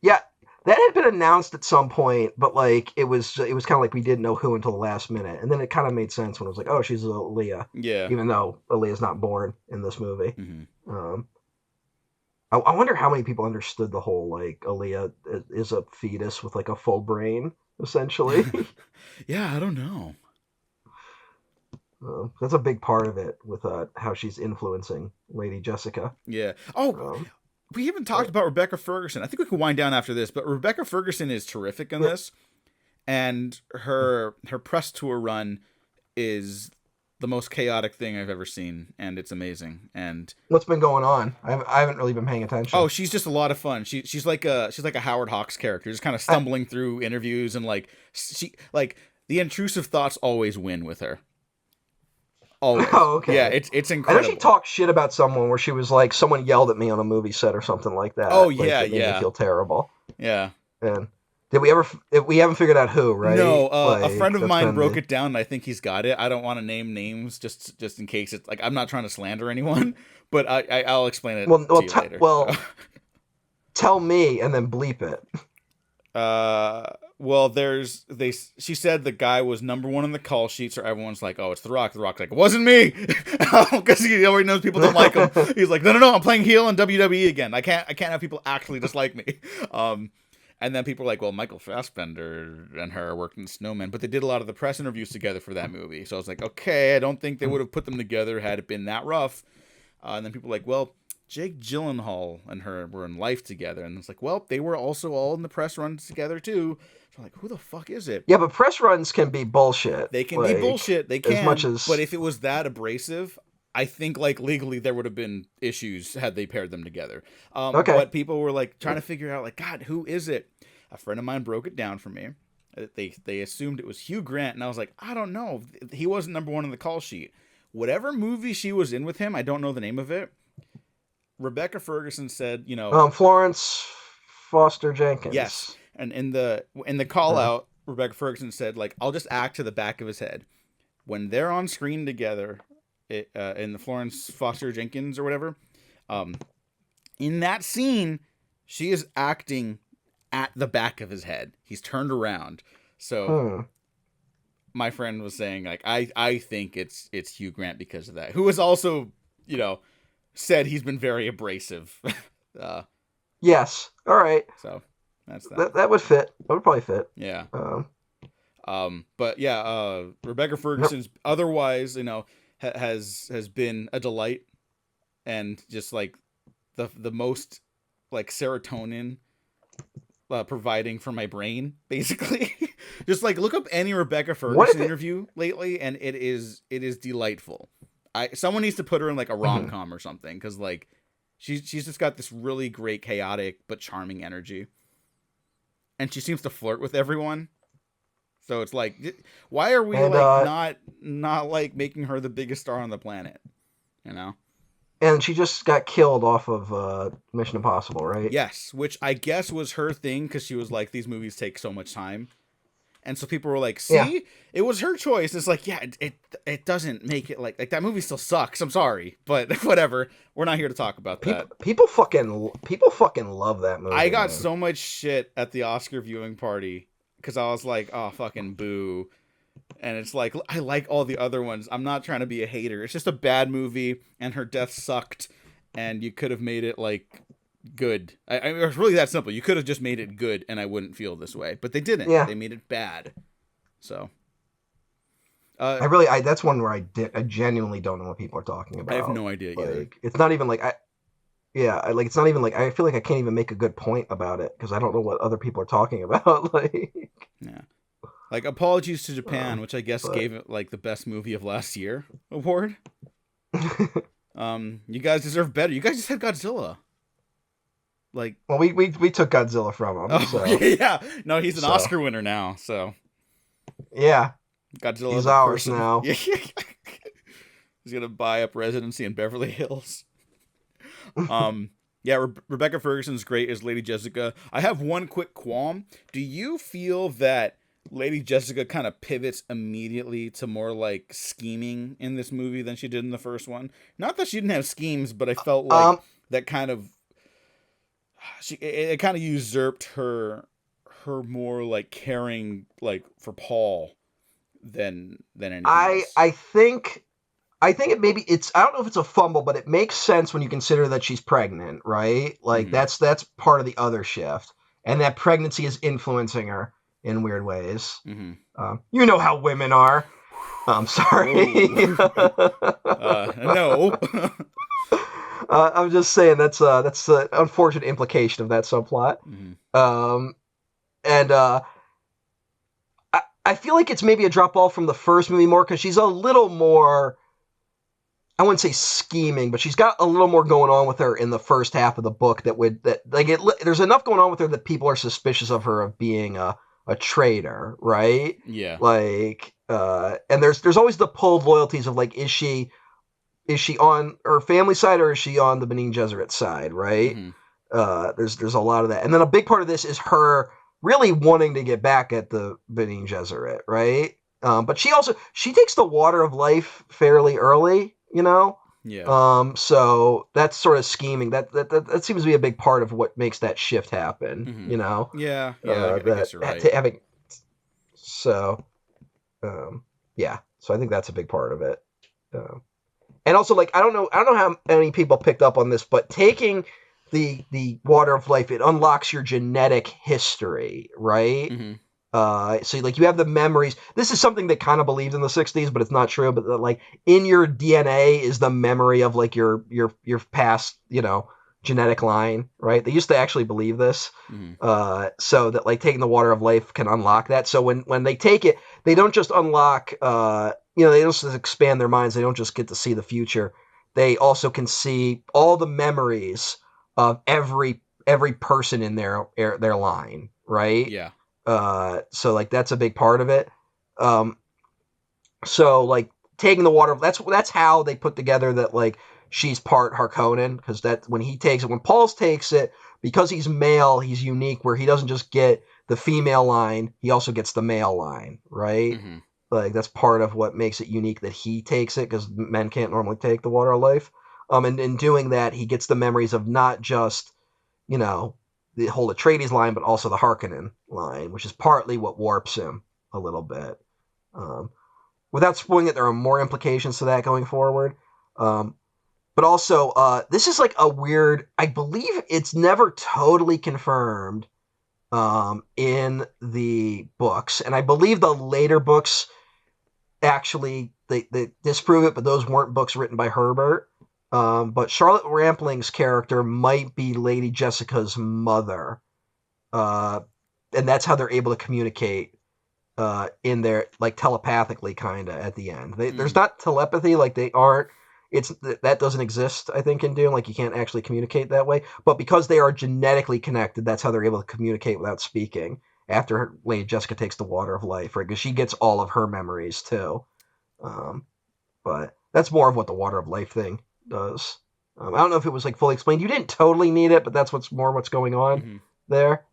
Speaker 3: Yeah. That had been announced at some point, but like it was kind of like we didn't know who until the last minute, and then it kind of made sense when it was like, oh, she's Aaliyah.
Speaker 2: Yeah.
Speaker 3: Even though Aaliyah's not born in this movie.
Speaker 2: Mm-hmm.
Speaker 3: I wonder how many people understood the whole like Aaliyah is a fetus with like a full brain, essentially.
Speaker 2: Yeah, I don't know.
Speaker 3: That's a big part of it with how she's influencing Lady Jessica.
Speaker 2: Yeah. Oh. We haven't talked about Rebecca Ferguson. I think we can wind down after this, but Rebecca Ferguson is terrific in this, and her press tour run is the most chaotic thing I've ever seen, and it's amazing. And
Speaker 3: what's been going on? I haven't really been paying attention.
Speaker 2: Oh, she's just a lot of fun. She's like a Howard Hawks character, just kind of stumbling through interviews, and like the intrusive thoughts always win with her. Always.
Speaker 3: Oh, okay.
Speaker 2: Yeah, it's incredible.
Speaker 3: I know she talked shit about someone where she was like, someone yelled at me on a movie set or something like that.
Speaker 2: Oh,
Speaker 3: like,
Speaker 2: yeah,
Speaker 3: it made me feel terrible.
Speaker 2: Yeah.
Speaker 3: And we haven't figured out who, right?
Speaker 2: No, a friend of mine broke it down, and I think he's got it. I don't want to name names just in case it's like, I'm not trying to slander anyone, but I'll explain it to you later.
Speaker 3: Well, tell me and then bleep it.
Speaker 2: Well, she said the guy was number one on the call sheet, so everyone's like, oh, it's The Rock. The Rock's like, it wasn't me, because he already knows people don't like him. He's like, no, I'm playing heel in WWE again. I can't have people actually dislike me. And then people are like, well, Michael Fassbender and her worked in Snowman, but they did a lot of the press interviews together for that movie. So I was like, okay, I don't think they would have put them together had it been that rough. And then people were like, well, Jake Gyllenhaal and her were in Life together, and it's like, well, they were also all in the press runs together too. So I'm like, who the fuck is it?
Speaker 3: Yeah, but press runs can be bullshit.
Speaker 2: They can be bullshit. They can.
Speaker 3: As much as...
Speaker 2: But if it was that abrasive, I think like legally there would have been issues had they paired them together.
Speaker 3: Okay.
Speaker 2: But people were like trying to figure out like, God, who is it? A friend of mine broke it down for me. They assumed it was Hugh Grant, and I was like, I don't know. He wasn't number one on the call sheet. Whatever movie she was in with him, I don't know the name of it. Rebecca Ferguson said,
Speaker 3: Florence Foster Jenkins.
Speaker 2: Yes, and in the call out, Rebecca Ferguson said, like, I'll just act to the back of his head when they're on screen together, in the Florence Foster Jenkins or whatever. In that scene, she is acting at the back of his head. He's turned around, so. My friend was saying, like, I think it's Hugh Grant because of that. Who has also, said he's been very abrasive.
Speaker 3: Yes. All right.
Speaker 2: So that's that.
Speaker 3: That would fit. That would probably fit.
Speaker 2: Yeah. But yeah, Rebecca Ferguson's otherwise, has been a delight, and just like the most like serotonin providing for my brain, basically. Just like look up any Rebecca Ferguson interview lately, and it is delightful. Someone needs to put her in like a rom-com or something, because like she's just got this really great chaotic but charming energy, and she seems to flirt with everyone. So it's like, why are we not like making her the biggest star on the planet?
Speaker 3: And she just got killed off of Mission Impossible, right?
Speaker 2: Yes, which I guess was her thing, because she was like, these movies take so much time. And so people were like, see, It was her choice. It's like, yeah, it doesn't make it like that movie still sucks. I'm sorry, but whatever. We're not here to talk about that.
Speaker 3: People fucking love that movie.
Speaker 2: I got so much shit at the Oscar viewing party because I was like, oh, fucking boo. And it's like, I like all the other ones. I'm not trying to be a hater. It's just a bad movie, and her death sucked, and you could have made it like good. I mean, it was really that simple. You could have just made it good, and I wouldn't feel this way. But they didn't.
Speaker 3: Yeah.
Speaker 2: They made it bad. So.
Speaker 3: That's one where I genuinely don't know what people are talking about.
Speaker 2: I have no idea either.
Speaker 3: It's not even like it's not even like I feel like I can't even make a good point about it because I don't know what other people are talking about.
Speaker 2: Yeah. Like, Apologies to Japan, which I guess gave it, like, the best movie of last year award. You guys deserve better. You guys just had Godzilla. Like,
Speaker 3: well, we took Godzilla from him.
Speaker 2: Oh,
Speaker 3: so.
Speaker 2: Yeah. No, he's an Oscar winner now, so.
Speaker 3: Yeah.
Speaker 2: Godzilla
Speaker 3: he's ours now.
Speaker 2: He's going to buy up residency in Beverly Hills. Yeah, Rebecca Ferguson's great as Lady Jessica. I have one quick qualm. Do you feel that Lady Jessica kind of pivots immediately to more like scheming in this movie than she did in the first one? Not that she didn't have schemes, but I felt like that kind of it kind of usurped her more like caring like for Paul than anything else.
Speaker 3: I think it maybe I don't know if it's a fumble, but it makes sense when you consider that she's pregnant, right? Like that's part of the other shift, and that pregnancy is influencing her in weird ways.
Speaker 2: Mm-hmm.
Speaker 3: You know how women are. I'm sorry.
Speaker 2: No.
Speaker 3: I'm just saying that's the unfortunate implication of that subplot.
Speaker 2: Mm-hmm.
Speaker 3: And I feel like it's maybe a drop off from the first movie more because she's a little more. I wouldn't say scheming, but she's got a little more going on with her in the first half of the book there's enough going on with her that people are suspicious of her of being a traitor, right?
Speaker 2: Yeah.
Speaker 3: Like, and there's always the pulled loyalties of like, is she on her family side or is she on the Bene Gesserit side, right?
Speaker 2: Mm-hmm.
Speaker 3: There's a lot of that, and then a big part of this is her really wanting to get back at the Bene Gesserit, right? But she takes the water of life fairly early, you know.
Speaker 2: Yeah.
Speaker 3: So that's sort of scheming. That seems to be a big part of what makes that shift happen,
Speaker 2: Mm-hmm.
Speaker 3: you know.
Speaker 2: Yeah. I guess you're right.
Speaker 3: Yeah. So I think that's a big part of it. And also, like, I don't know how many people picked up on this, but taking the water of life, it unlocks your genetic history, right?
Speaker 2: Mm-hmm.
Speaker 3: So like you have the memories. This is something they kind of believed in the 60s, but it's not true. But like in your DNA is the memory of like your past, you know, genetic line, right? They used to actually believe this.
Speaker 2: Mm-hmm.
Speaker 3: So that like taking the water of life can unlock that. So when they take it, they don't just unlock, you know, they don't just expand their minds. They don't just get to see the future. They also can see all the memories of every person in their line, right?
Speaker 2: Yeah.
Speaker 3: So like that's a big part of it. So like taking the water, that's how they put together that like she's part Harkonnen, because that when Paul's takes it, because he's male, he's unique where he doesn't just get the female line, he also gets the male line, right?
Speaker 2: Mm-hmm.
Speaker 3: Like that's part of what makes it unique that he takes it, because men can't normally take the water of life. And in doing that, he gets the memories of not just, you know, the whole Atreides line, but also the Harkonnen line, which is partly what warps him a little bit. Without spoiling it, there are more implications to that going forward. But also, this is like a weird, I believe it's never totally confirmed in the books. And I believe the later books actually, they disprove it, but those weren't books written by Herbert. But Charlotte Rampling's character might be Lady Jessica's mother. And that's how they're able to communicate in there, like telepathically, kind of at the end. There's not telepathy, like they aren't. That doesn't exist, I think, in Dune. Like you can't actually communicate that way. But because they are genetically connected, that's how they're able to communicate without speaking. After Lady Jessica takes the water of life, right? Because she gets all of her memories too. But that's more of what the water of life thing does. I don't know if it was like fully explained. You didn't totally need it, but that's what's going on there.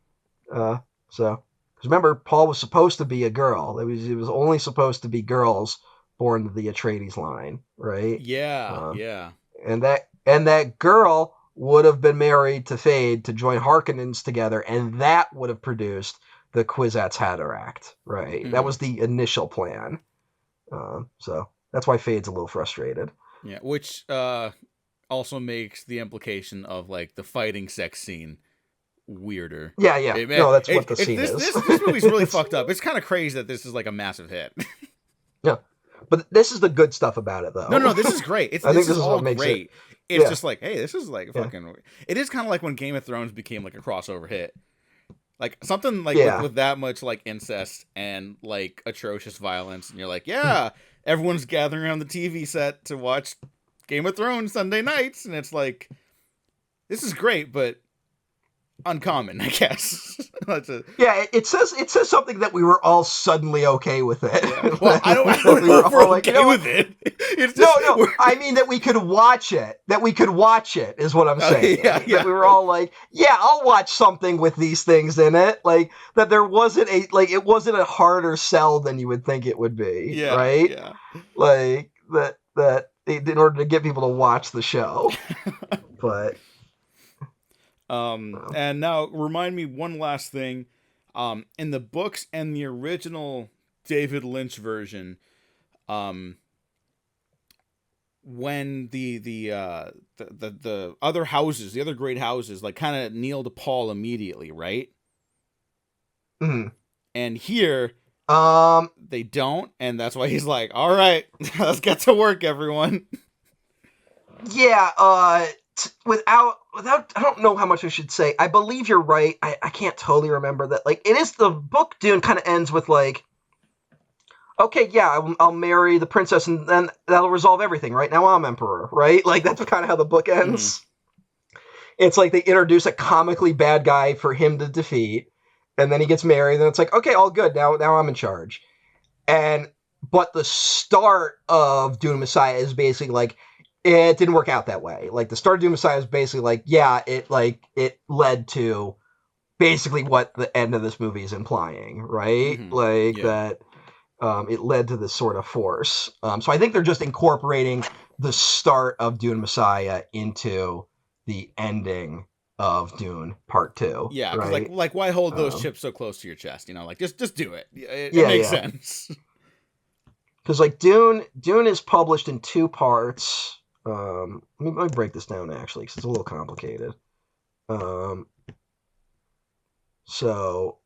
Speaker 3: So, because remember, Paul was supposed to be a girl. It was only supposed to be girls born to the Atreides line, right?
Speaker 2: Yeah.
Speaker 3: And that girl would have been married to Fade to join Harkonnens together, and that would have produced the Kwisatz Haderach, right?
Speaker 2: Mm-hmm.
Speaker 3: That was the initial plan. So that's why Fade's a little frustrated.
Speaker 2: Yeah, which also makes the implication of like the fighting sex scene weirder.
Speaker 3: Yeah. No, that's what the scene is.
Speaker 2: This movie's really fucked up. It's kind of crazy that this is like a massive hit.
Speaker 3: Yeah, but this is the good stuff about it, though.
Speaker 2: No, this is great.
Speaker 3: I think
Speaker 2: this is all
Speaker 3: what makes
Speaker 2: great.
Speaker 3: it.
Speaker 2: It's just like, hey, this is like fucking. It is kind of like when Game of Thrones became like a crossover hit. Like something like with that much like incest and like atrocious violence, and you're like, yeah, everyone's gathering around the TV set to watch Game of Thrones Sunday nights, and it's like, this is great, but uncommon, I guess.
Speaker 3: It says something that we were all suddenly okay with it.
Speaker 2: Yeah. Well, I don't know if we're okay with it. It's just,
Speaker 3: no. I mean that we could watch it. That we could watch it is what I'm saying.
Speaker 2: Yeah.
Speaker 3: That we were all like, yeah, I'll watch something with these things in it. Like that there wasn't it wasn't a harder sell than you would think it would be.
Speaker 2: Yeah.
Speaker 3: Right?
Speaker 2: Yeah.
Speaker 3: Like that in order to get people to watch the show. But
Speaker 2: and now remind me one last thing. In the books and the original David Lynch version, when the other houses, the other great houses, like kind of kneel to Paul immediately, right?
Speaker 3: Mm-hmm.
Speaker 2: And here, they don't, and that's why he's like, "All right, let's get to work, everyone."
Speaker 3: Yeah. Without, I don't know how much I should say. I believe you're right. I can't totally remember that. Like, it is the book Dune kind of ends with like, okay, yeah, I'll marry the princess, and then that'll resolve everything. Right now, I'm emperor. Right? Like that's kind of how the book ends. It's like they introduce a comically bad guy for him to defeat, and then he gets married, and it's like, okay, all good. Now I'm in charge. But the start of Dune Messiah is basically like, it didn't work out that way. Like the start of Dune Messiah is basically like, yeah, it led to basically what the end of this movie is implying, right? That it led to this sort of force. So I think they're just incorporating the start of Dune Messiah into the ending of Dune Part 2.
Speaker 2: Yeah, because
Speaker 3: right?
Speaker 2: like why hold those chips so close to your chest? You know, like just do it. It makes sense.
Speaker 3: Because like Dune is published in 2 parts. Let me break this down actually, because it's a little complicated. So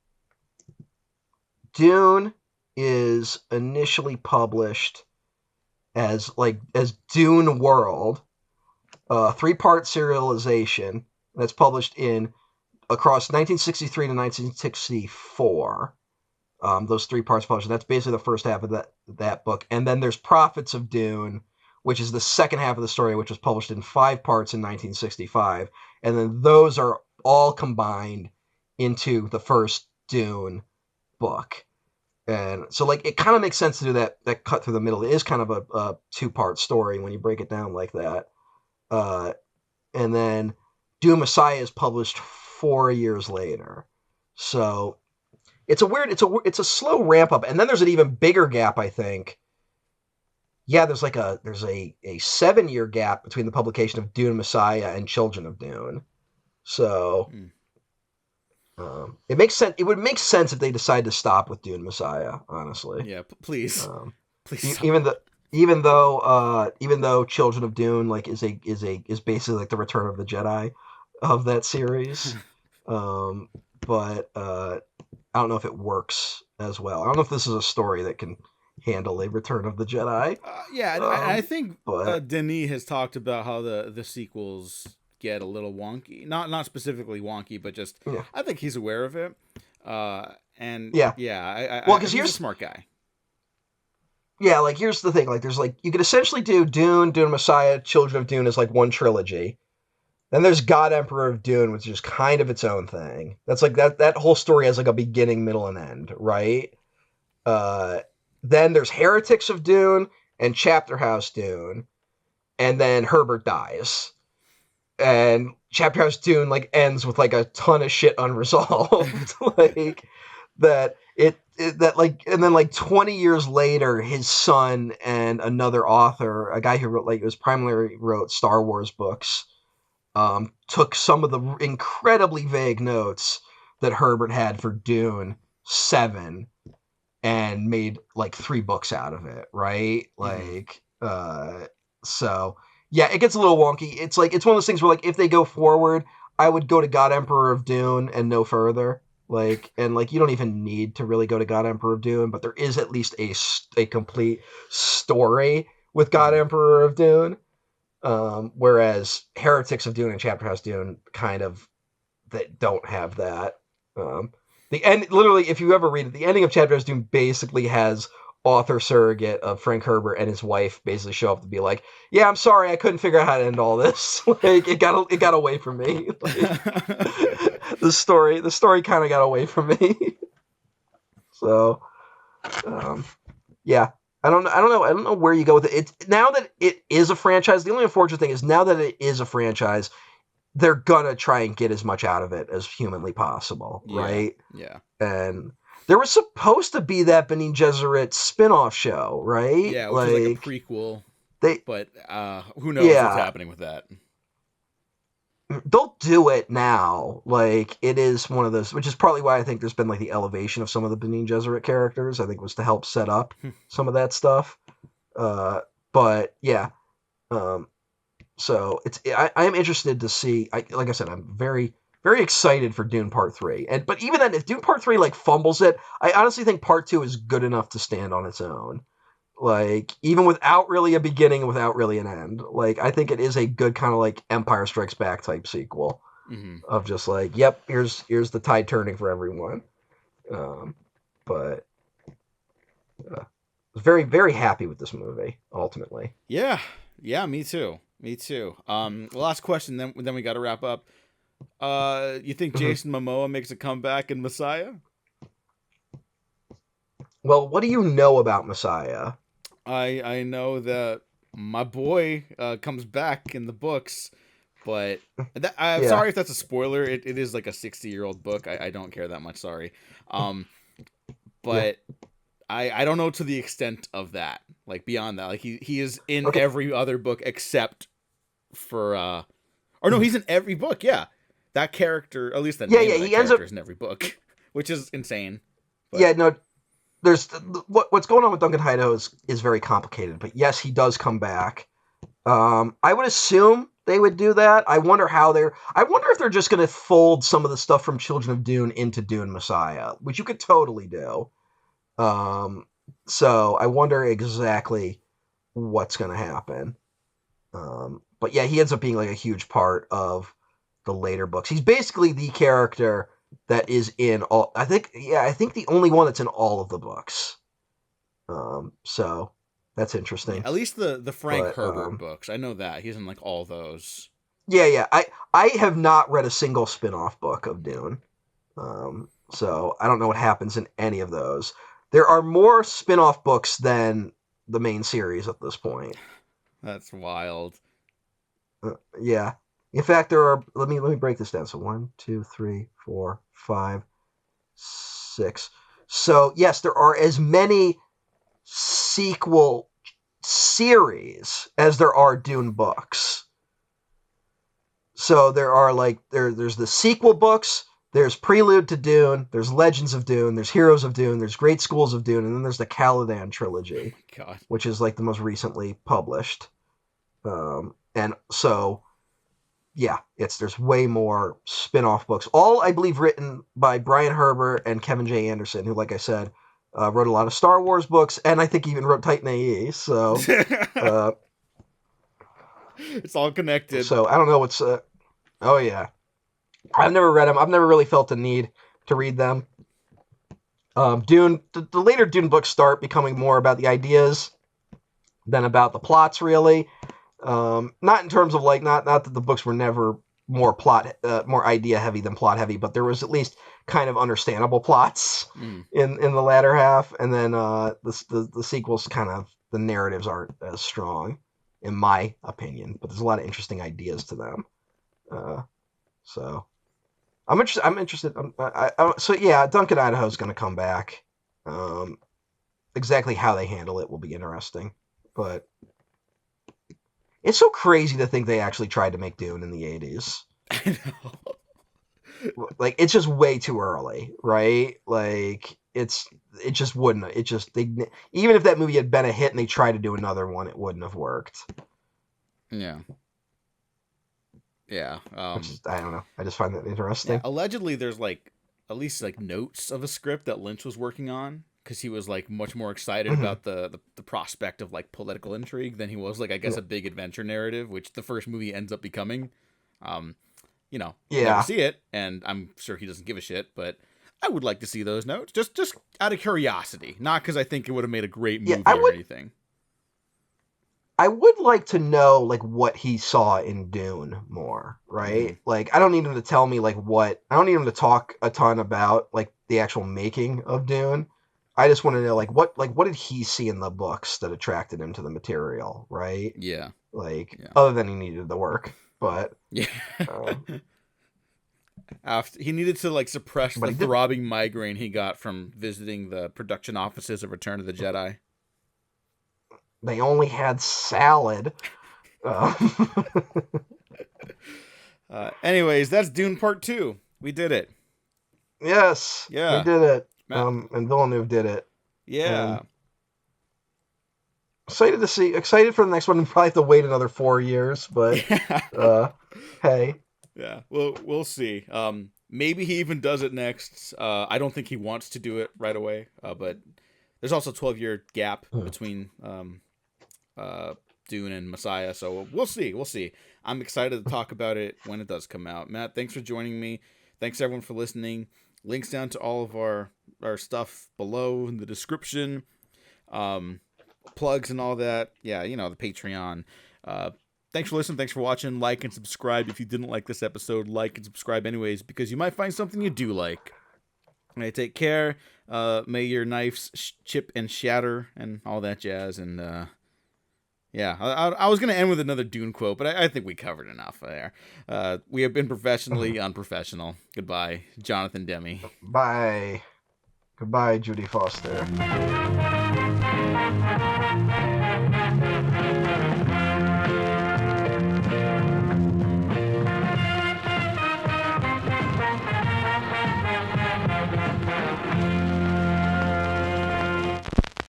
Speaker 3: Dune is initially published as Dune World, 3-part serialization that's published across 1963 to 1964. Those 3 parts published. That's basically the first half of that book, and then there's Prophets of Dune, which is the second half of the story, which was published in 5 parts in 1965. And then those are all combined into the first Dune book. And so, like, it kind of makes sense to do that cut through the middle. It is kind of a 2-part story when you break it down like that. And then Dune Messiah is published 4 years later. So it's a slow ramp up. And then there's an even bigger gap, I think. Yeah, there's a 7-year gap between the publication of Dune Messiah and Children of Dune. So it makes sense. It would make sense if they decide to stop with Dune Messiah. Honestly,
Speaker 2: yeah. Please, please.
Speaker 3: Even though Children of Dune is basically like the Return of the Jedi of that series, but I don't know if it works as well. I don't know if this is a story that can handle a Return of the Jedi.
Speaker 2: I think Denis has talked about how the sequels get a little wonky. Not specifically wonky, but just I think he's aware of it. Because he's a smart guy.
Speaker 3: Yeah, like here's the thing. Like there's you could essentially do Dune Messiah, Children of Dune as like one trilogy. Then there's God Emperor of Dune, which is kind of its own thing. That's like that whole story has like a beginning, middle, and end, right? Then there's Heretics of Dune and Chapter House Dune, and then Herbert dies, and Chapter House Dune like ends with like a ton of shit unresolved, like that. And then like 20 years later, his son and another author, a guy who primarily wrote Star Wars books, took some of the incredibly vague notes that Herbert had for Dune 7 and made like 3 books out of it, right? So Yeah, it gets a little wonky. It's one of those things where if they go forward, I would go to God Emperor of Dune and no further. You don't even need to really go to God Emperor of Dune, but there is at least a complete story with God Emperor of Dune. Whereas Heretics of Dune and Chapter House Dune kind of that don't have that. The end, literally, if you ever read it, the ending of Chapter House Dune basically has author surrogate of Frank Herbert and his wife basically show up to be like, "Yeah, I'm sorry, I couldn't figure out how to end all this. It got away from me. The story kind of got away from me." So, yeah. I don't know where you go with it. It's now that it is a franchise. The only unfortunate thing is now that it is a franchise, they're gonna try and get as much out of it as humanly possible, right?
Speaker 2: Yeah.
Speaker 3: And there was supposed to be that Bene Gesserit spin-off show, right?
Speaker 2: Yeah, which is like a prequel. But who knows what's happening with that?
Speaker 3: They'll do it now. It is one of those, which is partly why I think there's been the elevation of some of the Bene Gesserit characters. I think was to help set up some of that stuff. But yeah. So I am interested to see. Like I said, I'm very, very excited for Dune Part 3. But even then, if Dune Part 3 fumbles it, I honestly think Part 2 is good enough to stand on its own. Even without really a beginning, without really an end. I think it is a good kind of Empire Strikes Back type sequel of just yep, here's the tide turning for everyone. But very, very happy with this movie ultimately.
Speaker 2: Yeah, me too. Last question, then we got to wrap up. You think Jason Momoa makes a comeback in Messiah?
Speaker 3: Well, what do you know about Messiah?
Speaker 2: I know that my boy comes back in the books, but I'm sorry if that's a spoiler. It is like a 60-year-old book. I don't care that much. Sorry. But I don't know to the extent of that. Beyond that, he is in every other book except for or no, he's in every book. Yeah, that character, at least the name of that character is in every book, which is insane.
Speaker 3: But... Yeah, no. There's what's going on with Duncan Idaho is very complicated, but yes, he does come back. I would assume they would do that. I wonder if they're just going to fold some of the stuff from Children of Dune into Dune Messiah, which you could totally do. So I wonder exactly what's going to happen. But yeah, he ends up being a huge part of the later books. He's basically the character that is in all. I think the only one that's in all of the books. So that's interesting.
Speaker 2: Yeah, at least the Frank Herbert books. I know that he's in all those.
Speaker 3: Yeah. I have not read a single spin-off book of Dune. So I don't know what happens in any of those. There are more spin-off books than the main series at this point.
Speaker 2: That's wild.
Speaker 3: Yeah. In fact, there are. Let me break this down. So 1, 2, 3, 4, 5, 6. So yes, there are as many sequel series as there are Dune books. So there are there's the sequel books. There's Prelude to Dune. There's Legends of Dune. There's Heroes of Dune. There's Great Schools of Dune, and then there's the Caladan trilogy, which is the most recently published. And so. Yeah, there's way more spin-off books. All, I believe, written by Brian Herbert and Kevin J. Anderson, who, like I said, wrote a lot of Star Wars books, and I think even wrote Titan AE. So,
Speaker 2: it's all connected.
Speaker 3: So I don't know what's. Oh yeah, I've never read them. I've never really felt the need to read them. Dune. The later Dune books start becoming more about the ideas than about the plots, really. Not in terms of not that the books were never more more idea heavy than plot heavy, but there was at least kind of understandable plots in the latter half, and then the sequels the narratives aren't as strong, in my opinion, but there's a lot of interesting ideas to them. So I'm interested. So yeah, Duncan Idaho's going to come back. Exactly how they handle it will be interesting, but. It's so crazy to think they actually tried to make Dune in the 80s.
Speaker 2: I know.
Speaker 3: It's just way too early, right? It just wouldn't. Even if that movie had been a hit and they tried to do another one, it wouldn't have worked.
Speaker 2: Yeah. Yeah.
Speaker 3: Which is, I don't know. I just find that interesting.
Speaker 2: Allegedly, there's like at least like notes of a script that Lynch was working on because he was like much more excited about the prospect of like political intrigue than he was like I guess a big adventure narrative, which the first movie ends up becoming. Never see it, and I'm sure he doesn't give a shit, but I would like to see those notes just out of curiosity, not because I think it would have made a great movie or anything.
Speaker 3: I would like to know like what he saw in Dune more, right? Like I don't need him to tell me like what I don't need him to talk a ton about like the actual making of Dune. I just want to know like what did he see in the books that attracted him to the material, right?
Speaker 2: Yeah.
Speaker 3: Other than he needed the work, but
Speaker 2: yeah. After he needed to like suppress the throbbing migraine he got from visiting the production offices of Return of the Jedi.
Speaker 3: They only had salad.
Speaker 2: Anyways, that's Dune Part 2. We did it.
Speaker 3: Yes.
Speaker 2: Yeah.
Speaker 3: We did it. And Villeneuve did it.
Speaker 2: Yeah.
Speaker 3: Excited for the next one. And probably have to wait another 4 years, but hey.
Speaker 2: Yeah. Well, we'll see. Maybe he even does it next. I don't think he wants to do it right away. But there's also a 12-year gap between Dune and Messiah, so we'll see. I'm excited to talk about it when it does come out. Matt, thanks for joining me. Thanks everyone for listening. Links down to all of our stuff below in the description. Plugs and all that. Yeah, the Patreon. Thanks for listening. Thanks for watching. Like and subscribe if you didn't like this episode. Like and subscribe anyways, because you might find something you do like. All right, take care. May your knives chip and shatter and all that jazz. And yeah, I was going to end with another Dune quote, but I think we covered enough there. We have been professionally unprofessional. Goodbye, Jonathan Demme.
Speaker 3: Bye. Goodbye, Judy Foster.